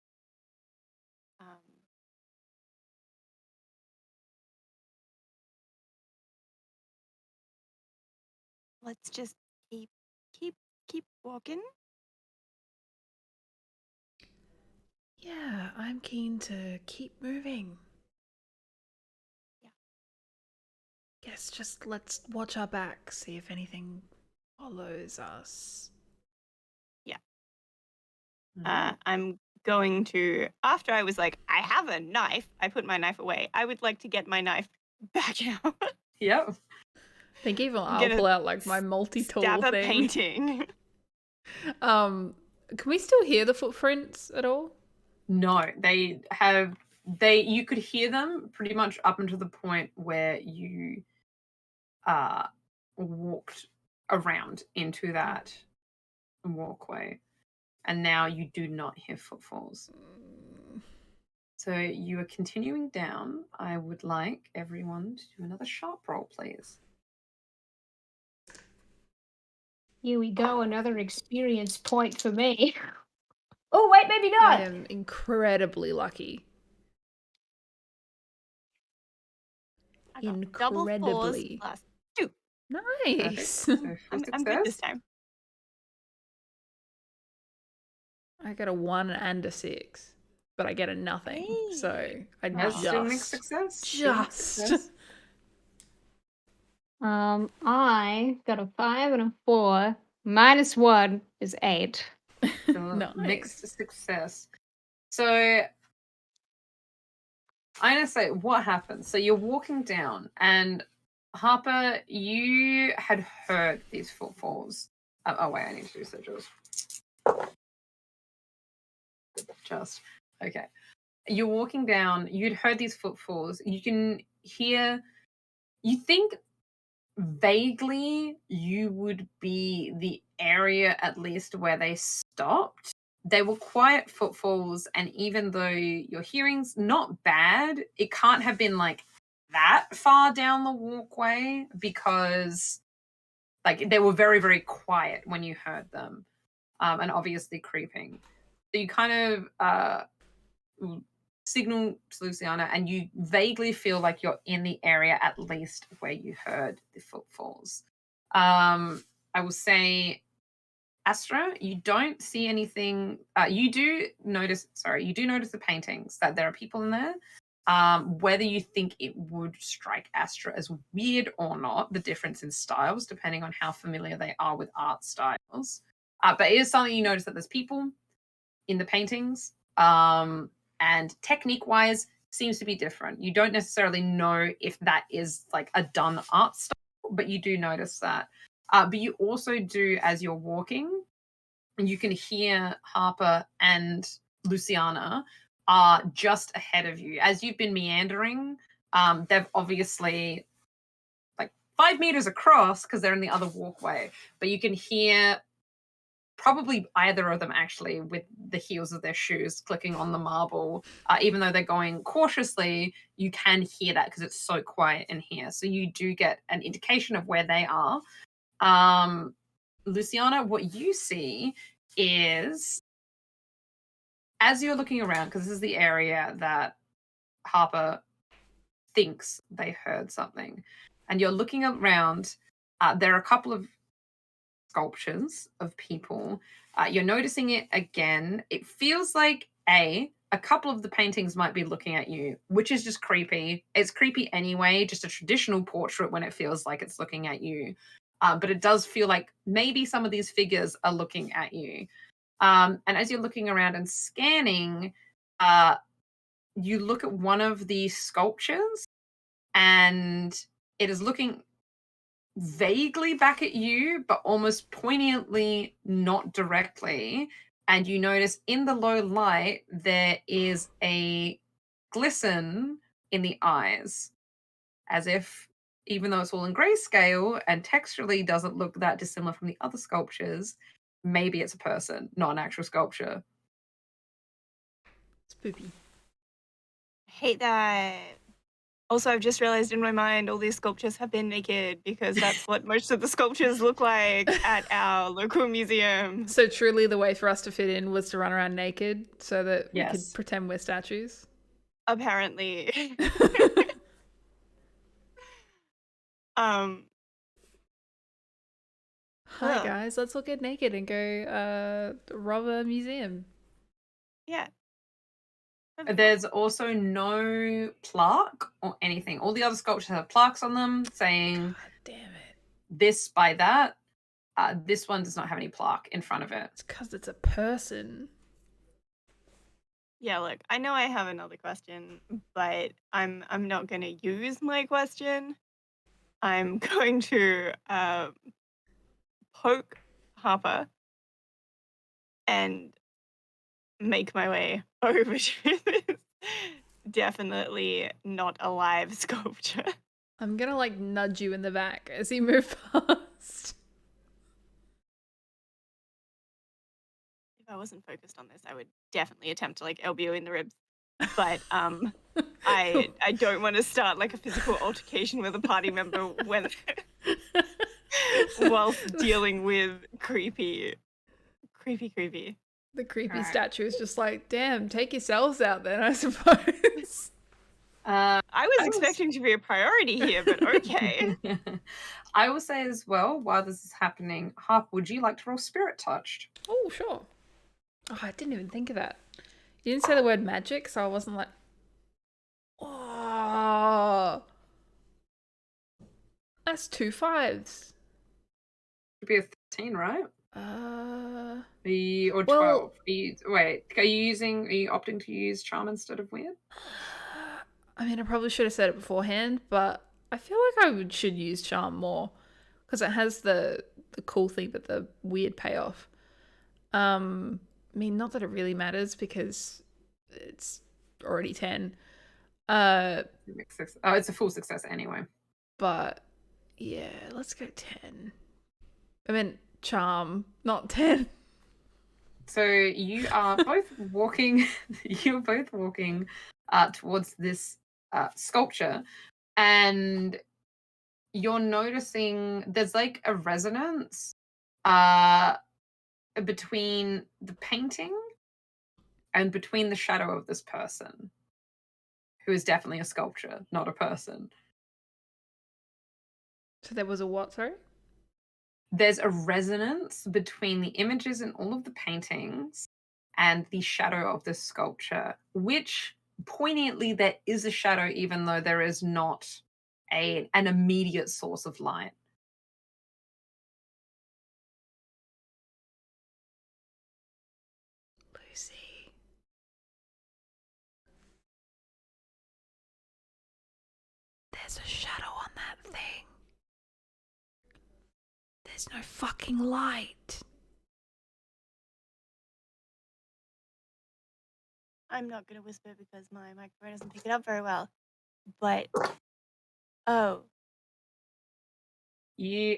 Let's just keep walking.
Yeah, I'm keen to keep moving.
Yeah.
Guess just let's watch our back, see if anything follows us.
Yeah.
Mhm.
I'm going to, after I was like, I have a knife, I put my knife away. I would like to get my knife back out.
Yep.
I think even I'll
Gonna
pull out like my multi-tool
Stab a
thing.
painting.
Can we still hear the footprints at all?
No, you could hear them pretty much up until the point where you walked around into that walkway, and now you do not hear footfalls. So you are continuing down. I would like everyone to do another sharp roll, please.
Here we go, another experience point for me. Oh, wait, maybe not.
I am incredibly lucky.
I got double fours
Incredibly.
plus 2.
Nice.
So full
I'm good this
success.
time.
I get a 1 and a 6, but I get a nothing.
Hey.
So I
That's still mixed
just
success. Still mixed success.
I got a 5 and a 4. -1 is 8.
Still
Nice.
mixed success. So I'm gonna say what happened. So you're walking down, and Harper, you had heard these footfalls. Oh wait, I need to do sigils. Just okay. You're walking down. You'd heard these footfalls. You can hear. You think vaguely you would be the area at least where they stopped. They were quiet footfalls, and even though your hearing's not bad, it can't have been like that far down the walkway because like they were very, very quiet when you heard them. And obviously creeping. So you kind of signal to Luciana, and you vaguely feel like you're in the area at least where you heard the footfalls. I will say, Astra, you don't see anything. You do notice the paintings, that there are people in there. Whether you think it would strike Astra as weird or not, the difference in styles, depending on how familiar they are with art styles. But it is something you notice, that there's people in the paintings. And technique-wise, seems to be different. You don't necessarily know if that is like a done art style, but you do notice that. But you also do, as you're walking, you can hear Harper and Luciana are just ahead of you. As you've been meandering, they've obviously like 5 meters across because they're in the other walkway, but you can hear probably either of them actually with the heels of their shoes clicking on the marble. Even though they're going cautiously, you can hear that because it's so quiet in here. So you do get an indication of where they are. Luciana, what you see is, as you're looking around, because this is the area that Harper thinks they heard something, and you're looking around, there are a couple of sculptures of people. You're noticing it again. It feels like a couple of the paintings might be looking at you, which is just creepy. It's creepy anyway, just a traditional portrait when it feels like it's looking at you. But it does feel like maybe some of these figures are looking at you. And as you're looking around and scanning, you look at one of the sculptures, and it is looking vaguely back at you, but almost poignantly not directly. and you notice in the low light there is a glisten in the eyes, as if, even though it's all in grayscale and texturally doesn't look that dissimilar from the other sculptures, maybe it's a person, not an actual sculpture.
Spooky.
I hate that. Also, I've just realized in my mind all these sculptures have been naked because that's what most of the sculptures look like at our local museum.
So truly the way for us to fit in was to run around naked so that we could
Yes.
pretend we're statues?
Apparently.
Hi
Huh.
guys, let's all get naked and go rob a museum.
Yeah.
There's also no plaque or anything. All the other sculptures have plaques on them saying
God damn it.
this by that. This one does not have any plaque in front of it.
It's because it's a person.
Yeah, look, I know I have another question, but I'm not going to use my question. I'm going to poke Harper and make my way over to this definitely not alive sculpture.
I'm gonna like nudge you in the back as you move past.
If I wasn't focused on this, I would definitely attempt to like elbow you in the ribs. But I don't want to start like a physical altercation with a party member when whilst dealing with creepy.
The creepy
Alright.
statue is just like, damn, take yourselves out then, I suppose.
I was
I was-
expecting to be a priority here, but okay.
I will say as well, while this is happening, Harp, would you like to roll Spirit Touched?
Oh, sure. Oh, I didn't even think of that. You didn't say the word magic, so I wasn't like, oh. That's 2 5s.
Should be a 13, right? Or
Well-
12. Are you opting to use Charm instead of Weird?
I mean, I probably should have said it beforehand, but I feel like should use Charm more because it has the cool thing, but the weird payoff. I mean, not that it really matters because it's already 10.
It's a full success anyway.
But yeah, let's go 10. I mean, Charm, not 10.
So you are both walking. You're both walking towards this sculpture, and you're noticing there's like a resonance between the painting and between the shadow of this person, who is definitely a sculpture, not a person.
So there was a what, sorry?
There's a resonance between the images in all of the paintings and the shadow of this sculpture, which poignantly there is a shadow even though there is not an immediate source of light.
Lucy. There's a shadow on that thing. There's no fucking light.
I'm not gonna whisper because my microphone doesn't pick it up very well. But oh,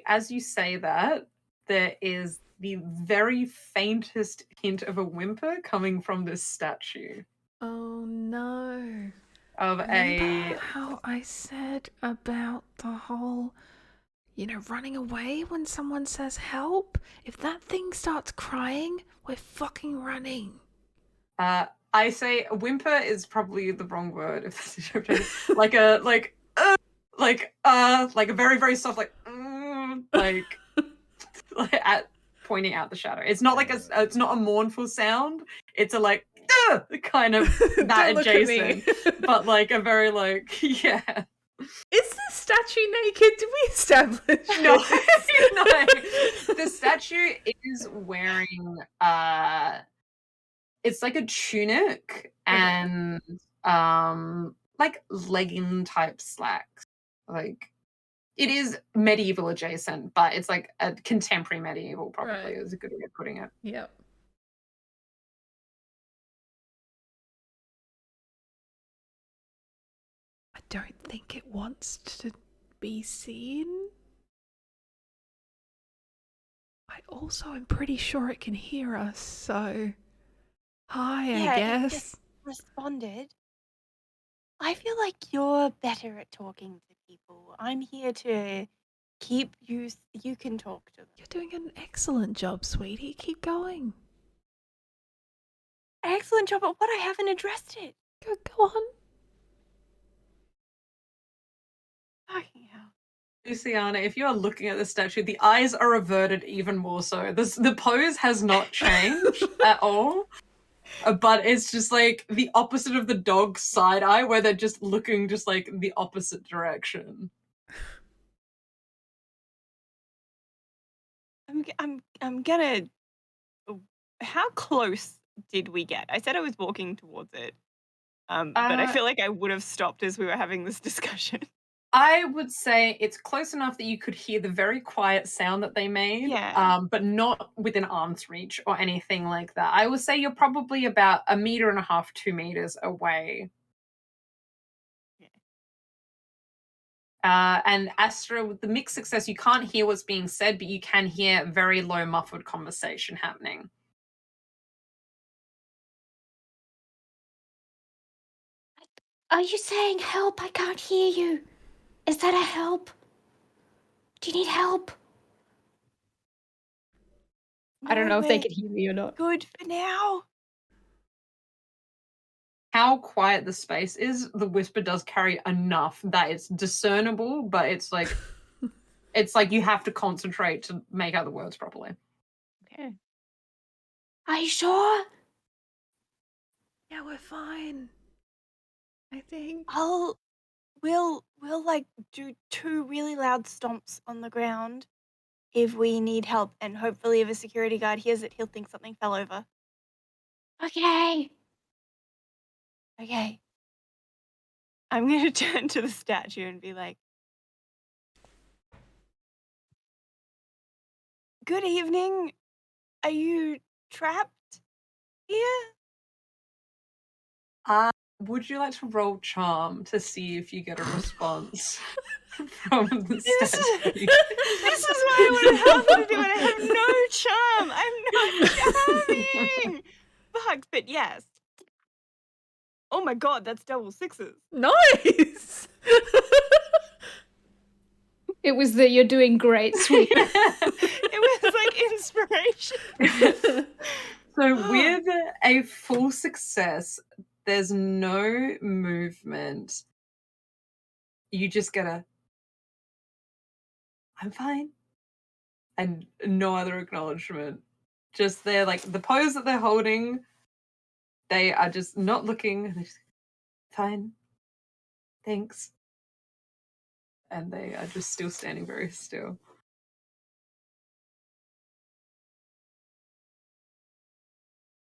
As you say that, there is the very faintest hint of a whimper coming from this statue
Oh no.
of
Remember how I said about the whole, running away when someone says help? If that thing starts crying, we're fucking running.
I say whimper is probably the wrong word. If like a very very soft like pointing out the shadow. It's not like it's not a mournful sound. It's a like kind of that adjacent, but like a very like yeah.
Is the statue naked? Did we establish?
No,
this?
no. The statue is wearing it's like a tunic and like legging type slacks. Like it is medieval adjacent, but it's like a contemporary medieval probably
Right.
is a good way of putting it.
Yep. don't think it wants to be seen. I also am pretty sure it can hear us, so hi,
Yeah,
I
it
guess.
just responded. I feel like you're better at talking to people. I'm here to keep you. You can talk to them.
You're doing an excellent job, sweetie. Keep going.
Excellent job at what? I haven't addressed it.
Go on.
Fucking hell.
Luciana, if you are looking at the statue, the eyes are averted even more so. The pose has not changed at all. But it's just like the opposite of the dog's side eye, where they're just looking just like the opposite direction.
I'm gonna. How close did we get? I said I was walking towards it, but I feel like I would have stopped as we were having this discussion.
I would say it's close enough that you could hear the very quiet sound that they made,
Yeah.
but not within arm's reach or anything like that. I would say you're probably about 1.5 meters, 2 meters away. And Astra, with the mixed success, you can't hear what's being said, but you can hear very low, muffled conversation happening.
Are you saying help? I can't hear you. Is that a help? Do you need help? I don't know if they
we're
can hear me or not.
good for now.
How quiet the space is, the whisper does carry enough that it's discernible, but it's like it's like you have to concentrate to make out the words properly.
Okay. Are you sure?
Yeah, we're fine. I think.
We'll like do 2 really loud stomps on the ground if we need help, and hopefully if a security guard hears it, he'll think something fell over.
Okay.
Okay. I'm gonna turn to the statue and be like, "Good evening. Are you trapped here?"
Would you like to roll charm to see if you get a response from the statue?
This is what I would have happened to do, and I have no charm. I'm not charming. Fuck, but yes. Oh my god, that's double 6s.
Nice!
It was that you're doing great, sweet.
It was like inspiration.
So with a full success, there's no movement. You just get a I'm fine. And no other acknowledgement. Just they're like the pose that they're holding, they are just not looking, they're just fine. Thanks. And they are just still standing very still.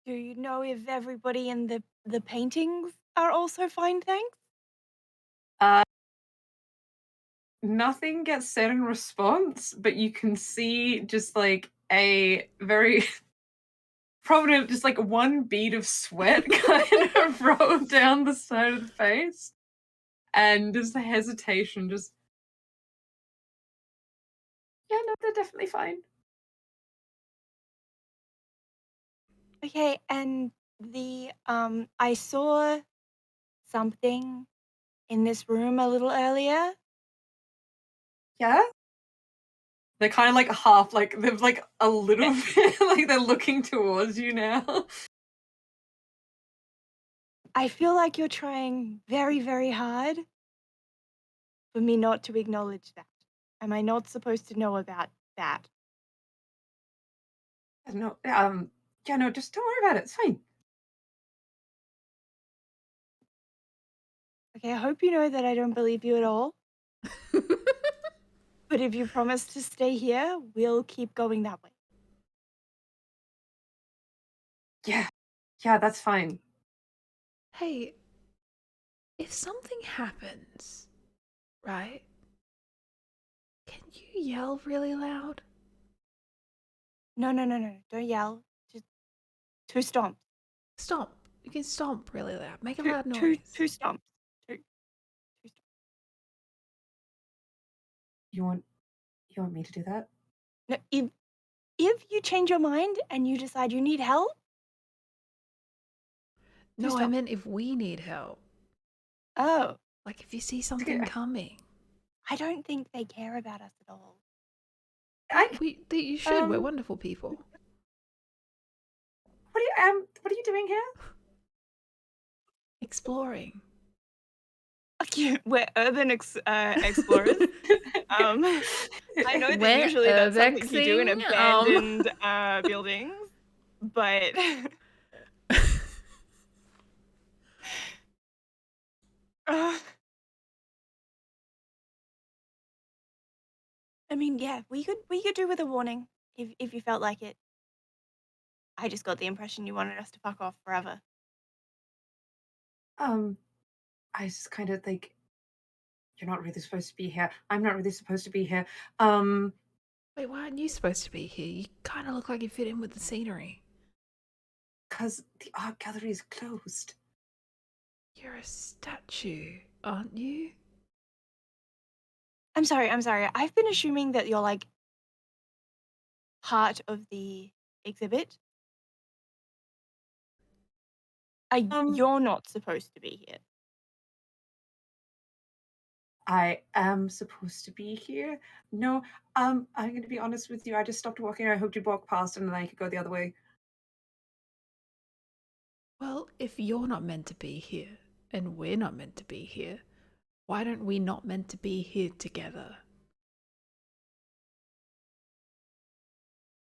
Do you know if everybody in the paintings are also fine, thanks?
Nothing gets said in response, but you can see just like a very prominent, just like one bead of sweat kind of roll down the side of the face. And just the hesitation, just yeah, no, they're definitely fine.
Okay, and I saw something in this room a little earlier.
Yeah? They're kind of like half, like they're like a little bit, like they're looking towards you now.
I feel like you're trying very, very hard for me not to acknowledge that. Am I not supposed to know about that?
No, yeah, no, just don't worry about it. It's fine.
Okay, I hope you know that I don't believe you at all. But if you promise to stay here, we'll keep going that way.
Yeah, that's fine.
Hey, if something happens, right? Can you yell really loud?
No, don't yell. Just 2 stomps.
Stomp. You can stomp really loud. Make a
Two,
loud
two,
noise.
2 stomps. Two stomps.
You want me to do that?
No, if you change your mind and you decide you need help,
No, I
stop.
meant if we need help.
Oh,
Like if you see something coming.
I don't think they care about us at all.
You should. We're wonderful people.
What are you doing here?
Exploring.
We're urban explorers. I know that
We're
usually that's something you do in
urbexing,
abandoned buildings, but I mean, yeah, we could do with a warning if you felt like it. I just got the impression you wanted us to fuck off forever.
I just kind of think you're not really supposed to be here. I'm not really supposed to be here.
Wait, why aren't you supposed to be here? You kind of look like you fit in with the scenery.
Because the art gallery is closed.
You're a statue, aren't you?
I'm sorry. I've been assuming that you're like part of the exhibit. You're not supposed to be here.
I am supposed to be here. No, I'm going to be honest with you. I just stopped walking. I hoped you'd walk past and then I could go the other way.
Well, if you're not meant to be here and we're not meant to be here, why don't we not meant to be here together?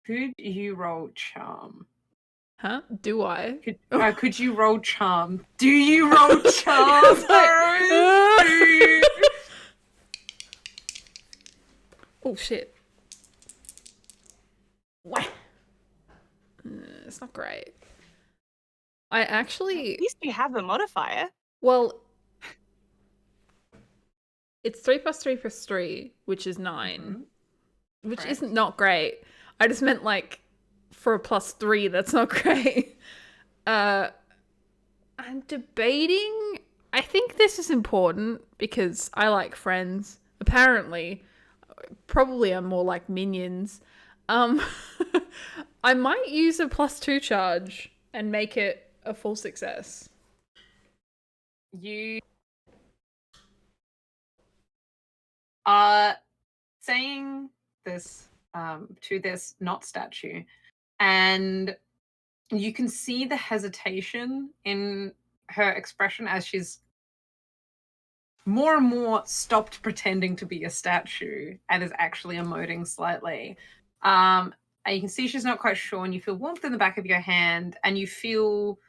Could you roll charm?
Huh? Do I?
Could you roll charm? Do you roll charm?
Oh shit. What? It's not great. I actually...
At least you have a modifier.
Well, it's 3 + 3 + 3, which is 9. Which
Correct.
isn't not great. I just meant like for a +3, that's not great. I'm debating. I think this is important because I like friends. Apparently, probably I'm more like minions. I might use a +2 charge and make it a full success.
You are saying this to this not statue, and you can see the hesitation in her expression as she's more and more stopped pretending to be a statue and is actually emoting slightly. And you can see she's not quite sure, and you feel warmth in the back of your hand, and you feel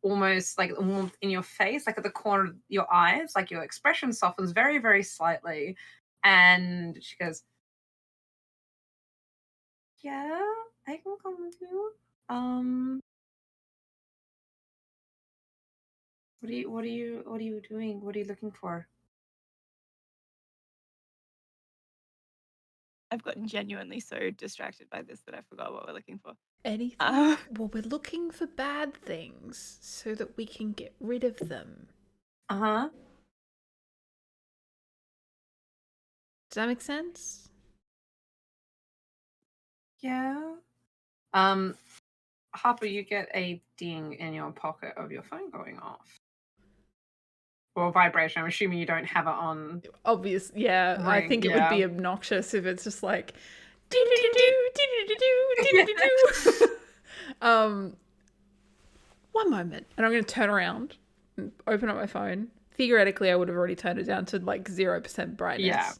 almost like warmth in your face, like at the corner of your eyes, like your expression softens very, very slightly. And she goes, "Yeah, I can come with you. What are you doing? What are you looking for?"
I've gotten genuinely so distracted by this that I forgot what we're looking for.
Anything? Well, we're looking for bad things so that we can get rid of them.
Uh-huh.
Does that make sense?
Yeah. Harper, you get a ding in your pocket of your phone going off. Or vibration. I'm assuming you don't have it on.
Obvious, yeah.
Ring,
I think it would be obnoxious if it's just like one moment, and I'm going to turn around and open up my phone. Theoretically, I would have already turned it down to like 0% brightness.
Yeah.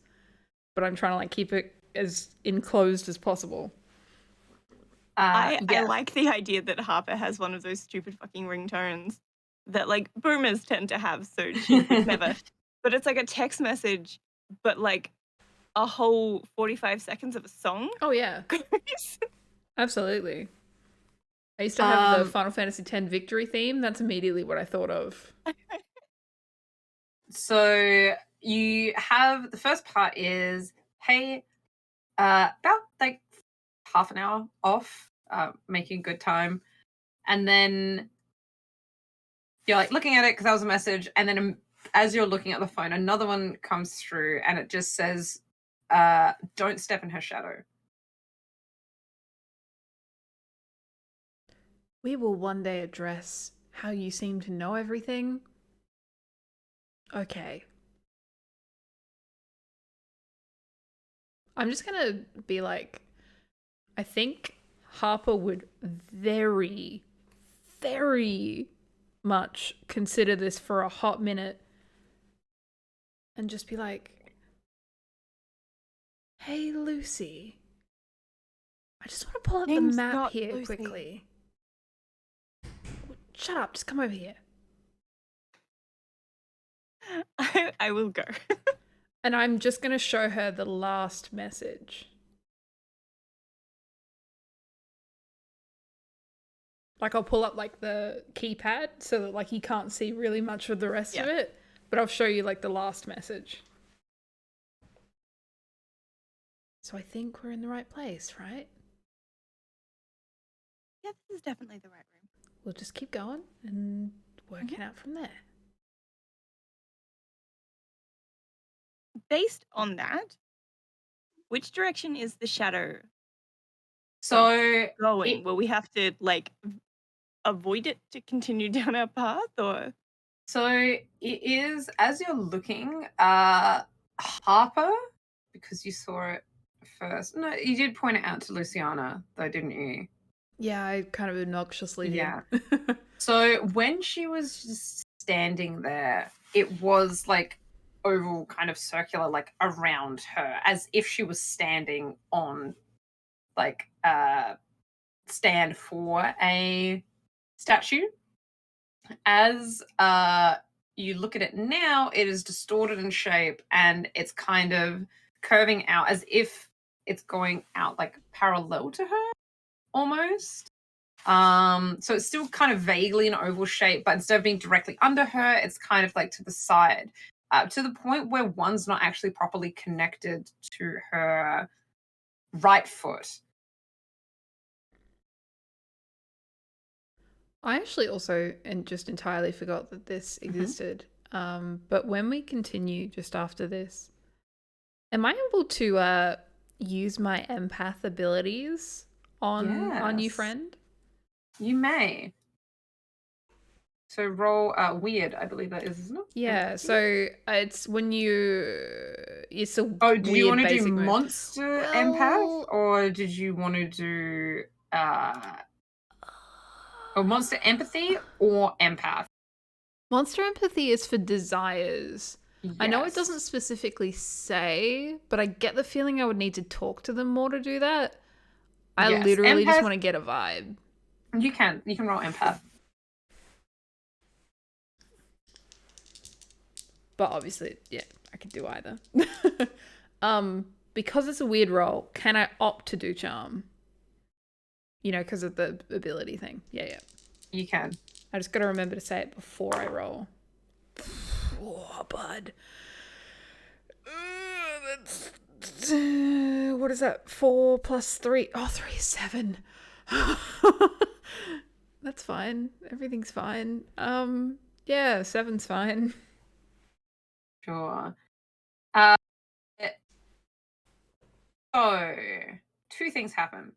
But I'm trying to like keep it as enclosed as possible.
I like the idea that Harper has one of those stupid fucking ringtones that like boomers tend to have, so she never. But it's like a text message, but like a whole 45 seconds of a song.
Oh yeah. Absolutely. I used to have the Final Fantasy X victory theme. That's immediately what I thought of.
So you have the first part is, hey, about like half an hour off, making good time. And then you're like looking at it because that was a message. And then as you're looking at the phone, another one comes through and it just says, don't step in her shadow.
We will one day address how you seem to know everything. Okay. I'm just gonna be like, I think Harper would very, very much consider this for a hot minute and just be like, hey, Lucy. I just want to pull up the
Name's
map
not
here
Lucy.
quickly. Shut up, just come over here.
I will go.
And I'm just going to show her the last message. Like, I'll pull up, like, the keypad so that, like, you can't see really much of the rest of it. But I'll show you, like, the last message. So I think we're in the right place, right?
Yeah, this is definitely the right room.
We'll just keep going and work it out from there.
Based on that, which direction is the shadow
So
going? Will we have to like avoid it to continue down our path, or?
So it is, as you're looking, Harper, because you saw it first. No, you did point it out to Luciana, though, didn't you?
Yeah, I kind of obnoxiously did.
Yeah. So when she was just standing there, it was like oval, kind of circular, like around her, as if she was standing on like a stand for a statue. As you look at it now, it is distorted in shape and it's kind of curving out as if it's going out like parallel to her almost. So it's still kind of vaguely an oval shape, but instead of being directly under her, it's kind of like to the side, to the point where one's not actually properly connected to her right foot.
I actually also and just entirely forgot that this existed. But when we continue just after this, am I able to use my empath abilities on our new
Yes.
friend?
You may. So roll weird, I believe that is, isn't it?
Yeah, so it's when it's a
Oh, do you
weird
want to do
basic move.
monster
Well-
empath, or did you want to do monster empathy or empath?
Monster empathy is for desires.
Yes.
I know it doesn't specifically say, but I get the feeling I would need to talk to them more to do that. I
Yes,
literally just
empath-
want to get a vibe.
You can roll empath.
But obviously, yeah, I could do either. Because it's a weird roll, can I opt to do charm? You know, because of the ability thing. Yeah.
You can.
I just got to remember to say it before I roll. Oh, bud. That's... what is that? 4 plus 3. Oh, 3 is 7. That's fine. Everything's fine. Yeah, 7's fine.
Sure. So, two things happen.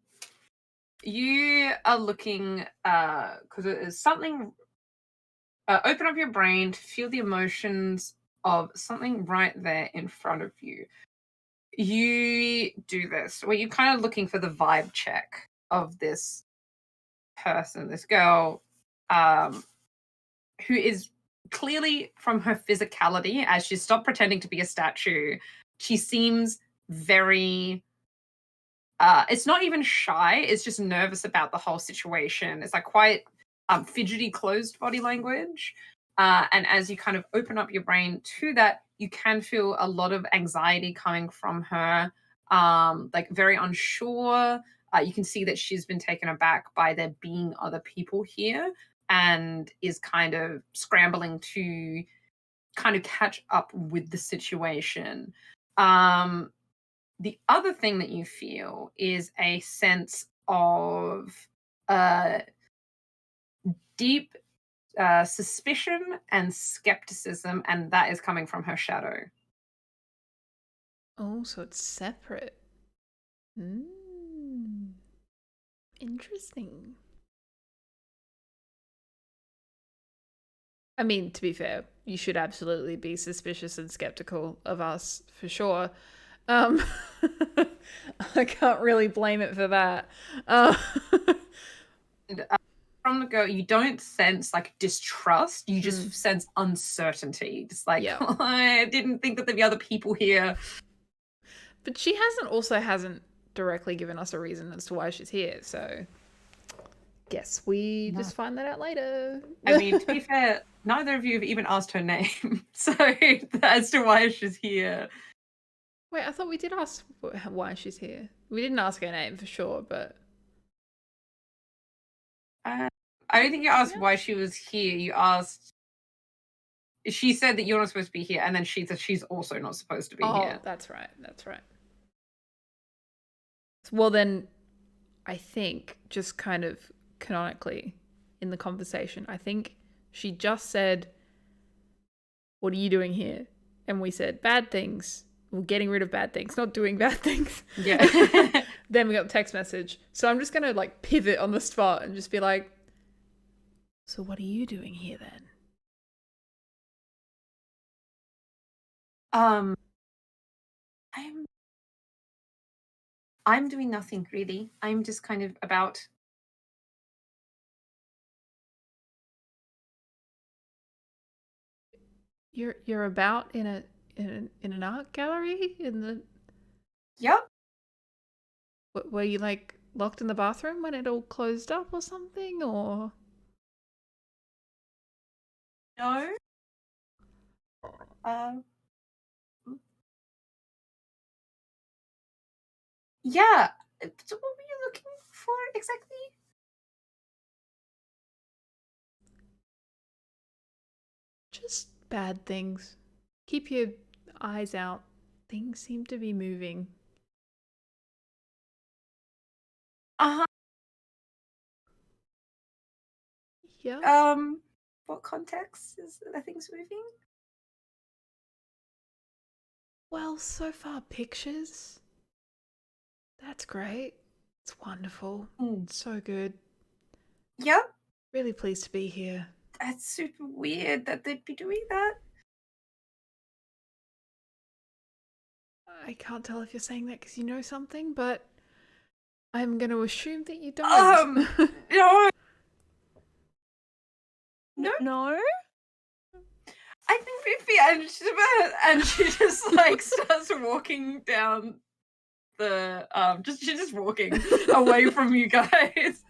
You are looking, because it is something, open up your brain to feel the emotions of something right there in front of you. You do this, where you're kind of looking for the vibe check of this person, this girl, who is clearly, from her physicality, as she's stopped pretending to be a statue, she seems very it's not even shy, it's just nervous about the whole situation. It's like quite fidgety, closed body language. And as you kind of open up your brain to that, you can feel a lot of anxiety coming from her, like very unsure. You can see that she's been taken aback by there being other people here and is kind of scrambling to kind of catch up with the situation. The other thing that you feel is a sense of deep suspicion and skepticism, and that is coming from her shadow.
Oh, so it's separate. Interesting. I mean, to be fair, you should absolutely be suspicious and skeptical of us for sure. I can't really blame it for that.
And, from the go, you don't sense like distrust. You just sense uncertainty. Just like,
Yeah.
I didn't think that there'd be other people here.
But she hasn't directly given us a reason as to why she's here. So, guess we just find that out later.
I mean, to be fair, neither of you have even asked her name. So, as to why she's here.
Wait, I thought we did ask why she's here. We didn't ask her name for sure, but
I don't think you asked why she was here. You asked. She said that you're not supposed to be here, and then she said she's also not supposed to be here.
Oh, that's right. That's right. Well, then, I think just kind of canonically in the conversation, I think she just said, "What are you doing here?" And we said, "Bad things." We're getting rid of bad things, not doing bad things.
Yeah.
Then we got the text message. So I'm just gonna like pivot on the spot and just be like, "So what are you doing here then?"
I'm doing nothing really. I'm just kind of about.
You're about in an art gallery in the.
Yep.
Were you like locked in the bathroom when it all closed up or something, or?
No. Yeah. So what were you looking for exactly?
Just bad things. Keep your eyes out. Things seem to be moving. Yeah.
What context are things moving?
Well, so far pictures. That's great. It's wonderful. It's so good.
Yep.
Really pleased to be here.
That's super weird that they'd be doing that.
I can't tell if you're saying that because you know something, but I'm going to assume that you don't.
No.
No?
I think Fifi and she just like starts walking down the she's just walking away from you guys.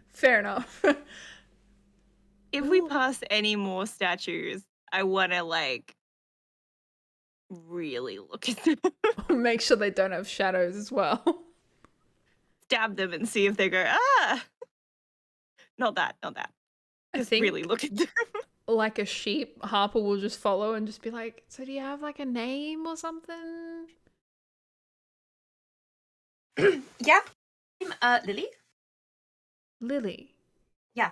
Fair enough.
If we pass any more statues, I want to like really look at them.
Make sure they don't have shadows as well.
Stab them and see if they go, ah! Not that.
I
Just
think
really look at them.
like a sheep, Harper will just follow and just be like, "So do you have like a name or something?"
Yeah. I'm Lily.
Lily.
Yeah.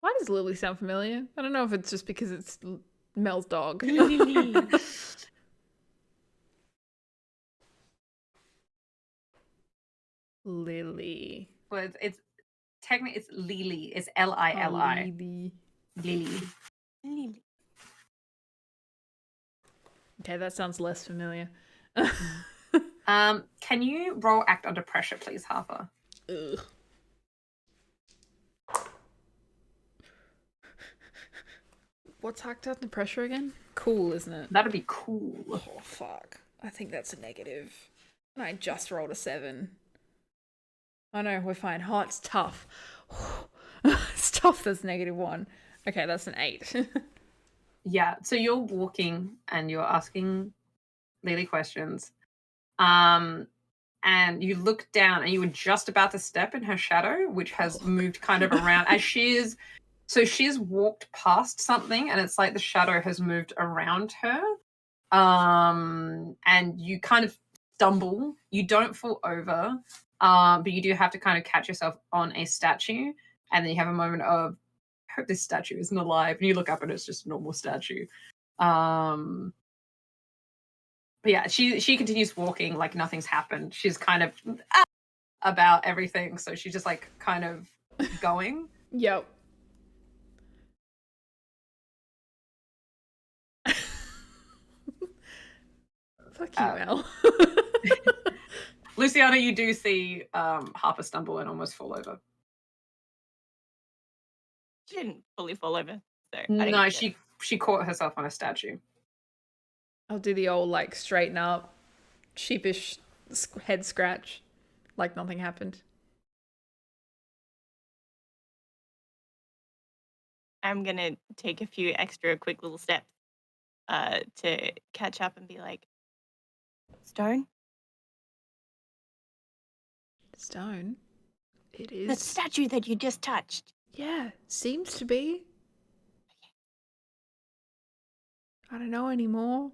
Why does Lily sound familiar? I don't know if it's just because it's Mel's dog. Lily.
Well, it's technically it's Lily. It's Lili.
Lily.
Lily.
Okay, that sounds less familiar.
Can you roll act under pressure, please, Harper?
Ugh. What's act under pressure again? Cool, isn't it?
That'd be cool.
Oh, fuck. I think that's a negative. And I just rolled a 7. Oh no, we're fine. Oh, it's tough. It's tough, that's -1. Okay, that's an 8.
Yeah, so you're walking and you're asking Lily questions. And you look down and you were just about to step in her shadow, which has moved kind of around as she's walked past something and it's like the shadow has moved around her. And you kind of stumble. You don't fall over, but you do have to kind of catch yourself on a statue. And then you have a moment of, I hope this statue isn't alive. And you look up and it's just a normal statue. But yeah, she continues walking like nothing's happened. She's kind of about everything, so she's just like kind of going.
Yep. Fuck you, Mel.
Luciana, you do see Harper stumble and almost fall over.
She didn't fully fall over. So
No, she caught herself on a statue.
I'll do the old like straighten up, sheepish head scratch, like nothing happened.
I'm gonna take a few extra quick little steps to catch up and be like, Stone?
Stone? It is.
The statue that you just touched.
Yeah, seems to be. I don't know anymore.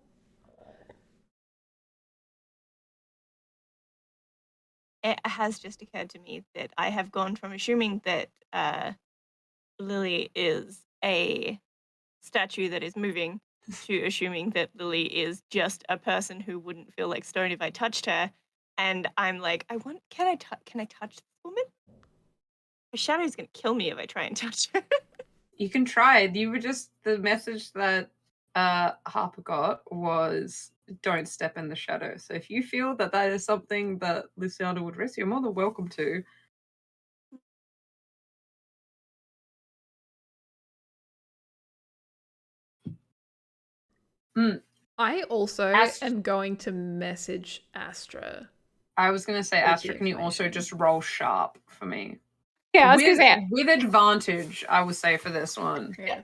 It has just occurred to me that I have gone from assuming that Lily is a statue that is moving to assuming that Lily is just a person who wouldn't feel like Stone if I touched her. And I'm like, can I touch this woman? Her shadow's gonna kill me if I try and touch her.
You can try. The message that Harper got was don't step in the shadow. So if you feel that is something that Luciana would risk, you're more than welcome to.
I also am going to message Astra.
I was going to say, Astra, can you also just roll sharp for me?
Yeah, I was going to say.
With advantage, I would say, for this one.
Yeah.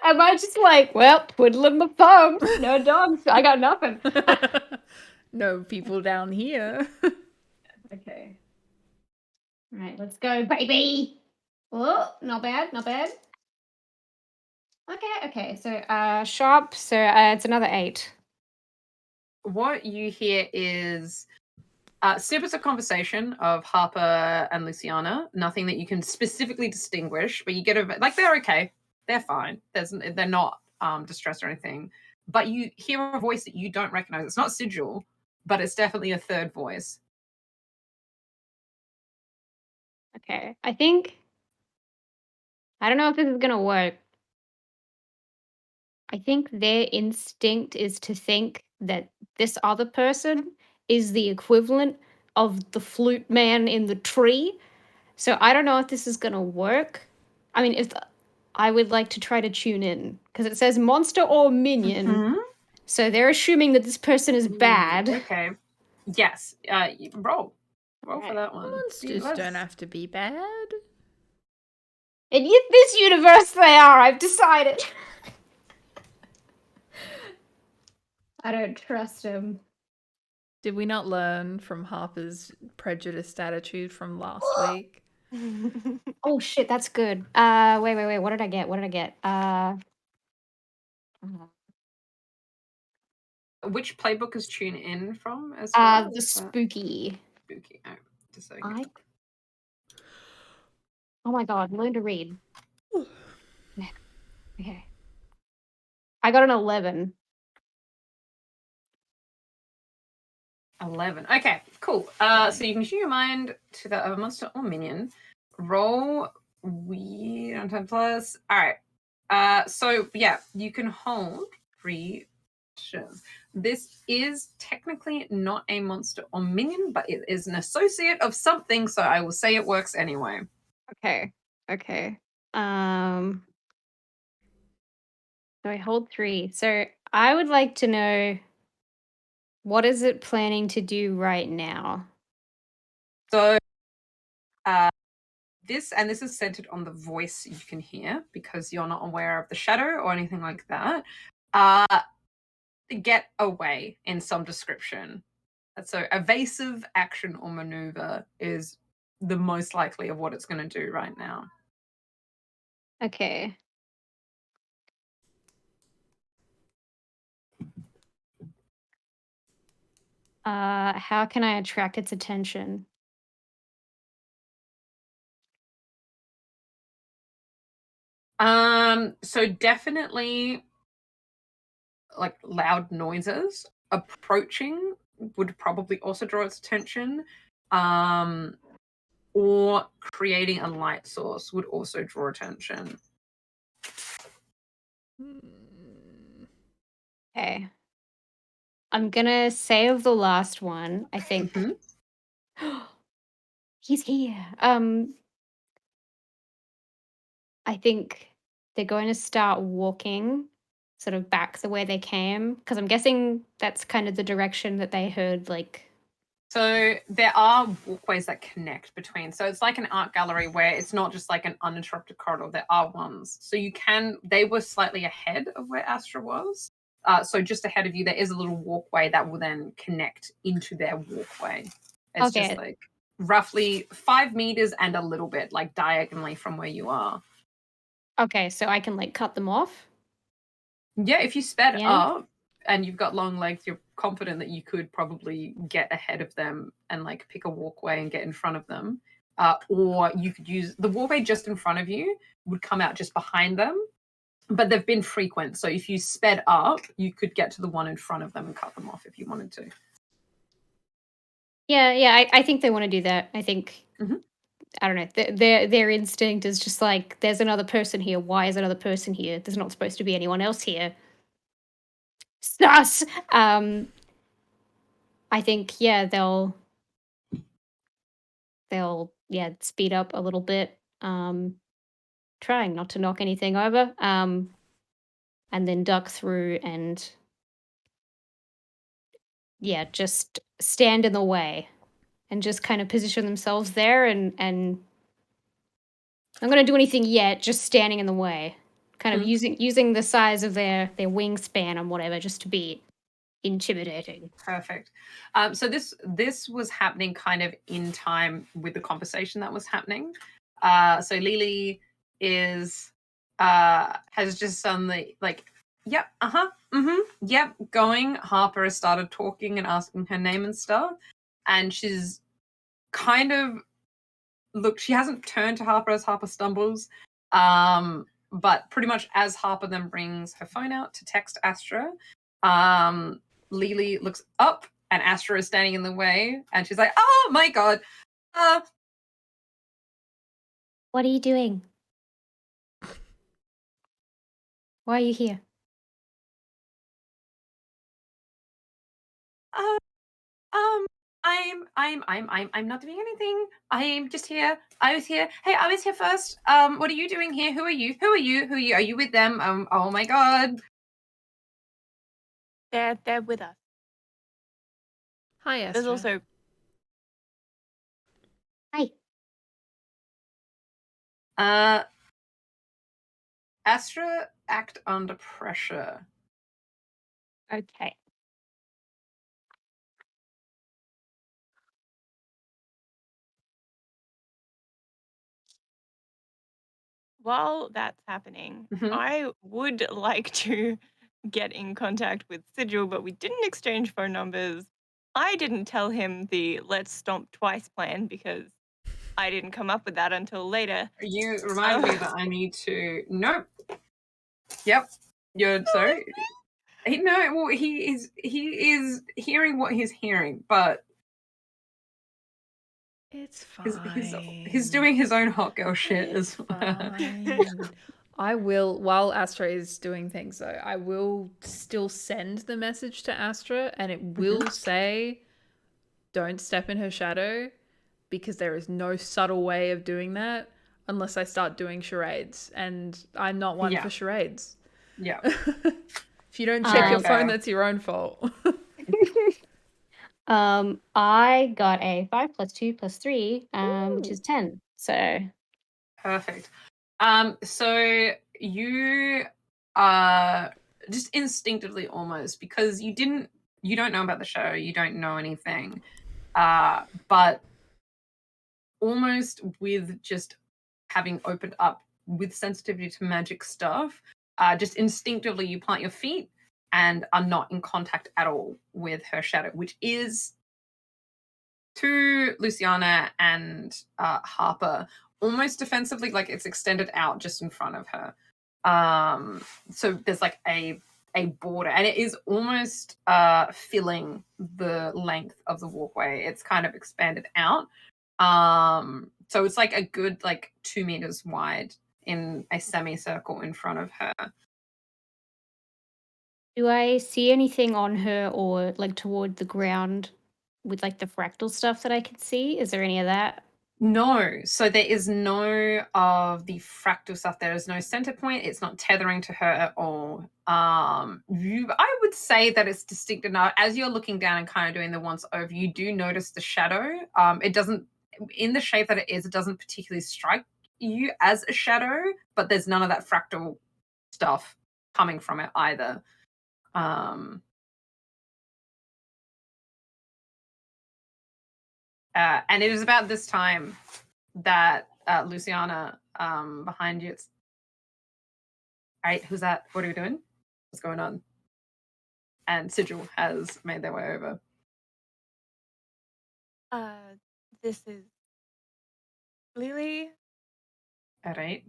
Am I just like, well, twiddling my thumbs. No dogs. I got nothing.
No people down here.
Okay. All right, let's go, baby. Oh, not bad, not bad. Okay. So, sharp. So it's another 8.
What you hear is snippets of conversation of Harper and Luciana. Nothing that you can specifically distinguish, but you get they're okay. They're fine. They're not distressed or anything. But you hear a voice that you don't recognize. It's not Sigil, but it's definitely a third voice.
Okay. I don't know if this is going to work. I think their instinct is to think that this other person is the equivalent of the flute man in the tree. So I don't know if this is going to work. I mean, I would like to try to tune in because it says monster or minion.
Mm-hmm.
So they're assuming that this person is bad.
Okay. Yes. Roll
Right.
for that one.
Monsters don't have to be bad.
In this universe, they are. I've decided. I don't trust him.
Did we not learn from Harper's prejudiced attitude from last week?
Oh shit, that's good. Wait. What did I get?
Which playbook is Tune In from as well?
The spooky.
Spooky. Oh, just a second.
Oh my god, learn to read. Okay. I got an 11.
11. Okay, cool. So you can shoot your mind to that of a monster or minion. Roll weird on 10 plus. All right. So yeah, you can hold reactions. This is technically not a monster or minion, but it is an associate of something, so I will say it works anyway.
Okay. So I hold 3. So I would like to know, what is it planning to do right now?
So this is centered on the voice you can hear because you're not aware of the shadow or anything like that. Get away in some description. So evasive action or maneuver is the most likely of what it's going to do right now.
Okay. How can I attract its attention?
So definitely like loud noises approaching would probably also draw its attention. Or creating a light source would also draw attention.
Okay. I'm gonna say of the last one, I think.
Mhm.
He's here. I think they're going to start walking sort of back the way they came, because I'm guessing that's kind of the direction that they heard, like.
So there are walkways that connect between. So it's like an art gallery where it's not just like an uninterrupted corridor. There are ones. So they were slightly ahead of where Astra was. So just ahead of you, there is a little walkway that will then connect into their walkway. It's just
Okay.
like roughly 5 meters and a little bit, like diagonally from where you are.
Okay, so I can like cut them off.
Yeah, if you sped
Yeah.
up and you've got long legs, you're confident that you could probably get ahead of them and like pick a walkway and get in front of them. Or you could use the walkway just in front of you would come out just behind them, but they've been frequent. So if you sped up, you could get to the one in front of them and cut them off if you wanted to.
Yeah, I think they want to do that. I think
Mhm.
I don't know. Their instinct is just like, there's another person here. Why is another person here? There's not supposed to be anyone else here. Sus. I think they'll speed up a little bit. Trying not to knock anything over. And then duck through and just stand in the way and just kind of position themselves there and I'm not going to do anything yet, just standing in the way. Kind of using the size of their wingspan and whatever just to be intimidating.
Perfect. So this was happening kind of in time with the conversation that was happening. So Lily has just suddenly like, yep, yep, going. Harper has started talking and asking her name and stuff, and she's kind of she hasn't turned to Harper as Harper stumbles, but pretty much as Harper then brings her phone out to text Astra, Lily looks up and Astra is standing in the way, and she's like, "Oh my god,
What are you doing? Why are you here?
I'm not doing anything. I'm just here. I was here. Hey, I was here first. What are you doing here? Who are you? Who are you? Who are you? Are you with them? Oh my god."
They're with us.
Hi, Astra.
There's also
Hi.
Astra, act under pressure.
Okay.
while that's happening, I would like to get in contact with Sigil, but we didn't exchange phone numbers. I didn't tell him the let's stomp twice plan because I didn't come up with that until later.
You remind me that I need to. Nope. Yep. You're sorry. He is hearing what he's hearing, but
It's fine.
he's doing his own hot girl shit as well.
Fine. I will, while Astra is doing things though, I will still send the message to Astra and it will say, don't step in her shadow, because there is no subtle way of doing that unless I start doing charades. And I'm not one for charades.
Yeah.
If you don't check your phone, that's your own fault.
I got a 5 + 2 + 3, which is 10. So
perfect. So you just instinctively almost, because you don't know about the show, you don't know anything, but almost with just having opened up with sensitivity to magic stuff, just instinctively you plant your feet and are not in contact at all with her shadow, which is to Luciana and Harper almost defensively, like it's extended out just in front of her. So there's like a a border, and it is almost filling the length of the walkway. It's kind of expanded out. So it's like a good 2 meters wide in a semicircle in front of her.
Do I see anything on her or like toward the ground with like the fractal stuff that I could see? Is there any of that?
No, so there is no of the fractal stuff. There is no center point. It's not tethering to her at all. I would say that it's distinct enough. As you're looking down and kind of doing the once over, you do notice the shadow. It doesn't, in the shape that it is, it doesn't particularly strike you as a shadow, but there's none of that fractal stuff coming from it either. And it is about this time that Luciana, behind you, it's all right. Who's that? What are we doing? What's going on? And Sigil has made their way over.
This is Lily.
All right.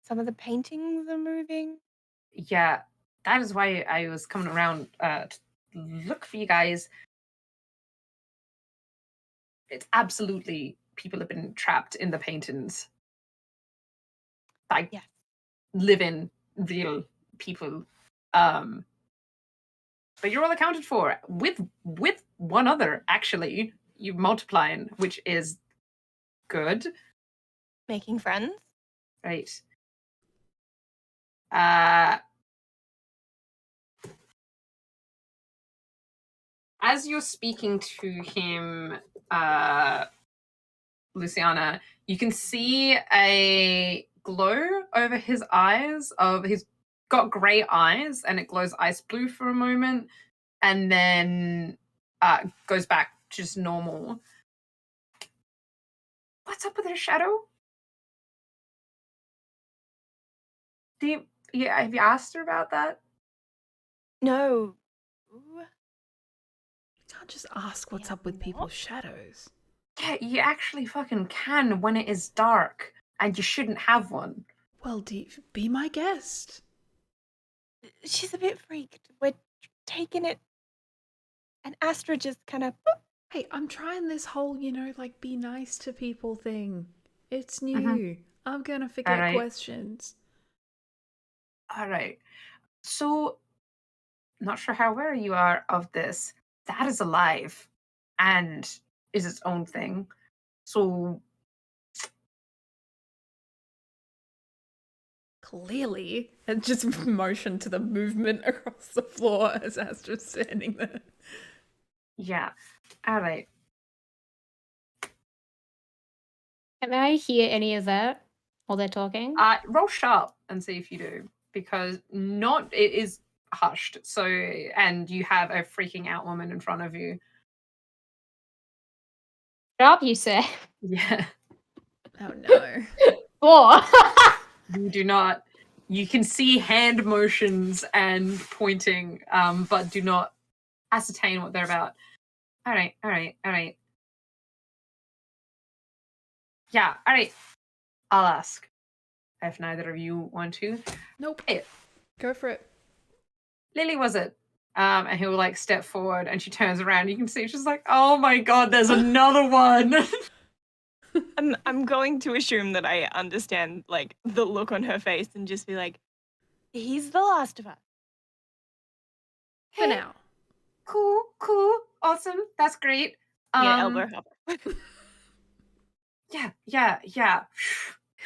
Some of the paintings are moving.
Yeah, that is why I was coming around to look for you guys. It's absolutely people have been trapped in the paintings. Like,
Yes.
living real people. But you're all accounted for with one other, actually. You multiplying, which is good.
Making friends.
Right. As you're speaking to him, Luciana, you can see a glow over his eyes. He's got grey eyes, and it glows ice blue for a moment, and then goes back to just normal. What's up with her shadow? Have you asked her about that?
No.
You can't just ask what's
Yeah,
up with
not.
people's shadows.
Yeah, you actually fucking can when it is dark, and you shouldn't have one.
Well, be my guest.
She's a bit freaked. We're taking it. And Astra just kind of.
Hey, I'm trying this whole, be nice to people thing. It's new.
Mhm.
I'm gonna forget
Alright.
questions.
All right. So, not sure how aware you are of this. That is alive and is its own thing. So,
Clearly, and just motion to the movement across the floor as Astra's standing there.
yeah. All right.
Can I hear any of that while they're talking?
Roll sharp and see if you do, because it is hushed. So, and you have a freaking out woman in front of you.
Sharp, you say?
Yeah.
Oh no.
4.
You do not. You can see hand motions and pointing, but do not ascertain what they're about. All right. Yeah, all right. I'll ask if neither of you want to.
Nope.
Hey,
Go for it.
Lily, was it? And he'll step forward, and she turns around. You can see she's like, "Oh my god, there's another one."
I'm going to assume that I understand the look on her face and just be like, he's the last of us.
For now.
Cool, awesome, that's great.
Yeah, elbow Harper.
Yeah.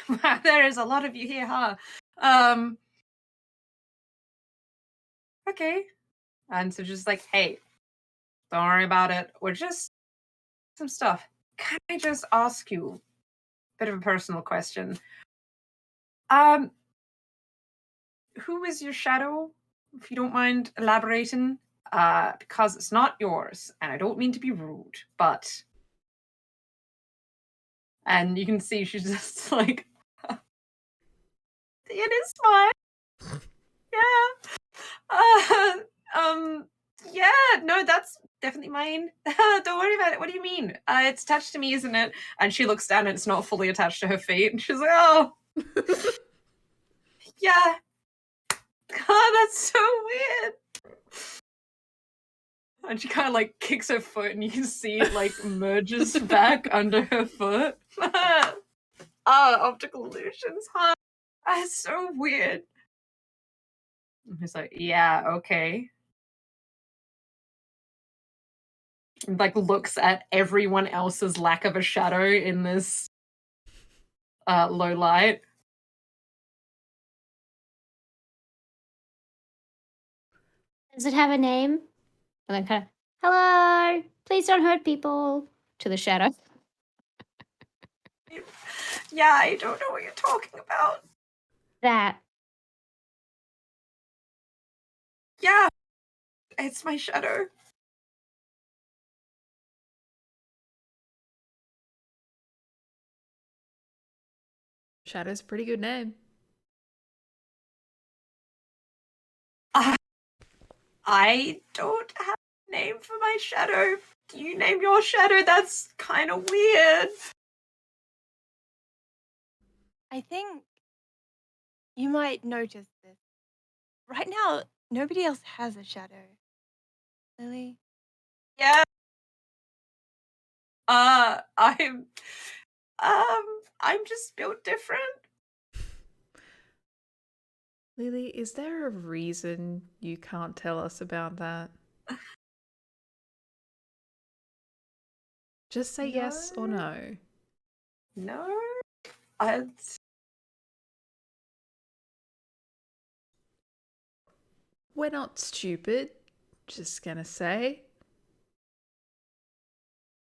Wow, there is a lot of you here, huh? Okay. And so just hey, don't worry about it. We're just some stuff. Can I just ask you a bit of a personal question? Who is your shadow, if you don't mind elaborating? Because it's not yours, and I don't mean to be rude, but... And you can see she's just like... It is mine! Yeah! Yeah, no, that's definitely mine. Don't worry about it. What do you mean? It's attached to me, isn't it? And she looks down and it's not fully attached to her feet, and she's like, oh... Yeah, that's so weird. And she kind of like kicks her foot, and you can see it like merges back under her foot. Optical illusions, huh? That's so weird. And he's like, yeah, okay. And, like, looks at everyone else's lack of a shadow in this low light.
Does it have a name? And then kind of, hello, please don't hurt people, to the shadow.
Yeah, I don't know what you're talking about.
That.
Yeah, it's my shadow.
Shadow's a pretty good name.
I don't have a name for my shadow. Do you name your shadow? That's kind of weird.
I think you might notice this. Right now, nobody else has a shadow. Lily?
Yeah. I'm just built different.
Lily, is there a reason you can't tell us about that? Just say yes or no.
No.
We're not stupid. Just gonna say.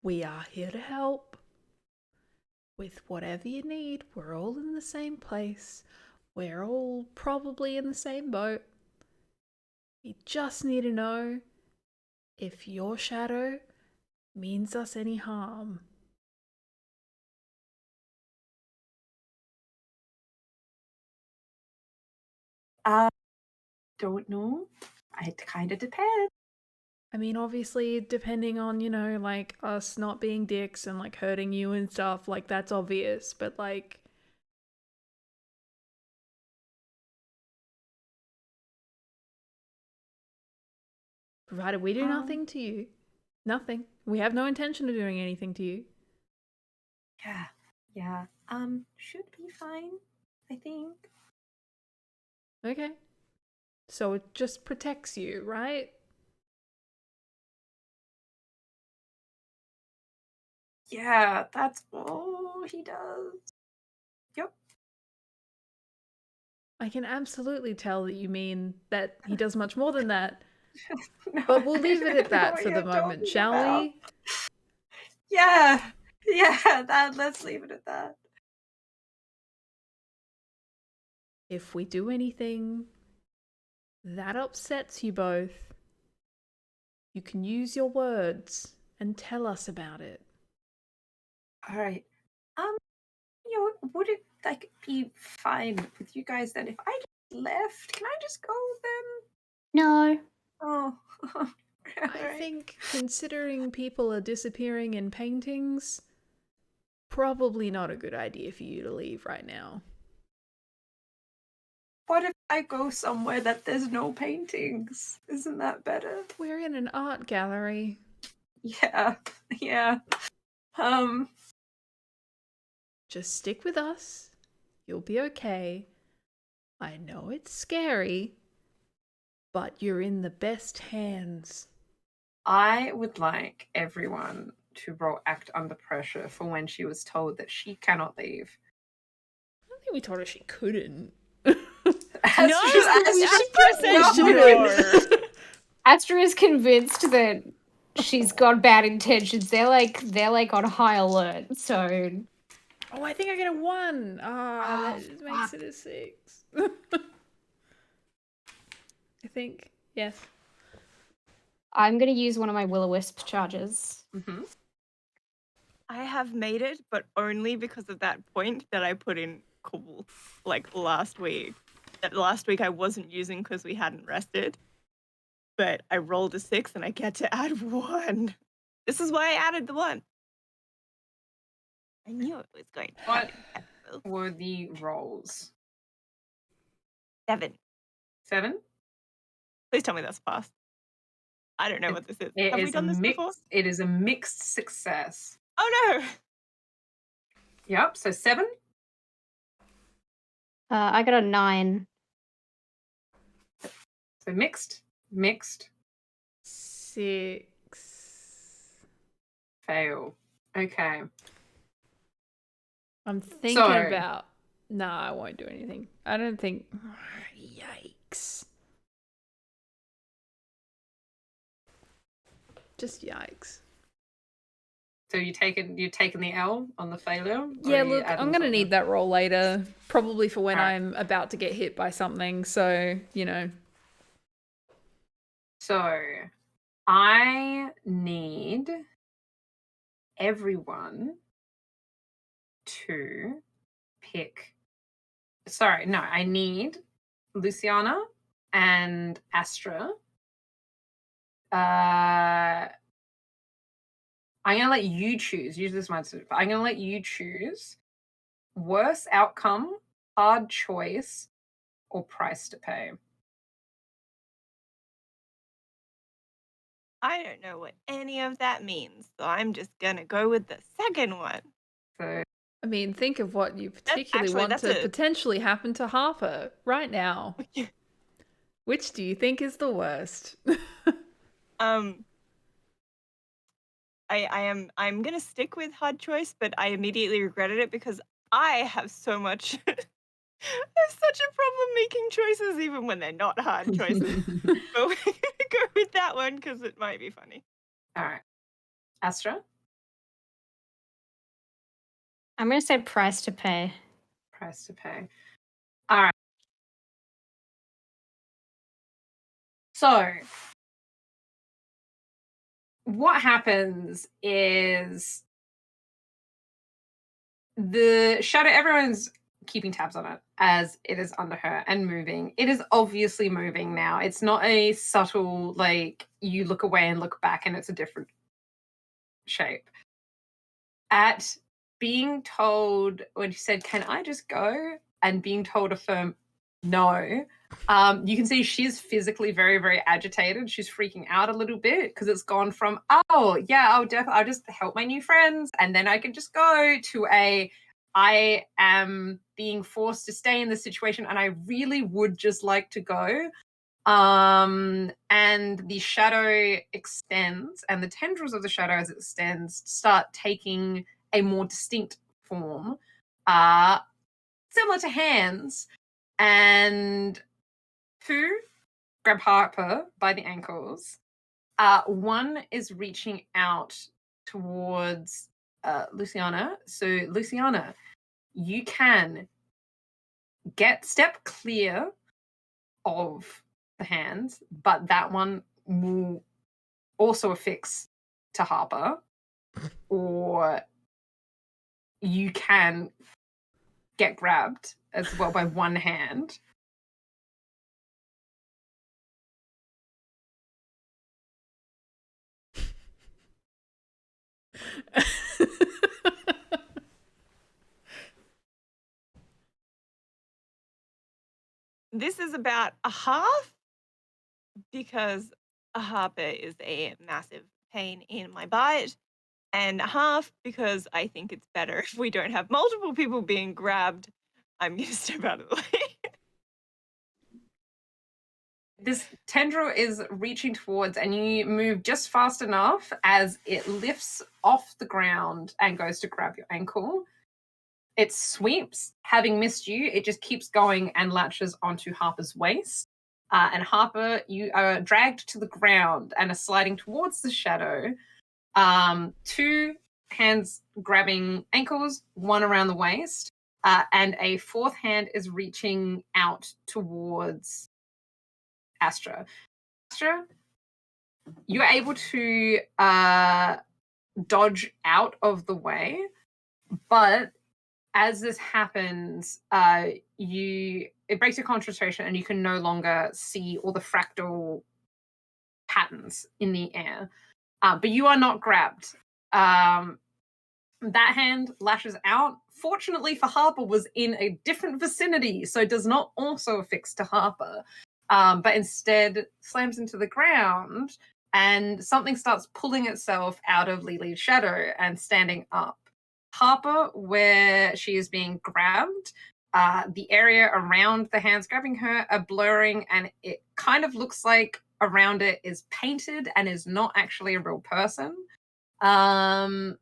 We are here to help. With whatever you need, we're all in the same place. We're all probably in the same boat. We just need to know if your shadow means us any harm.
Don't know. It kind of depends.
I mean, obviously, depending on, like, us not being dicks and, like, hurting you and stuff, like, that's obvious, but, like... Provided we do nothing to you. Nothing. We have no intention of doing anything to you.
Yeah. Should be fine, I think.
Okay. So it just protects you, right?
Yeah, that's all he does. Yep.
I can absolutely tell that you mean that he does much more than that.
No,
But we'll leave it
I
at
don't know
that
what
for the
you're
moment,
talking
shall
about.
we?
Yeah, let's leave it at that.
If we do anything that upsets you both, you can use your words and tell us about it.
All right. Would it like be fine with you guys then if I just left? Can I just go then?
No.
Oh.
I think considering people are disappearing in paintings, probably not a good idea for you to leave right now.
What if I go somewhere that there's no paintings? Isn't that better?
We're in an art gallery.
Yeah.
Just stick with us. You'll be okay. I know it's scary, but you're in the best hands.
I would like everyone to roll act under pressure for when she was told that she cannot leave.
I don't think we told her she couldn't.
Astra is convinced that she's got bad intentions. They're like on high alert. So.
Oh, I think I get a 1. That just makes it a 6. I think, yes.
I'm gonna use one of my will-o-wisp charges.
Mm-hmm.
I have made it, but only because of that point that I put in cool, like last week. That last week I wasn't using because we hadn't rested. But I rolled a 6 and I get to add 1. This is why I added the 1. I knew it was going to
What
happen.
were the rolls?
7.
7.
Please tell me that's a pass. I don't know what this is. Have we done this before?
It is a mixed success.
Oh no!
Yep, so 7.
I got a 9.
So mixed.
6.
Fail. Okay.
I'm thinking
So-
about. No, I won't do anything. I don't think. Yikes. Just yikes.
So you're taking the L on the failure? Or
Yeah,
are you
look,
adding
I'm going to
something?
need that roll later. Probably for when
Alright.
I'm about to get hit by something. So, you know.
So I need everyone to pick. Sorry, no, I need Luciana and Astra. I'm gonna let you choose. Use this mindset. I'm gonna let you choose worst outcome, hard choice, or price to pay.
I don't know what any of that means, so I'm just gonna go with the second one.
So
I mean, think of what you particularly want
that's
to
a-
potentially happen to Harper right now. Which do you think is the worst?
I'm gonna stick with hard choice, but I immediately regretted it because I have so much I have such a problem making choices even when they're not hard choices. But we're gonna go with that one because it might be funny.
all right, Astra,
I'm going to say price to pay.
price to pay. All right. So what happens is the shadow, everyone's keeping tabs on it as it is under her and moving. It is obviously moving now. It's not a subtle, like, you look away and look back and it's a different shape. At being told, when she said, "Can I just go?" and being told a firm no, you can see she's physically very, very agitated. She's freaking out a little bit because it's gone from, oh yeah, I'll just help my new friends and then I can just go, to a, I am being forced to stay in this situation and I really would just like to go. And the shadow extends, and the tendrils of the shadow as it extends start taking a more distinct form, similar to hands. And 2 grab Harper by the ankles. 1 is reaching out towards Luciana. So Luciana, you can step clear of the hands, but that one will also affix to Harper, or you can get grabbed as well by one hand.
This is about a half because a Harper is a massive pain in my butt, and a half because I think it's better if we don't have multiple people being grabbed. I'm gonna step out of the way.
This tendril is reaching towards, and you move just fast enough as it lifts off the ground and goes to grab your ankle. It sweeps, having missed you, it just keeps going and latches onto Harper's waist. And Harper, you are dragged to the ground and are sliding towards the shadow. 2 hands grabbing ankles, 1 around the waist, and a 4th hand is reaching out towards Astra. Astra, you're able to dodge out of the way, but as this happens, it breaks your concentration and you can no longer see all the fractal patterns in the air. But you are not grabbed. That hand lashes out. Fortunately for Harper, was in a different vicinity, so does not also affix to Harper. but instead slams into the ground, and something starts pulling itself out of Lily's shadow and standing up. Harper, where she is being grabbed, the area around the hands grabbing her are blurring, and it kind of looks like around it is painted and is not actually a real person. And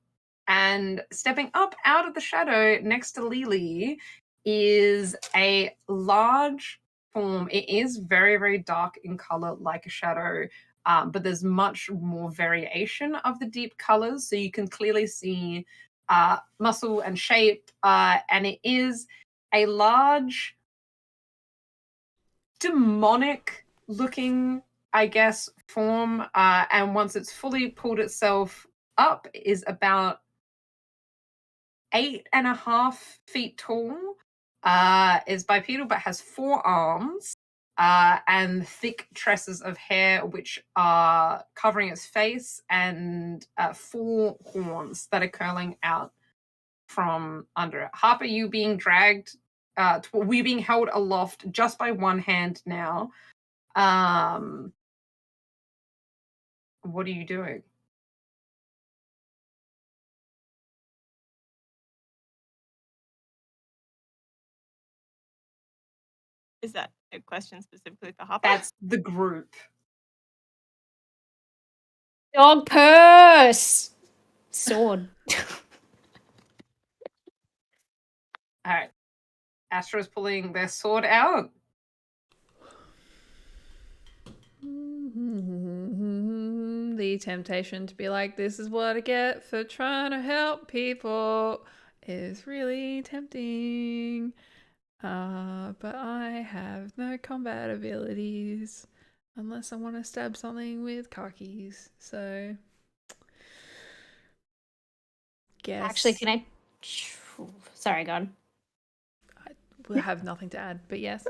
stepping up out of the shadow next to Lily is a large form. It is very, very dark in color, like a shadow, but there's much more variation of the deep colors. So you can clearly see muscle and shape, and it is a large, demonic looking, I guess, form. And once it's fully pulled itself up, is about 8.5 feet tall, is bipedal but has 4 arms, and thick tresses of hair which are covering its face, and 4 horns that are curling out from under it. Harper, you being dragged, we being held aloft just by one hand now. What are you doing?
Is that a question specifically for Harper?
That's the group.
Dog purse! Sword.
All right. Astra's pulling their sword out.
The temptation to be like, this is what I get for trying to help people is really tempting. But I have no combat abilities unless I want to stab something with khakis. So, guess.
Actually, can I... Sorry, God.
I will have nothing to add, but yes.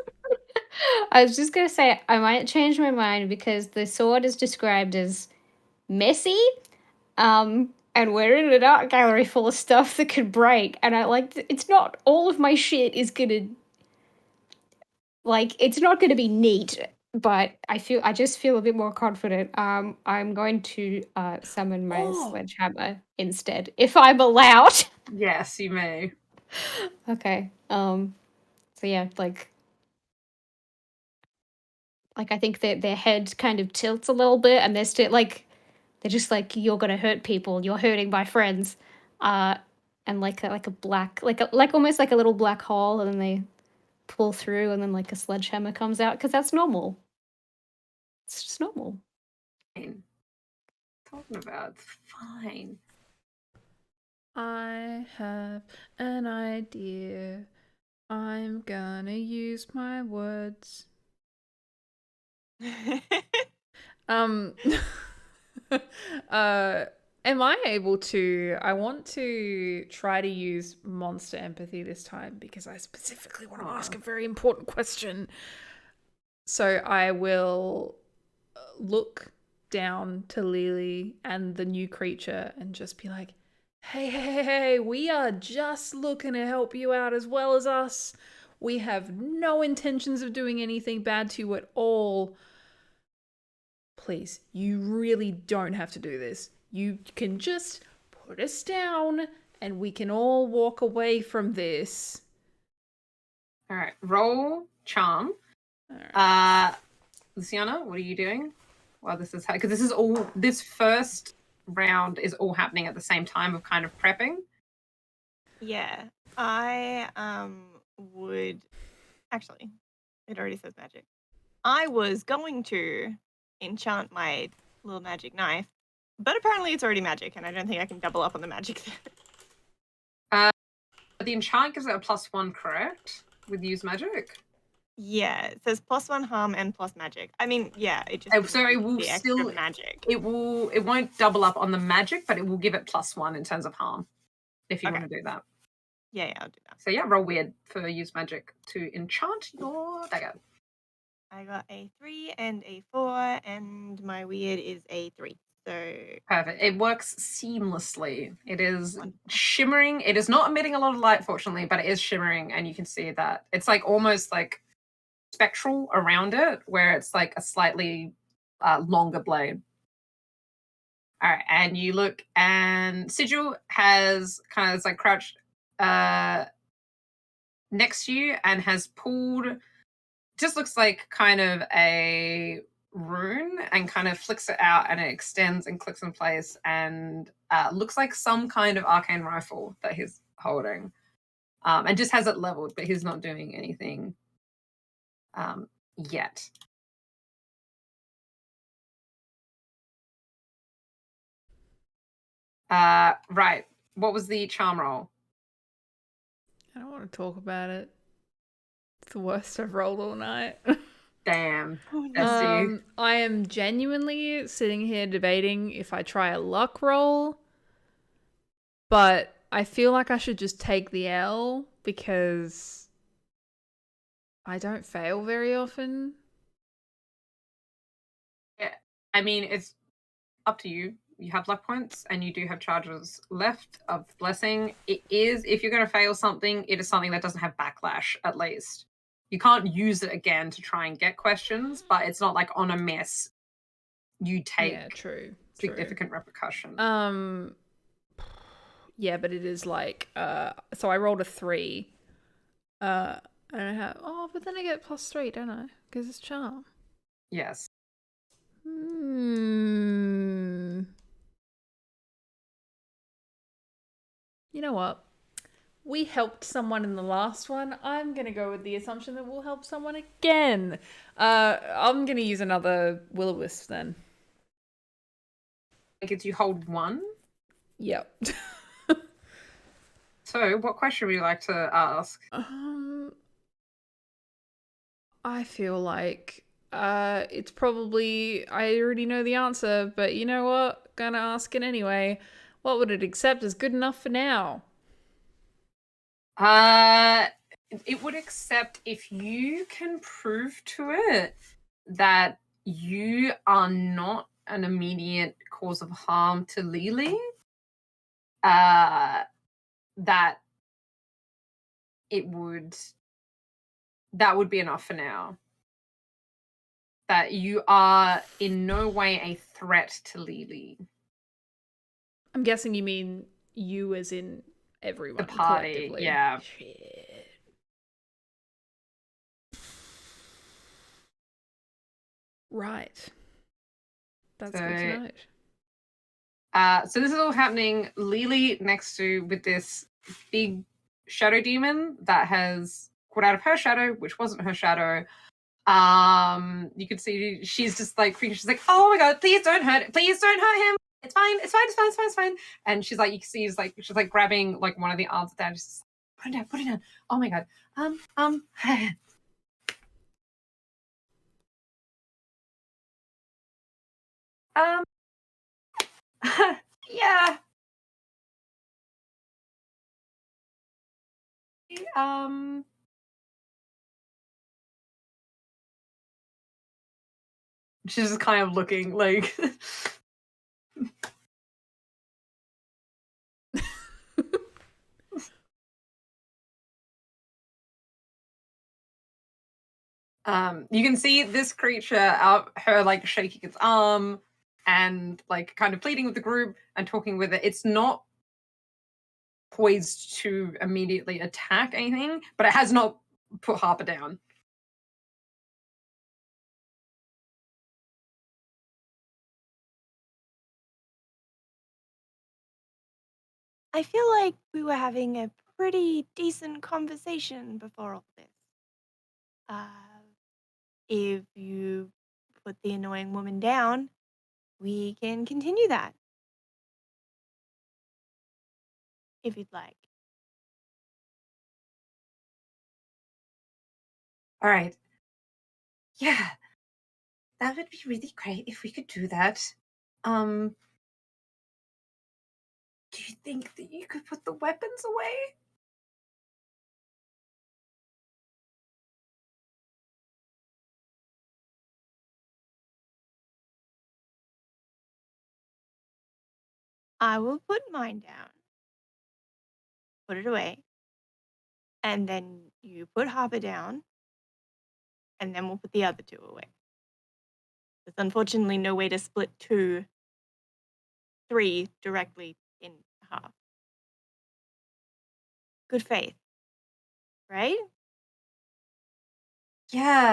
I was just going to say, I might change my mind because the sword is described as messy. And we're in an art gallery full of stuff that could break. And it's not all of my shit is going to... it's not going to be neat, but I just feel a bit more confident. I'm going to summon my sledgehammer instead, if I'm allowed.
Yes, you may.
Okay. So yeah, I think that their head kind of tilts a little bit, and they're still they're just like, you're gonna hurt people. You're hurting my friends. And like a black, almost like a little black hole, and then they pull through, and then a sledgehammer comes out, because that's normal. It's just normal.
Fine. Talking about fine.
I have an idea. I'm gonna use my words. Am I able to... I want to try to use monster empathy this time because I specifically want to ask a very important question. So I will look down to Lily and the new creature and just be like, hey, we are just looking to help you out as well as us. We have no intentions of doing anything bad to you at all. Please, you really don't have to do this. You can just put us down and we can all walk away from this.
All right, roll charm.
All right.
Luciana, what are you doing? Well, this is because this first round is all happening at the same time of kind of prepping.
Yeah, I would actually. It already says magic. I was going to enchant my little magic knife, but apparently it's already magic, and I don't think I can double up on the magic there.
The enchant gives it a +1, correct? With use magic.
Yeah, it says +1 harm and plus magic. I mean, yeah, it just
So it will still
magic.
It won't double up on the magic, but it will give it +1 in terms of harm. If you want to do that.
Yeah, I'll do that.
So yeah, roll weird for use magic to enchant your dagger.
I got a 3 and a 4, and my weird is a 3. So
perfect. It works seamlessly. It is shimmering. It is not emitting a lot of light, fortunately, but it is shimmering, and you can see that it's almost spectral around it, where it's like a slightly longer blade. All right, and you look, and Sigil has kind of like crouched next to you and has pulled. Just looks like kind of a rune, and kind of flicks it out, and it extends and clicks in place, and looks like some kind of arcane rifle that he's holding, and just has it leveled, but he's not doing anything yet. Right. What was the charm roll?
I don't want to talk about it. It's the worst I've rolled all night.
Damn.
Oh, no.
Bestie.
I am genuinely sitting here debating if I try a luck roll, but I feel like I should just take the L because I don't fail very often.
Yeah, I mean, it's up to you. You have luck points, and you do have charges left of blessing. It is, if you're going to fail something, it is something that doesn't have backlash, at least. You can't use it again to try and get questions, but it's not like on a mess you take
Yeah, true.
significant repercussion.
Yeah, but it is like so I rolled a 3. I don't have but then I get +3, don't I? Because it's charm.
Yes.
You know what? We helped someone in the last one. I'm gonna go with the assumption that we'll help someone again. I'm gonna use another will-o-wisp then.
Like, you hold 1.
Yep.
So, what question would you like to ask?
I feel like it's probably, I already know the answer, but you know what? Gonna ask it anyway. What would it accept as good enough for now?
It would accept if you can prove to it that you are not an immediate cause of harm to Lily. That would be enough for now. That you are in no way a threat to Lily.
I'm guessing you mean you as in everyone
The party,
collectively.
yeah.
Shit. Right. That's good to note.
So this is all happening Lily next to with this big shadow demon that has caught out of her shadow, which wasn't her shadow. You can see she's just like freaking. She's like, "Oh my god, please don't hurt it. Please don't hurt him. It's fine. It's fine. It's fine. It's fine. It's fine." And she's like, you can see, she's like grabbing like one of the arms down. She's like, put it down. Put it down. Oh my god. Yeah. She's just kind of looking like. You can see this creature out her like shaking its arm and like kind of pleading with the group and talking with it. It's not poised to immediately attack anything, but it has not put Harper down.
I feel like we were having a pretty decent conversation before all this. If you put the annoying woman down, we can continue that. If you'd like.
All right. Yeah. That would be really great if we could do that. Do you think that you could put the weapons away?
I will put mine down. Put it away. And then you put Harper down. and then we'll put the other 2 away. There's unfortunately no way to split 3 directly in half. Good faith, right?
Yeah.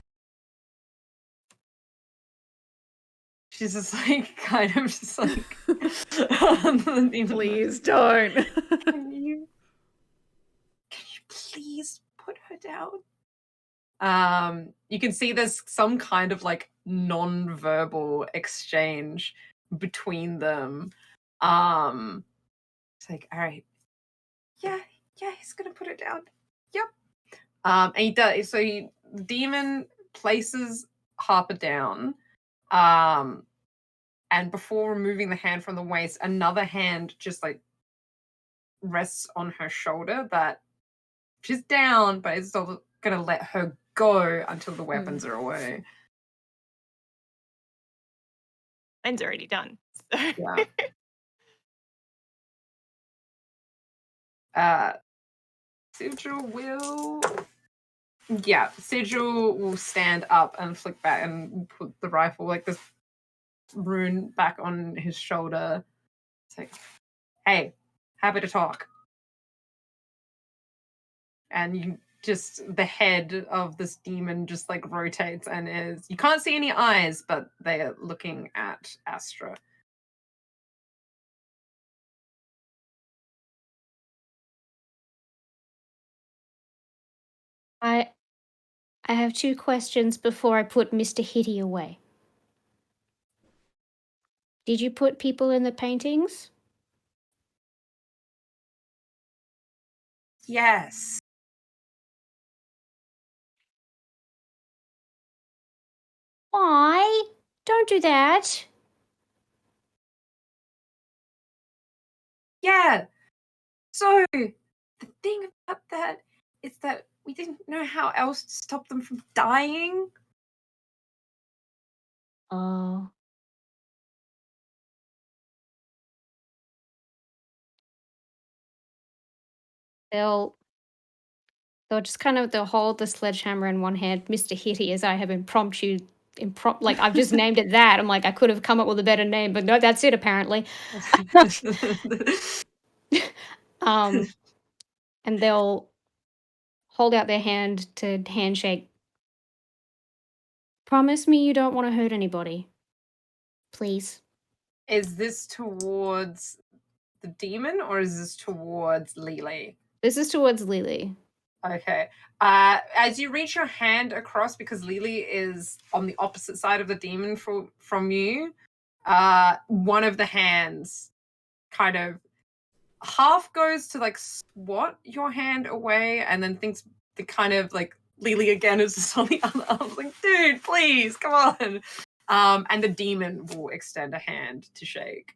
She's just like, kind of just like,
Please don't.
Can you please put her down? You can see there's some kind of like non-verbal exchange between them. It's like, all right, yeah, he's gonna put it down. Yep. And he does. So the demon places Harper down. And before removing the hand from the waist, another hand just like rests on her shoulder. That she's down, but it's still gonna let her go until the weapons are away.
Mine's already done. So.
Yeah. Sigil will stand up and flick back and put the rifle, like this rune, back on his shoulder. It's like, hey, happy to talk. And you just, the head of this demon just like rotates and is, you can't see any eyes, but they are looking at Astra.
I have 2 questions before I put Mr. Hitty away. Did you put people in the paintings?
Yes.
Why? Don't do that.
Yeah. So the thing about that is that we didn't know how else to stop them from dying.
Oh. They'll just kind of, they'll hold the sledgehammer in one hand, Mr. Hitty, as I have like I've just named it that. I'm like, I could have come up with a better name, but no, that's it apparently. And they'll hold out their hand to handshake. Promise me you don't want to hurt anybody. Please.
Is this towards the demon or is this towards Lily?
This is towards Lily.
Okay. As you reach your hand across, because Lily is on the opposite side of the demon from you, one of the hands kind of half goes to like swat your hand away, and then thinks the kind of like Lily again is just on the other arm, like, dude, please, come on. And the demon will extend a hand to shake.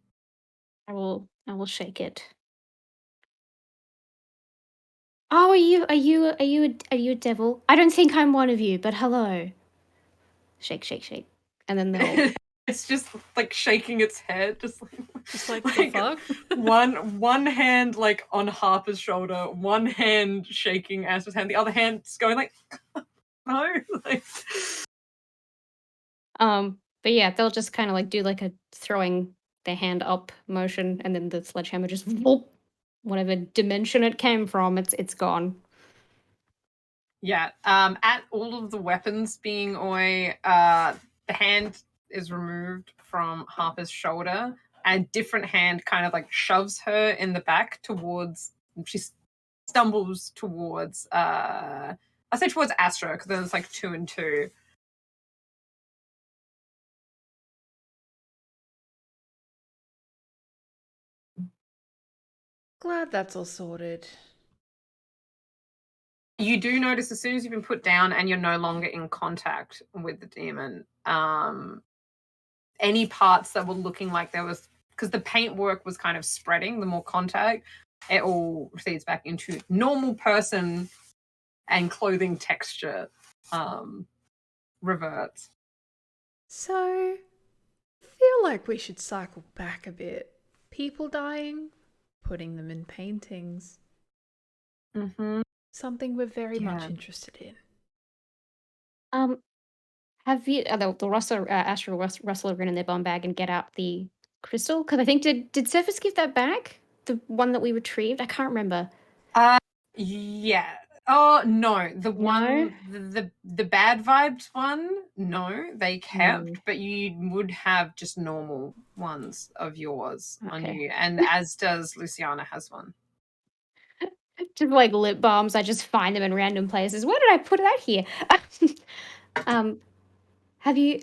I will shake it. Oh, are you a devil? I don't think I'm one of you, but hello. Shake, shake, shake. And then they'll
It's just like shaking its head, just like
the fuck?
one hand like on Harper's shoulder, one hand shaking Astra's hand, the other hand just going like, no, like.
But yeah, they'll just kind of like do like a throwing their hand up motion, and then the sledgehammer just whoop, whatever dimension it came from, it's gone.
Yeah. At all of the weapons being away, the hand is removed from Harper's shoulder, and a different hand kind of like shoves her in the back towards. She stumbles towards. I say towards Astra because there's like 2 and 2.
Glad that's all sorted.
You do notice as soon as you've been put down and you're no longer in contact with the demon, any parts that were looking like there was, because the paintwork was kind of spreading, the more contact, it all recedes back into normal person and clothing texture reverts.
So, feel like we should cycle back a bit. People dying, putting them in paintings.
Mm-hmm.
Something we're very much interested in.
Have you the Russell Astro Russell are in their bum bag and get out the crystal? Because I think did Surface give that back? The one that we retrieved? I can't remember.
Yeah. Oh no, the
No?
one, the bad vibes one. No, they kept,
Hmm.
but you would have just normal ones of yours on
Okay.
you, and as does Luciana has one.
Just like lip balms, I just find them in random places. Where did I put that here? um, have you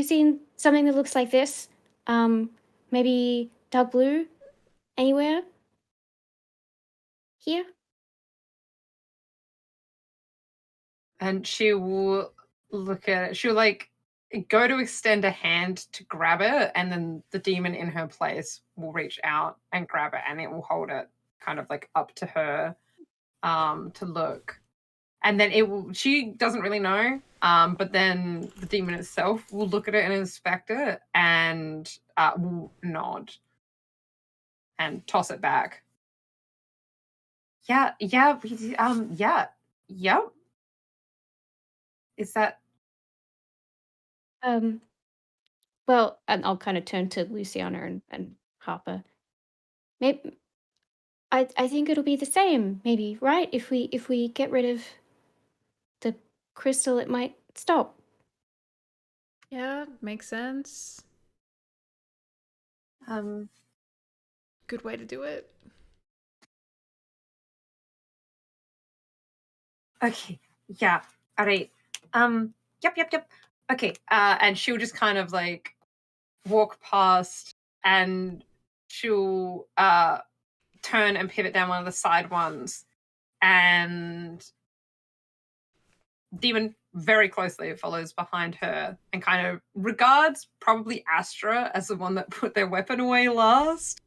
seen something that looks like this? Maybe dark blue? Anywhere? Here?
And she will look at it. She'll like go to extend a hand to grab it, and then the demon in her place will reach out and grab it, and it will hold it kind of like up to her to look. And then it will, she doesn't really know, but then the demon itself will look at it and inspect it and will nod and toss it back. Yeah, yep. Is that
Well, and I'll kind of turn to Luciana and Harper. Maybe I think it'll be the same, maybe, right? If we get rid of the crystal, it might stop.
Yeah, makes sense. Good way to do it.
okay? Yeah, all right. Yep. Okay, and she'll just kind of like walk past, and she'll turn and pivot down one of the side ones, and demon very closely follows behind her and kind of regards probably Astra as the one that put their weapon away last.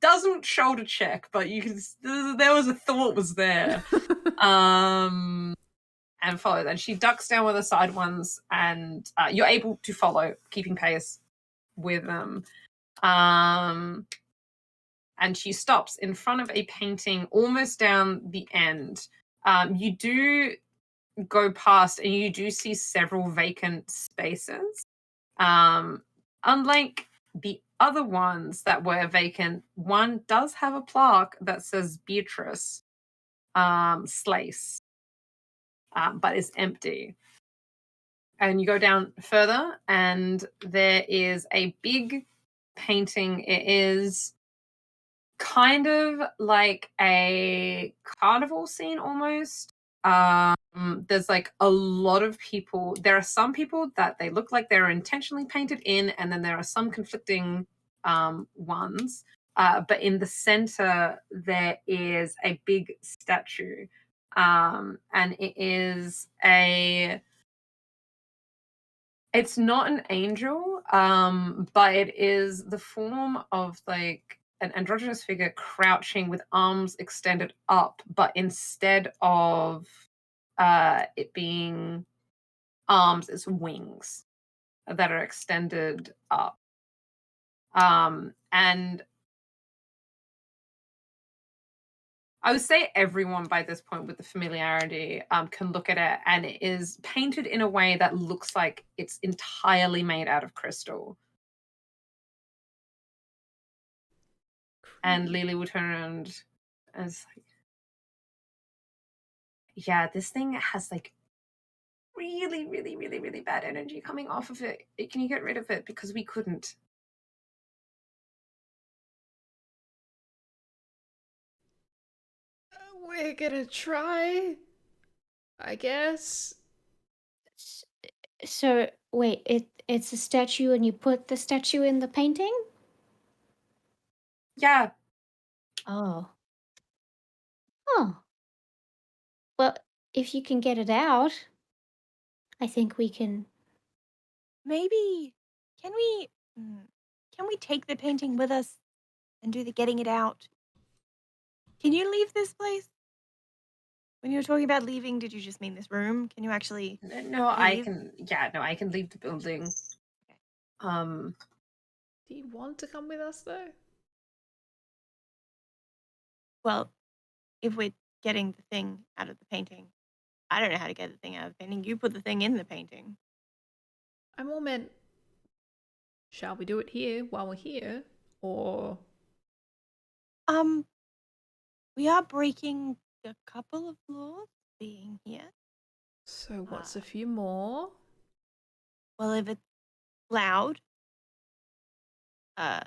Doesn't shoulder check, but you can, there was a thought was there. And follows, and she ducks down one of the side ones, and you're able to follow, keeping pace with them. And she stops in front of a painting almost down the end. You do go past and you do see several vacant spaces. Unlike the other ones that were vacant, one does have a plaque that says Beatrice Slace, but is empty. And you go down further, and there is a big painting. It is kind of like a carnival scene almost. There's like a lot of people. There are some people that they look like they're intentionally painted in, and then there are some conflicting ones. But in the center, there is a big statue, and it is a. It's not an angel, but it is the form of like an androgynous figure crouching with arms extended up, but instead of it being arms, it's wings that are extended up. And I would say everyone by this point with the familiarity can look at it, and it is painted in a way that looks like it's entirely made out of crystal. And Lily would turn around and is like, yeah, this thing has like really bad energy coming off of it. Can you get rid of it? Because we couldn't.
We're gonna try, I guess.
So wait, it's a statue, and you put the statue in the painting?
Yeah.
Oh. Oh. Well, if you can get it out, I think we can.
Maybe can we can we take the painting with us and do the getting it out? Can you leave this place? When you were talking about leaving, did you just mean this room? Can you actually
No, I
leave?
can. Yeah, no, I can leave the building.
Do you want to come with us though?
Well, if we're getting the thing out of the painting, I don't know how to get the thing out of the painting. You put the thing in the painting.
I more meant, shall we do it here while we're here? Or
We are breaking a couple of laws being here.
so what's a few more?
Well, if it's loud, the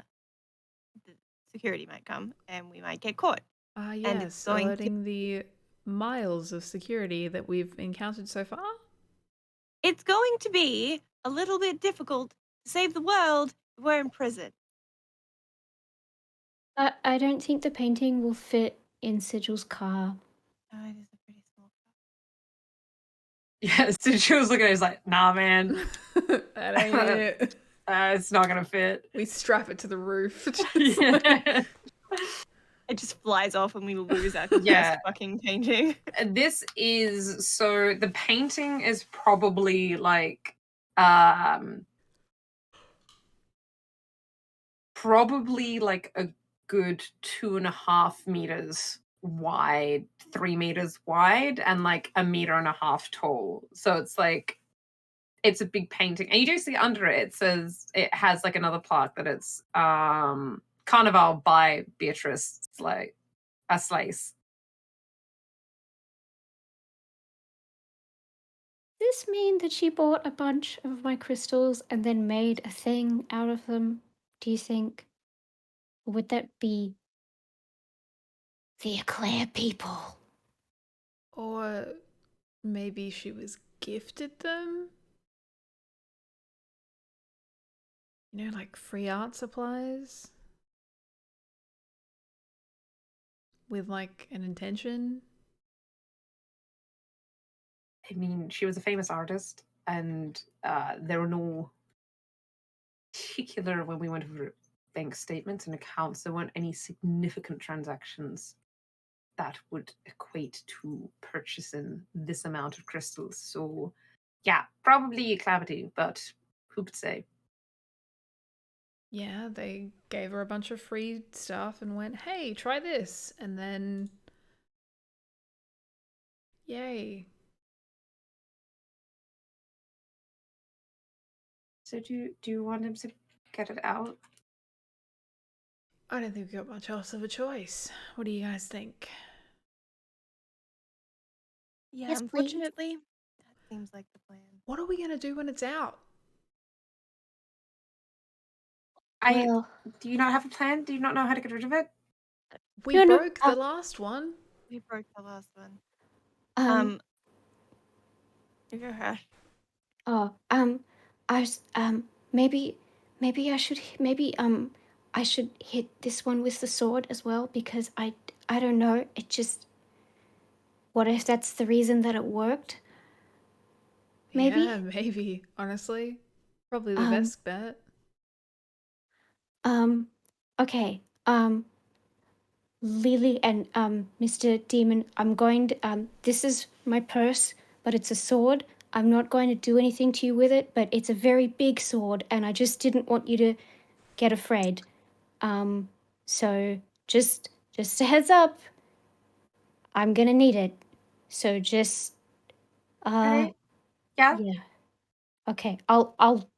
security might come and we might get caught.
Ah,
And it's
yes,
going to
alerting the miles of security that we've encountered so far.
It's going to be a little bit difficult to save the world if we're in prison.
I don't think the painting will fit in Sigil's car.
Oh, it is a pretty small
Yeah, so she was looking at it, like, nah, man,
That ain't it.
it's not gonna fit.
We strap it to the roof.
Yeah.
It just flies off and we lose our
Yeah.
first fucking painting.
This is so the painting is probably like probably like a good 2.5 meters wide, 3 meters wide, and like 1.5 meters tall. So it's like it's a big painting. And you do see under it, it says it has like another plaque that it's Carnival by Beatrice like a slice.
Does this mean that she bought a bunch of my crystals and then made a thing out of them? Do you think? Or would that be the Eclair people?
Or maybe she was gifted them? You know, like free art supplies? With like an intention?
I mean, she was a famous artist, and there were no particular when we went over bank statements and accounts. There weren't any significant transactions that would equate to purchasing this amount of crystals. So, yeah, probably a calamity, but who could say?
Yeah, they gave her a bunch of free stuff and went, hey, try this. And then, yay.
So, do you want him to get it out?
I don't think we've got much else of a choice. What do you guys think?
Yeah,
Yes, please.
unfortunately, that seems like the plan.
What are we going to do when it's out?
Well,
Do you not have a plan? Do you not know how to get rid of it?
We
No, no,
broke the last one.
We broke the last one. Go ahead.
I was, maybe I should hit this one with the sword as well because I don't know. It just, what if that's the reason that it worked? Maybe.
Yeah, maybe. Honestly, probably the
Um,
best bet.
Okay. Lily and Mr. Demon, I'm going to, this is my purse, but it's a sword. I'm not going to do anything to you with it, but it's a very big sword, and I just didn't want you to get afraid. So just a heads up. I'm gonna need it. So just
Okay. Yeah.
yeah. Okay. I'll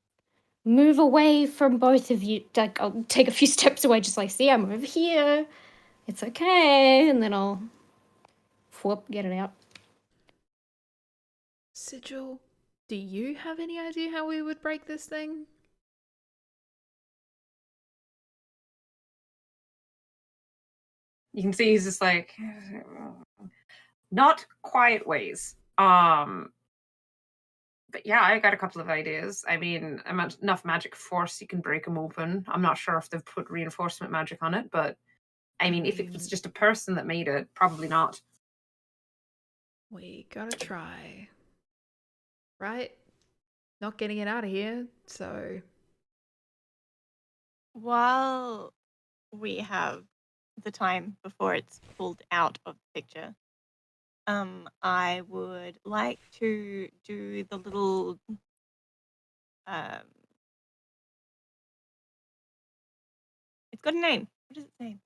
move away from both of you. Like I'll take a few steps away, just like, see, I'm over here. It's okay. And then I'll whoop, get it out.
Sigil, do you have any idea how we would break this thing?
You can see he's just like not quiet ways. But yeah, I got a couple of ideas. I mean, enough magic force, you can break them open. I'm not sure if they've put reinforcement magic on it, but I mean, if it was just a person that made it, probably not.
We gotta try. Right? Not getting it out of here, so.
While we have the time before it's pulled out of the picture, I would like to do the little it's got a name. What is its name?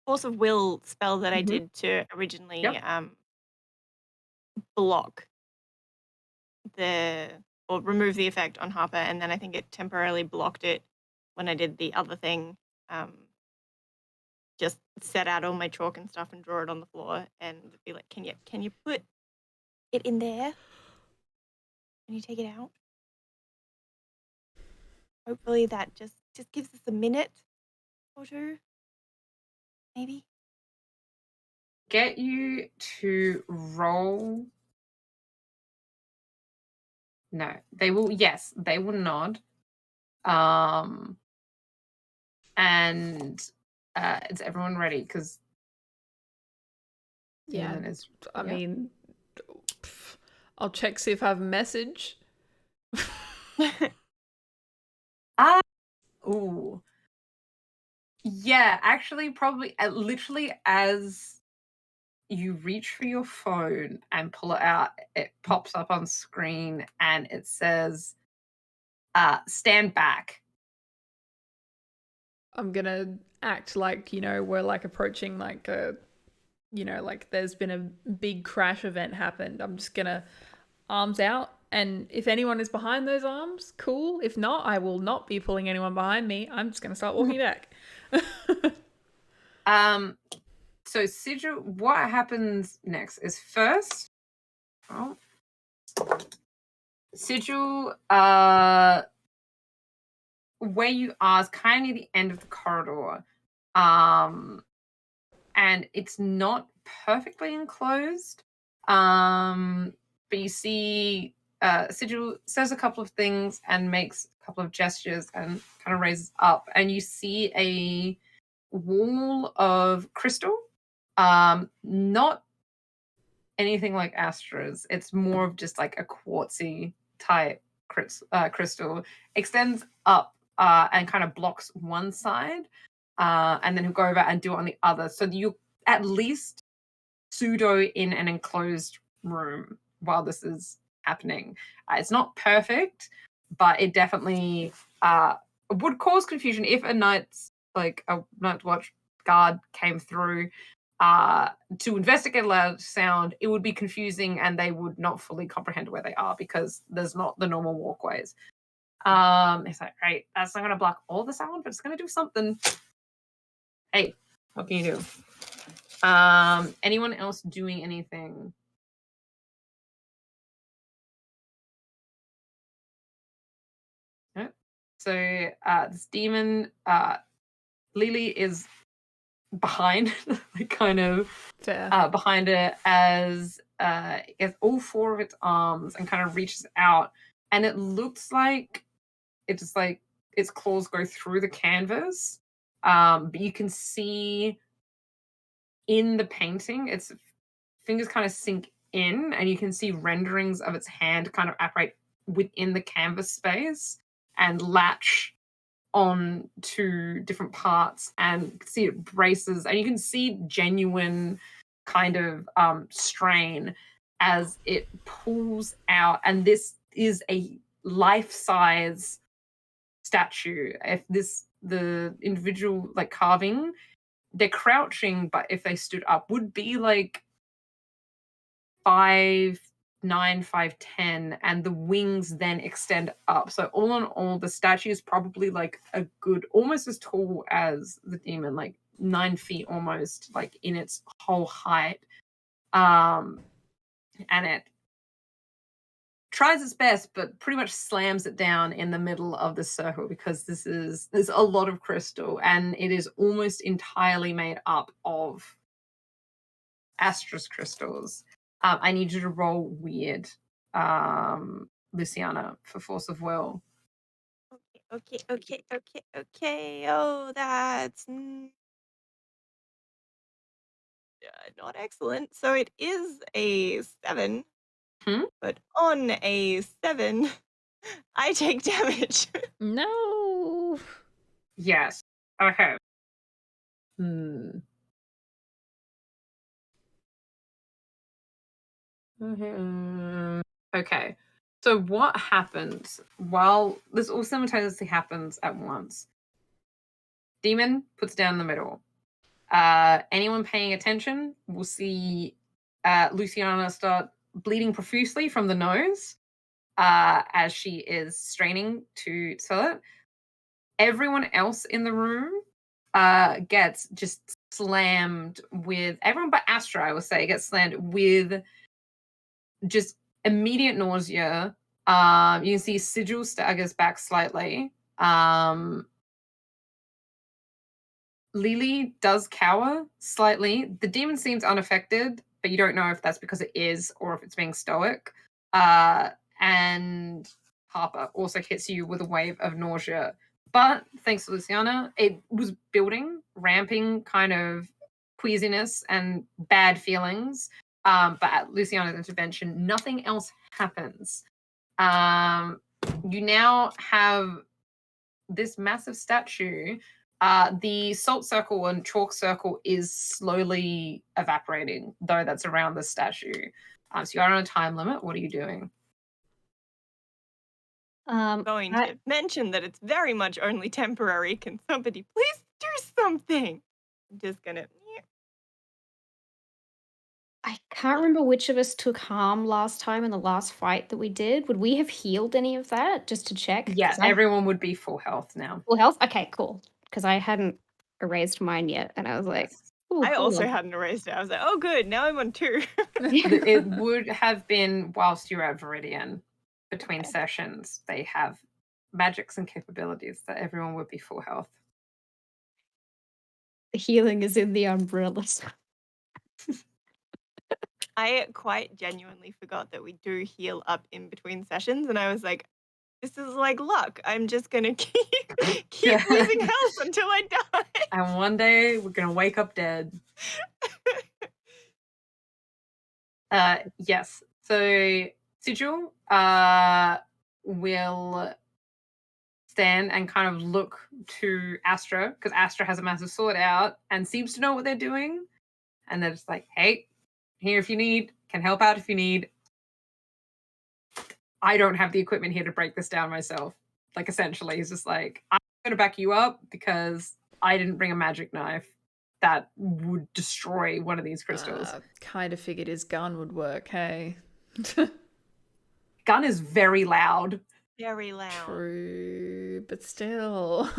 Force of will spell that I did to originally block the or remove the effect on Harper, and then I think it temporarily blocked it when I did the other thing. Just set out all my chalk and stuff and draw it on the floor and be like, can you put it in there? Can you take it out? Hopefully that just gives us a minute or two, maybe.
Get you to roll. No, they will. Yes, they will nod. And is everyone ready? Because
Yeah,
is.
I mean, I'll check see if I have a message.
Ooh. Yeah, actually, probably literally as you reach for your phone and pull it out, it pops up on screen and it says, stand back.
I'm gonna act like, we're like approaching like a, like there's been a big crash event happened. I'm just gonna arms out. And if anyone is behind those arms, cool. If not, I will not be pulling anyone behind me. I'm just gonna start walking back.
So Sigil, what happens next is first, Sigil, where you are is kind of near the end of the corridor, and it's not perfectly enclosed, but you see Sigil says a couple of things and makes a couple of gestures and kind of raises up, and you see a wall of crystal, not anything like Astra's. It's more of just like a quartzy type crystal, extends up and kind of blocks one side, and then he'll go over and do it on the other. So you at least pseudo in an enclosed room while this is happening. It's not perfect, but it definitely would cause confusion if a night's watch guard came through to investigate a loud sound. It would be confusing and they would not fully comprehend where they are because there's not the normal walkways. It's like, right, that's not going to block all the sound, but it's going to do something. Hey, what can you do? Anyone else doing anything? No? So this demon, Lily is behind, like kind of behind it as it has all four of its arms and kind of reaches out, and it looks like it just like its claws go through the canvas, but you can see in the painting its fingers kind of sink in and you can see renderings of its hand kind of operate within the canvas space and latch on to different parts, and see it braces, and you can see genuine kind of strain as it pulls out. And this is a life-size statue. If the individual like carving, they're crouching, but if they stood up would be like 5'9", 5'10", and the wings then extend up. So all in all, the statue is probably like a good, almost as tall as the demon, like 9 feet almost, like in its whole height. And it tries its best, but pretty much slams it down in the middle of the circle because there's a lot of crystal, and it is almost entirely made up of Astra's crystals. I need you to roll weird, Luciana, for force of will.
Okay. Oh, that's not excellent. So it is a 7. But on a 7, I take damage.
No.
Yes. Okay. Okay. So what happens while this all simultaneously happens at once? Demon puts down in the middle. Anyone paying attention will see Luciana start bleeding profusely from the nose. as she is straining to sell it. Everyone else in the room gets just slammed with, everyone but Astra, I will say, gets slammed with just immediate nausea. You can see Sigil staggers back slightly. Lily does cower slightly. The demon seems unaffected, but you don't know if that's because it is or if it's being stoic. And Harper also hits you with a wave of nausea. But thanks to Luciana, it was building, ramping kind of queasiness and bad feelings. But at Luciana's intervention, nothing else happens. You now have this massive statue. The salt circle and chalk circle is slowly evaporating, though that's around the statue. So you are on a time limit. What are you doing?
Going to mention that it's very much only temporary. Can somebody please do something? I'm just gonna.
I can't remember which of us took harm last time in the last fight that we did. Would we have healed any of that, just to check?
Yeah, everyone would be full health now.
Full health? Okay, cool. Because I hadn't erased mine yet, and I was like,
Yes.
ooh,
I also
cool.
hadn't erased it. I was like, oh, good. Now I'm on 2.
It would have been whilst you're at Viridian. Between
Okay.
sessions, they have magics and capabilities that everyone would be full health.
The healing is in the umbrellas.
I quite genuinely forgot that we do heal up in between sessions, and I was like, this is like luck. I'm just gonna keep losing health until I die.
And one day we're gonna wake up dead. Yes. So Sigil will stand and kind of look to Astra, because Astra has a massive sword out and seems to know what they're doing. And they're just like, hey, here if you need, can help out if you need. I don't have the equipment here to break this down myself. Like, essentially, he's just like, I'm going to back you up because I didn't bring a magic knife that would destroy one of these crystals.
Kind of figured his gun would work, hey?
Gun is very loud.
Very loud.
True, but still.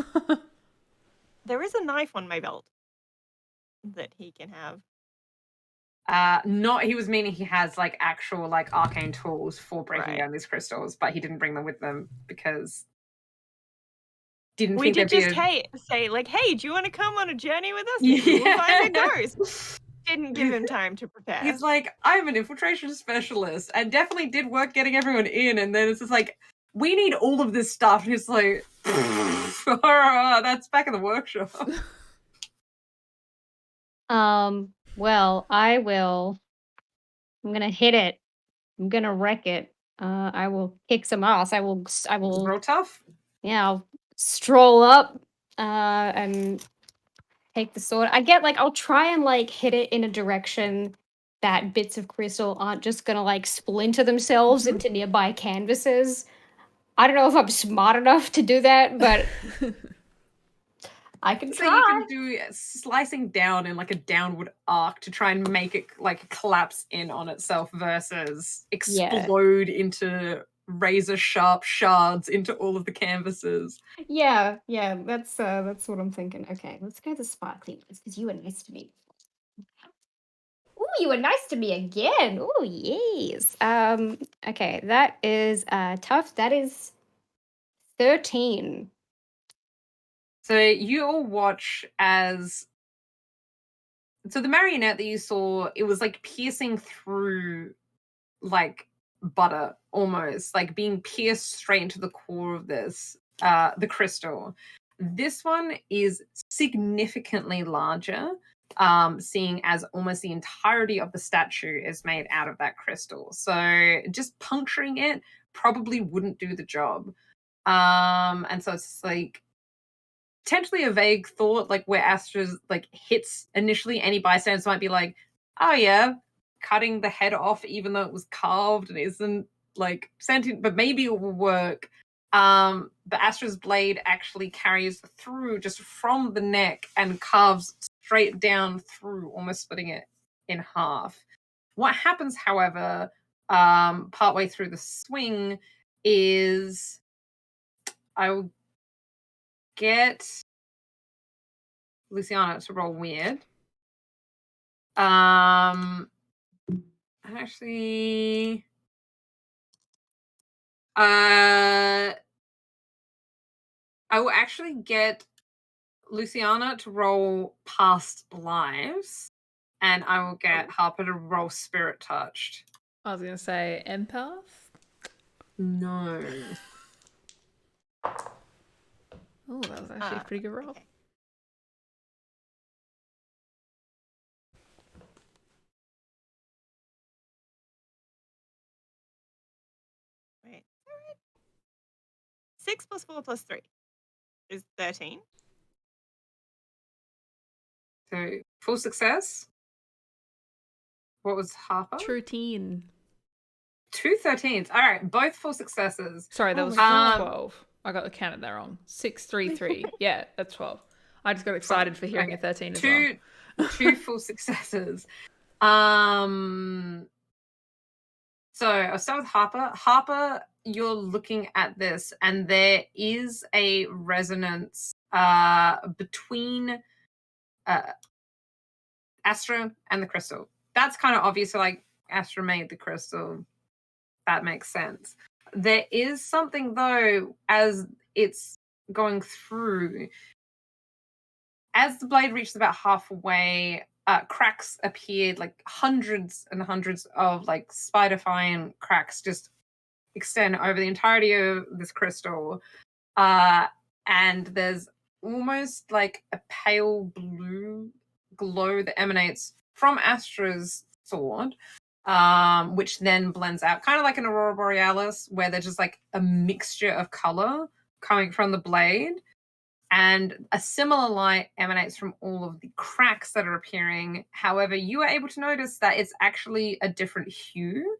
There is a knife on my belt that he can have.
Not, he was meaning he has like actual like arcane tools for breaking
Right.
down these crystals, but he didn't bring them with them because didn't
We
think
did
there'd
just
be
say like, hey, do you want to come on a journey with us? Maybe we'll find a ghost. Didn't give him time to prepare.
He's like, I'm an infiltration specialist, and definitely did work getting everyone in, and then it's just like, we need all of this stuff, and he's like, that's back in the workshop.
Well, I'm gonna hit it. I'm gonna wreck it. I will kick some ass. I will
Real tough.
yeah, I'll stroll up and take the sword. I'll try and like hit it in a direction that bits of crystal aren't just gonna like splinter themselves into nearby canvases. I don't know if I'm smart enough to do that, but I can
So
try.
you can do slicing down in like a downward arc to try and make it like collapse in on itself versus explode into razor sharp shards into all of the canvases.
Yeah, that's what I'm thinking. Okay, let's go the sparkly ones because you were nice to me. Ooh, you were nice to me again. Ooh, yes. Okay, that is tough. That is 13.
So you all watch as the marionette that you saw, it was like piercing through like butter almost, like being pierced straight into the core of this, the crystal. This one is significantly larger, seeing as almost the entirety of the statue is made out of that crystal. So just puncturing it probably wouldn't do the job. And so it's like potentially a vague thought, like where Astra's like hits initially, any bystanders might be like, oh yeah, cutting the head off even though it was carved and isn't like sentient, but maybe it will work. But Astra's blade actually carries through just from the neck and carves straight down through, almost splitting it in half. What happens, however, partway through the swing is I will get Luciana to roll weird. Actually, I will actually get Luciana to roll past lives, and I will get Harper to roll spirit touched.
I was gonna say empath.
No.
Oh, that was actually a pretty good roll.
Okay. Wait. 6 plus 4 plus 3 is 13.
So full success. What was Harper?
True teen.
2 13s. All right, both full successes.
Sorry, that
Oh
was
my
12. I got the count there wrong. 6, 3, 3. Yeah, that's 12. I just got excited for hearing a 13 as well.
Two full successes. So I'll start with Harper. Harper, you're looking at this, and there is a resonance between Astra and the crystal. That's kind of obvious. Like Astra made the crystal. That makes sense. There is something though, as it's going through, as the blade reaches about halfway, cracks appeared, like hundreds and hundreds of like spider-fine cracks just extend over the entirety of this crystal. And there's almost like a pale blue glow that emanates from Astra's sword, which then blends out, kind of like an aurora borealis, where there's just like a mixture of color coming from the blade. And a similar light emanates from all of the cracks that are appearing. However, you are able to notice that it's actually a different hue,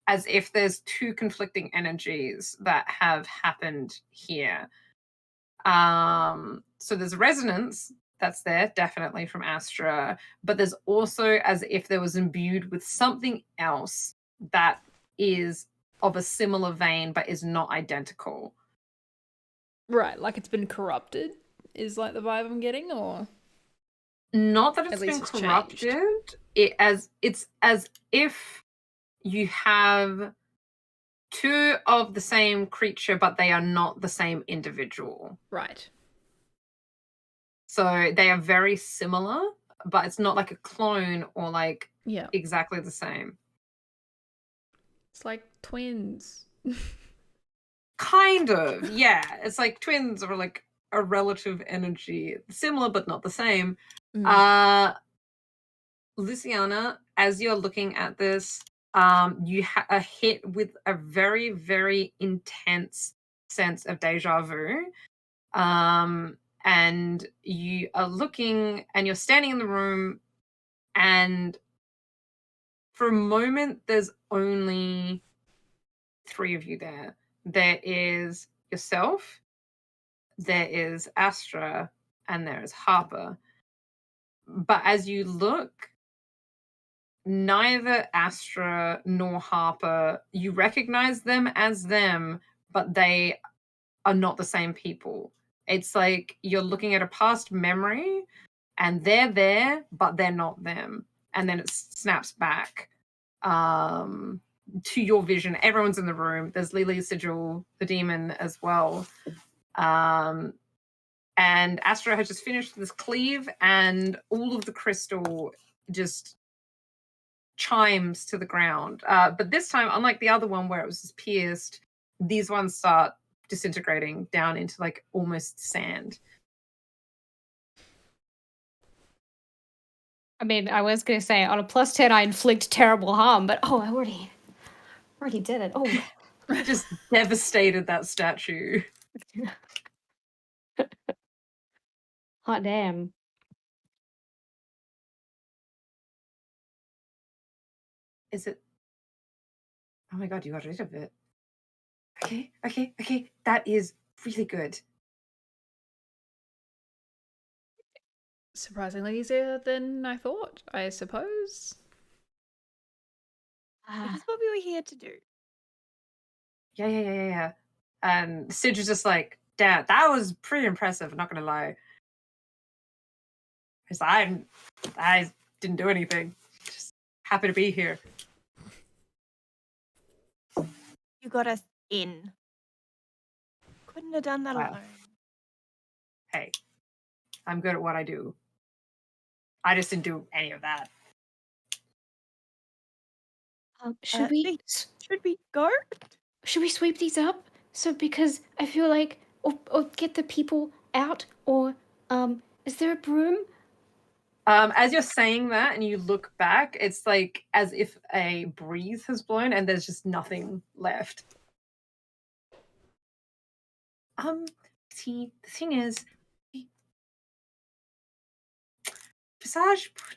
as if there's two conflicting energies that have happened here. So there's resonance that's there, definitely from Astra, but there's also as if there was imbued with something else that is of a similar vein but is not identical.
Right, like it's been corrupted is like the vibe I'm getting, or
not that it's
At least
been
it's
corrupted. It's as if you have two of the same creature, but they are not the same individual.
right.
So they are very similar, but it's not like a clone or like
Yeah.
exactly the same.
It's like twins.
Kind of, yeah. It's like twins are like a relative energy, similar but not the same. Luciana, as you're looking at this, you are hit with a very, very intense sense of deja vu. And you are looking and you're standing in the room, and for a moment, there's only 3 of you there. There is yourself, there is Astra, and there is Harper. But as you look, neither Astra nor Harper, you recognize them as them, but they are not the same people. It's like you're looking at a past memory and they're there, but they're not them. And then it snaps back to your vision. Everyone's in the room. There's Lily's Sigil, the demon, as well. And Astra has just finished this cleave, and all of the crystal just chimes to the ground. But this time, unlike the other one where it was just pierced, these ones start disintegrating down into like almost sand.
I mean, I was going to say, on a +10, I inflict terrible harm, but I already did it. Oh.
Just devastated that statue.
Hot damn.
Is it? Oh my god, you got rid of it. Okay. That is really good.
Surprisingly easier than I thought, I suppose.
This is what we were here to do.
Yeah. And Sid was just like, damn, that was pretty impressive, not gonna lie. Because I didn't do anything. Just happy to be here.
You got us in. Couldn't have done that
Wow.
alone.
Hey, I'm good at what I do. I just didn't do any of that.
Should we
go?
Should we sweep these up? So because I feel like, or get the people out, or is there a broom?
As you're saying that and you look back, it's like as if a breeze has blown and there's just nothing left. See, the thing is, Visage put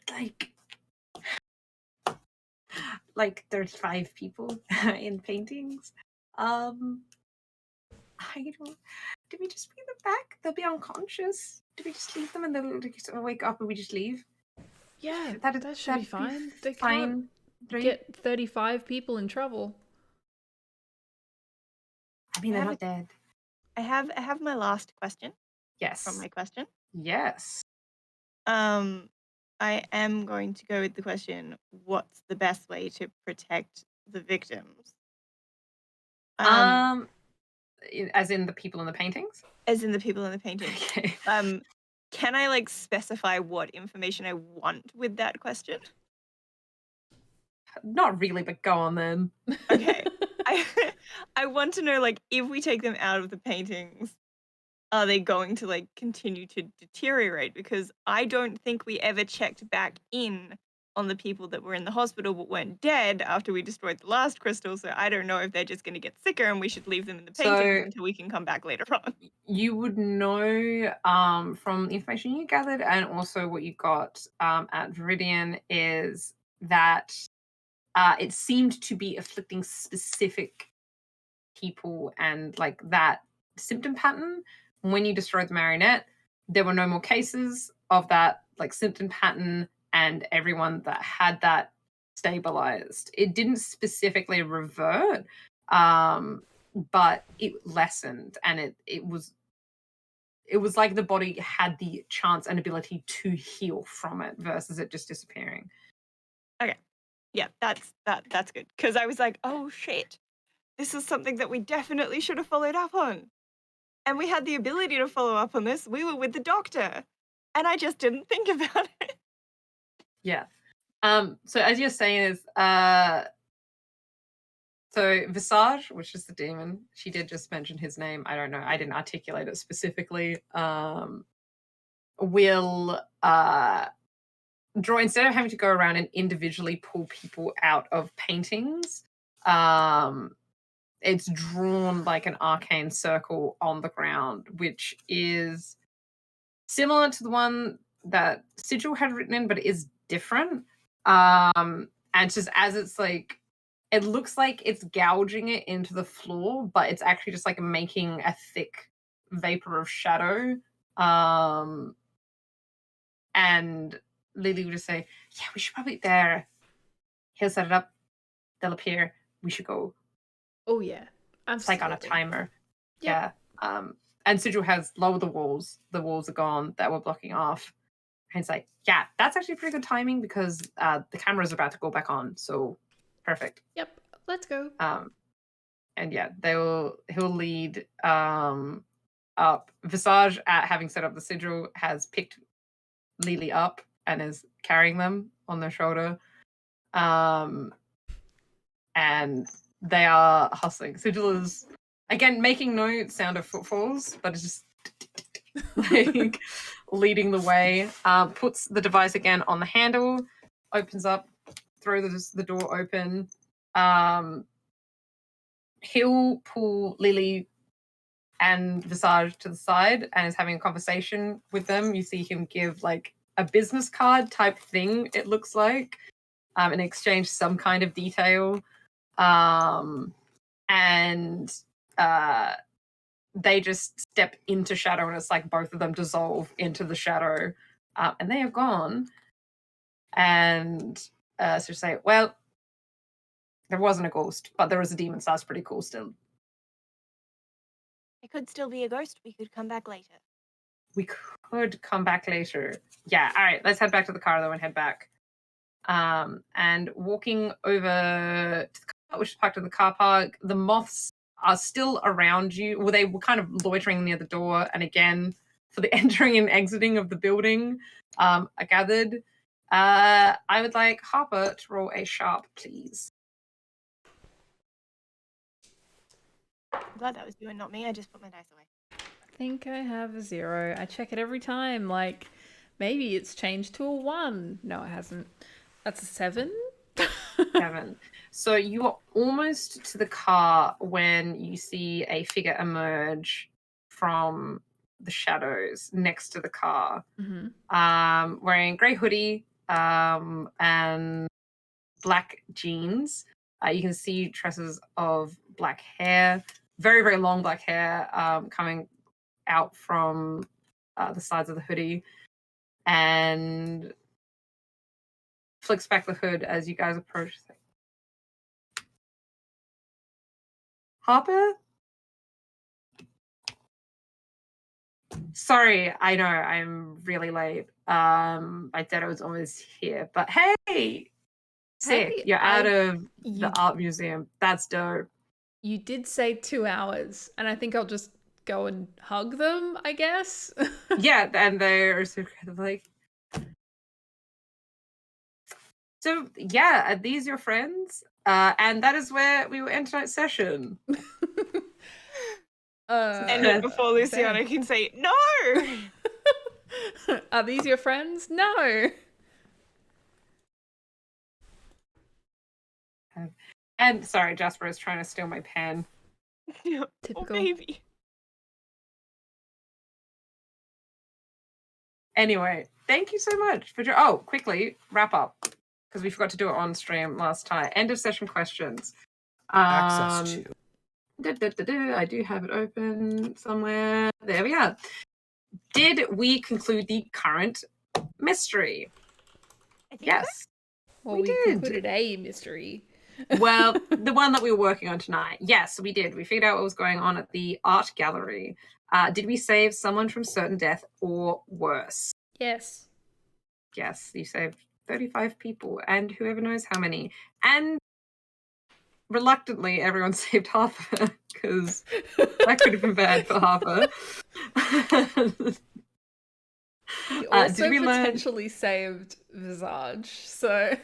like 35 people in paintings. I don't. Do we just bring them back? They'll be unconscious. Do we just leave them and they'll wake up and we just leave?
Yeah, that should be fine. They
fine.
can't get 35 people in trouble.
I mean, they're not dead.
I have my last question.
Yes.
From my question.
Yes.
I am going to go with the question, what's the best way to protect the victims?
As in the people in the paintings?
As in the people in the paintings.
Okay.
Can I specify what information I want with that question?
Not really, but go on then.
Okay. I want to know if we take them out of the paintings, are they going to continue to deteriorate? Because I don't think we ever checked back in on the people that were in the hospital but weren't dead after we destroyed the last crystal, so I don't know if they're just going to get sicker and we should leave them in the paintings until we can come back later on.
You would know from the information you gathered and also what you got at Viridian is that it seemed to be afflicting specific people and that symptom pattern. When you destroyed the marionette, there were no more cases of that symptom pattern, and everyone that had that stabilized. It didn't specifically revert, but it lessened, and it was like the body had the chance and ability to heal from it versus it just disappearing.
Okay. Yeah, that's good. Because I was like, oh shit, this is something that we definitely should have followed up on. And we had the ability to follow up on this. We were with the doctor. And I just didn't think about it.
Yeah. So as you're saying is, so Visage, which is the demon, she did just mention his name. I don't know. I didn't articulate it specifically. Will draw, instead of having to go around and individually pull people out of paintings, it's drawn like an arcane circle on the ground, which is similar to the one that Sigil had written in, but it is different. And just as it's it looks like it's gouging it into the floor, but it's actually just making a thick vapor of shadow. And Lily would just say, yeah, we should probably there. He'll set it up. They'll appear. We should go.
Oh, yeah. Absolutely.
It's on a timer.
Yep.
Yeah. And Sigil has lowered the walls. The walls are gone that were blocking off. And it's yeah, that's actually pretty good timing because the camera's about to go back on. So perfect.
Yep. Let's go.
And yeah, he'll lead up. Visage, at having set up the Sigil, has picked Lily up and is carrying them on their shoulder. And they are hustling. Sigil is, again, making no sound of footfalls, but it's just leading the way. Puts the device again on the handle, opens up, throws the door open. He'll pull Lily and Visage to the side and is having a conversation with them. You see him give a business card type thing, it looks like, and exchange some kind of detail. And they just step into shadow, and it's both of them dissolve into the shadow, and they are gone. And so say, well, there wasn't a ghost, but there was a demon, so that's pretty cool still.
could still be a ghost. We could come back later.
We could come back later. Yeah, all right, let's head back to the car, though, and head back. And walking over to the car, which is parked in the car park, the moths are still around you. Well, they were kind of loitering near the door, and again, for the entering and exiting of the building, are gathered. I would like Harper to roll a sharp, please.
I'm glad that was you and not me. I just put my dice away.
I think I have a 0. I check it every time. Like, maybe it's changed to a 1. No, it hasn't. That's a 7.
7. So you are almost to the car when you see a figure emerge from the shadows next to the car.
Mm-hmm.
Wearing grey hoodie and black jeans. You can see tresses of black hair, very, very long black hair coming out from the sides of the hoodie, and flicks back the hood as you guys approach. Harper? Sorry, I know I'm really late. I said I was almost here, but hey! Sick,
Hey,
you're out of
you-
the art museum. That's dope.
You did say 2 hours, and I think I'll just go and hug them, I guess.
Yeah, and they're so kind of like, so yeah, are these your friends? And that is where we will end tonight's session.
And before Luciana can say, no!
Are these your friends? No.
And sorry, Jasper is trying to steal my pen.
Yeah,
Typical.
oh, baby.
Anyway, thank you so much for. Oh, quickly wrap up because we forgot to do it on stream last time. End of session questions.
Access to.
I do have it open somewhere. There we are. Did we conclude the current mystery?
I think
Yes.
Well,
We
we
did.
concluded a mystery.
Well, the one that we were working on tonight. Yes, we did. We figured out what was going on at the art gallery. Did we save someone from certain death or worse?
Yes.
Yes, you saved 35 people and whoever knows how many. And reluctantly, everyone saved Harper because that could have been bad for Harper.
We also
did we learn?
potentially saved Visage, so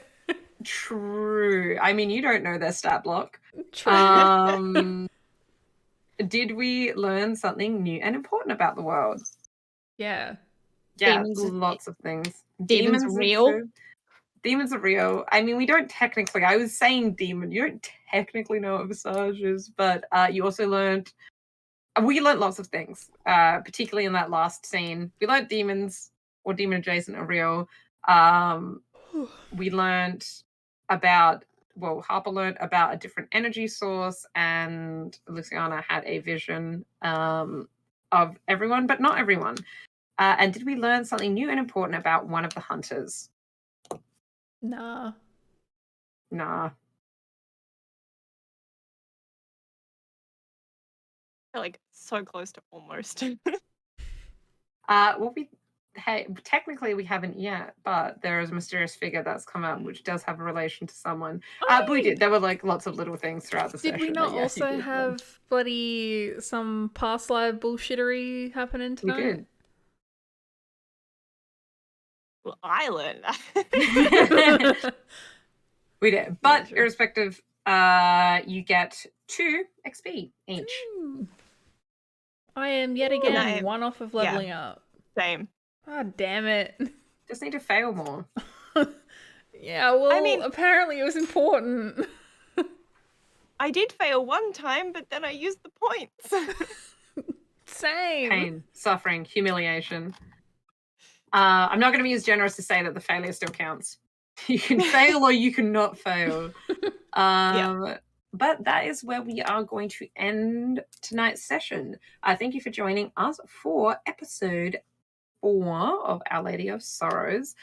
True. I mean, you don't know their stat block.
true.
Did we learn something new and important about the world?
Yeah.
Yeah,
Demons-
lots of things.
Demons are real?
exist. Demons are real. I mean, we don't technically. I was saying demon. You don't technically know what Visage is, but you also learned. We learned lots of things, particularly in that last scene. We learned demons or demon adjacent are real. We learned about. Well, Harper learned about a different energy source, and Luciana had a vision of everyone, but not everyone. And did we learn something new and important about one of the hunters?
Nah.
Nah.
We're like so close to almost.
Well, technically we haven't yet, but there is a mysterious figure that's come out which does have a relation to someone. But we did. There were like lots of little things throughout the
Did
session.
we not
that, yes, you
also
did learn.
have bloody some past life bullshittery happening
We
tonight?
did.
Well, I learned that.
We did. But
sure.
irrespective, you get 2 XP each.
Ooh. I am yet
Ooh,
again
and I-
one off of leveling up.
Same.
God damn it.
Just need to fail more.
Yeah, well,
I mean-
apparently it was important.
I did fail one time, but then I used the points.
Same.
Pain, suffering, humiliation. I'm not going to be as generous to say that the failure still counts. You can fail or you can not fail. But that is where we are going to end tonight's session. Thank you for joining us for episode 4 of Our Lady of Sorrows.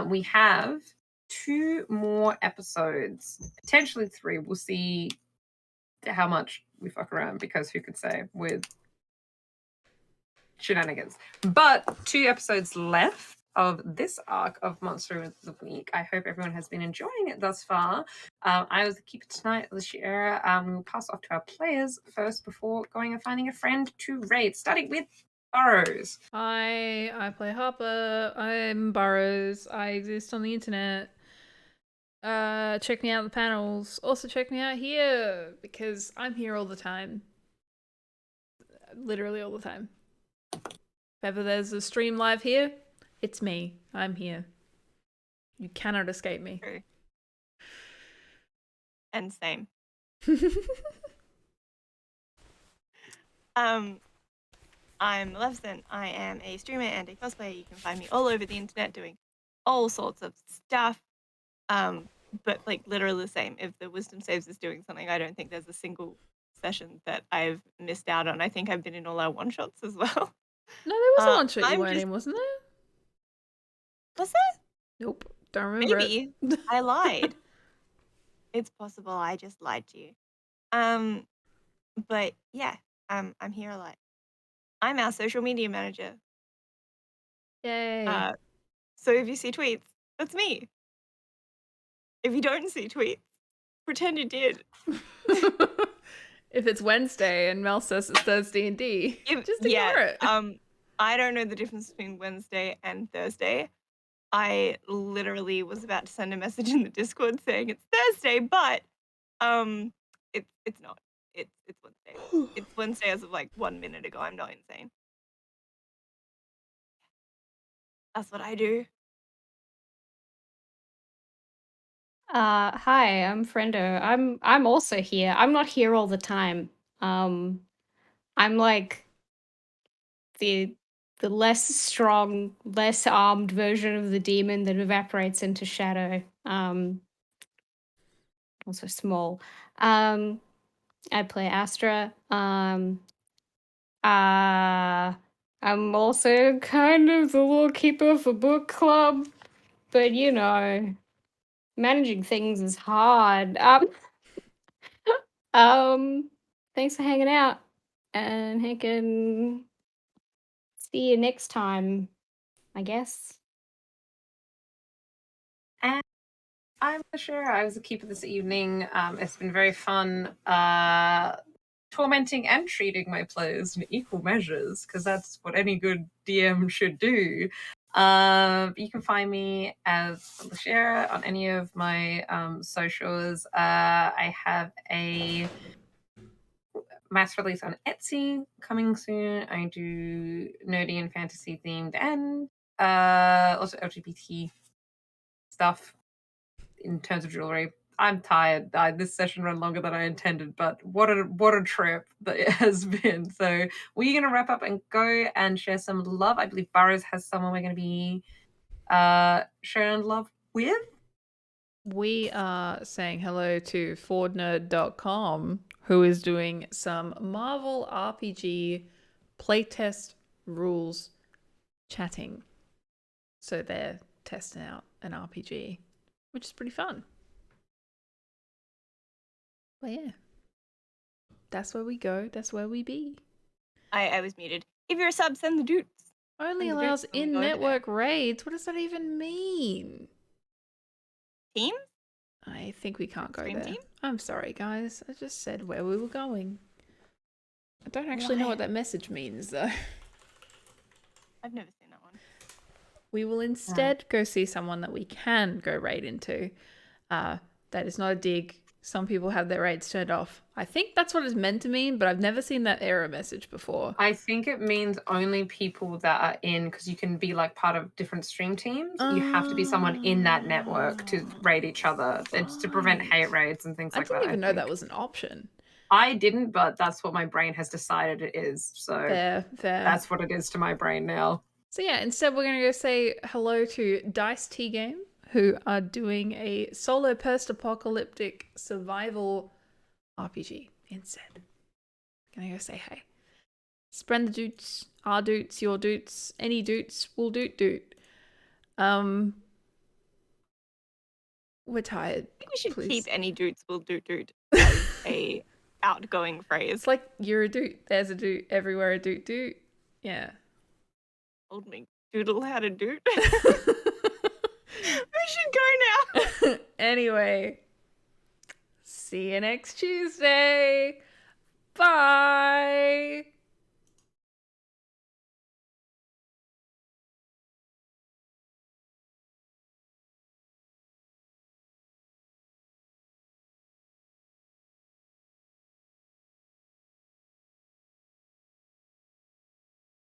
We have 2 more episodes, potentially 3. We'll see how much we fuck around because who could say with shenanigans. But 2 episodes left of this arc of Monster of the Week. I hope everyone has been enjoying it thus far. I was the keeper tonight, Alishiera. We'll pass off to our players first before going and finding a friend to raid, starting with Burrows.
Hi, I play Harper. I'm Burrows. I exist on the internet. Check me out in the panels. Also check me out here because I'm here all the time. Literally all the time. If ever there's a stream live here, it's me. I'm here. You cannot escape me.
True. And same. I'm Maleficent. I am a streamer and a cosplayer. You can find me all over the internet doing all sorts of stuff. But like literally the same. If the Wisdom Saves is doing something, I don't think there's a single session that I've missed out on. I think I've been in all our one-shots as well.
No, there was a one shot you
I'm
weren't
just-
in, wasn't there?
Was there?
Nope. Don't remember
Maybe. I lied. It's possible I just lied to you. But yeah, I'm here a lot. I'm our social media manager.
Yay.
So if you see tweets, that's me. If you don't see tweets, pretend you did.
If it's Wednesday and Mel says it's Thursday and D, just ignore it.
I don't know the difference between Wednesday and Thursday. I literally was about to send a message in the Discord saying it's Thursday, but it's not. It's Wednesday. It's Wednesday as of like 1 minute ago. I'm not insane. That's what I do.
Hi, I'm Friendo. I'm also here. I'm not here all the time. I'm like the less strong, less armed version of the demon that evaporates into shadow. Also small. I play Astra. I'm also kind of the lore keeper for book club, but you know, managing things is hard. Thanks for hanging out, and he can see you next time, I guess.
And I'm Alishiera. I was the keeper this evening. It's been very fun tormenting and treating my players in equal measures, because that's what any good DM should do. You can find me as Alishiera on any of my socials. I have a mass release on Etsy coming soon. I do nerdy and fantasy themed and also LGBT stuff in terms of jewelry. I'm tired. This session ran longer than I intended, but what a trip that it has been. So we're going to wrap up and go and share some love. I believe Burrows has someone we're going to be sharing love with.
We are saying hello to FordNerd.com, who is doing some Marvel RPG playtest rules chatting. So they're testing out an RPG, which is pretty fun. But yeah, that's where we go. That's where we be.
I was muted. If you're a sub, send the dudes.
Only
And the
allows
dudes when we go over
in-network raids. What does that even mean?
Team?
I think we can't go
Stream
there.
team?
I'm sorry, guys. I just said where we were going. I don't actually know what that message means, though.
I've never seen that one.
We will instead go see someone that we can go raid into. That is not a dig. Some people have their raids turned off. I think that's what it's meant to mean, but I've never seen that error message before.
I think it means only people that are in, because you can be like part of different stream teams. You have to be someone in that network to raid each other. It's to prevent hate raids and things like that.
I didn't even know that
think.
was an option.
I didn't, but that's what my brain has decided it is. So
Fair.
that's what it is to my brain now.
So yeah, instead we're going to go say hello to Dice Tea Game, who are doing a solo post-apocalyptic survival RPG instead. Gonna go say hey. Spread the doots, our doots, your doots, any doots, will doot. We're tired.
I think we should
please.
keep any dudes will doot as a outgoing phrase.
It's like you're a doot, there's a doot, everywhere a doot. Yeah.
told me doodle how to do. We should go now.
Anyway, see you next Tuesday. Bye.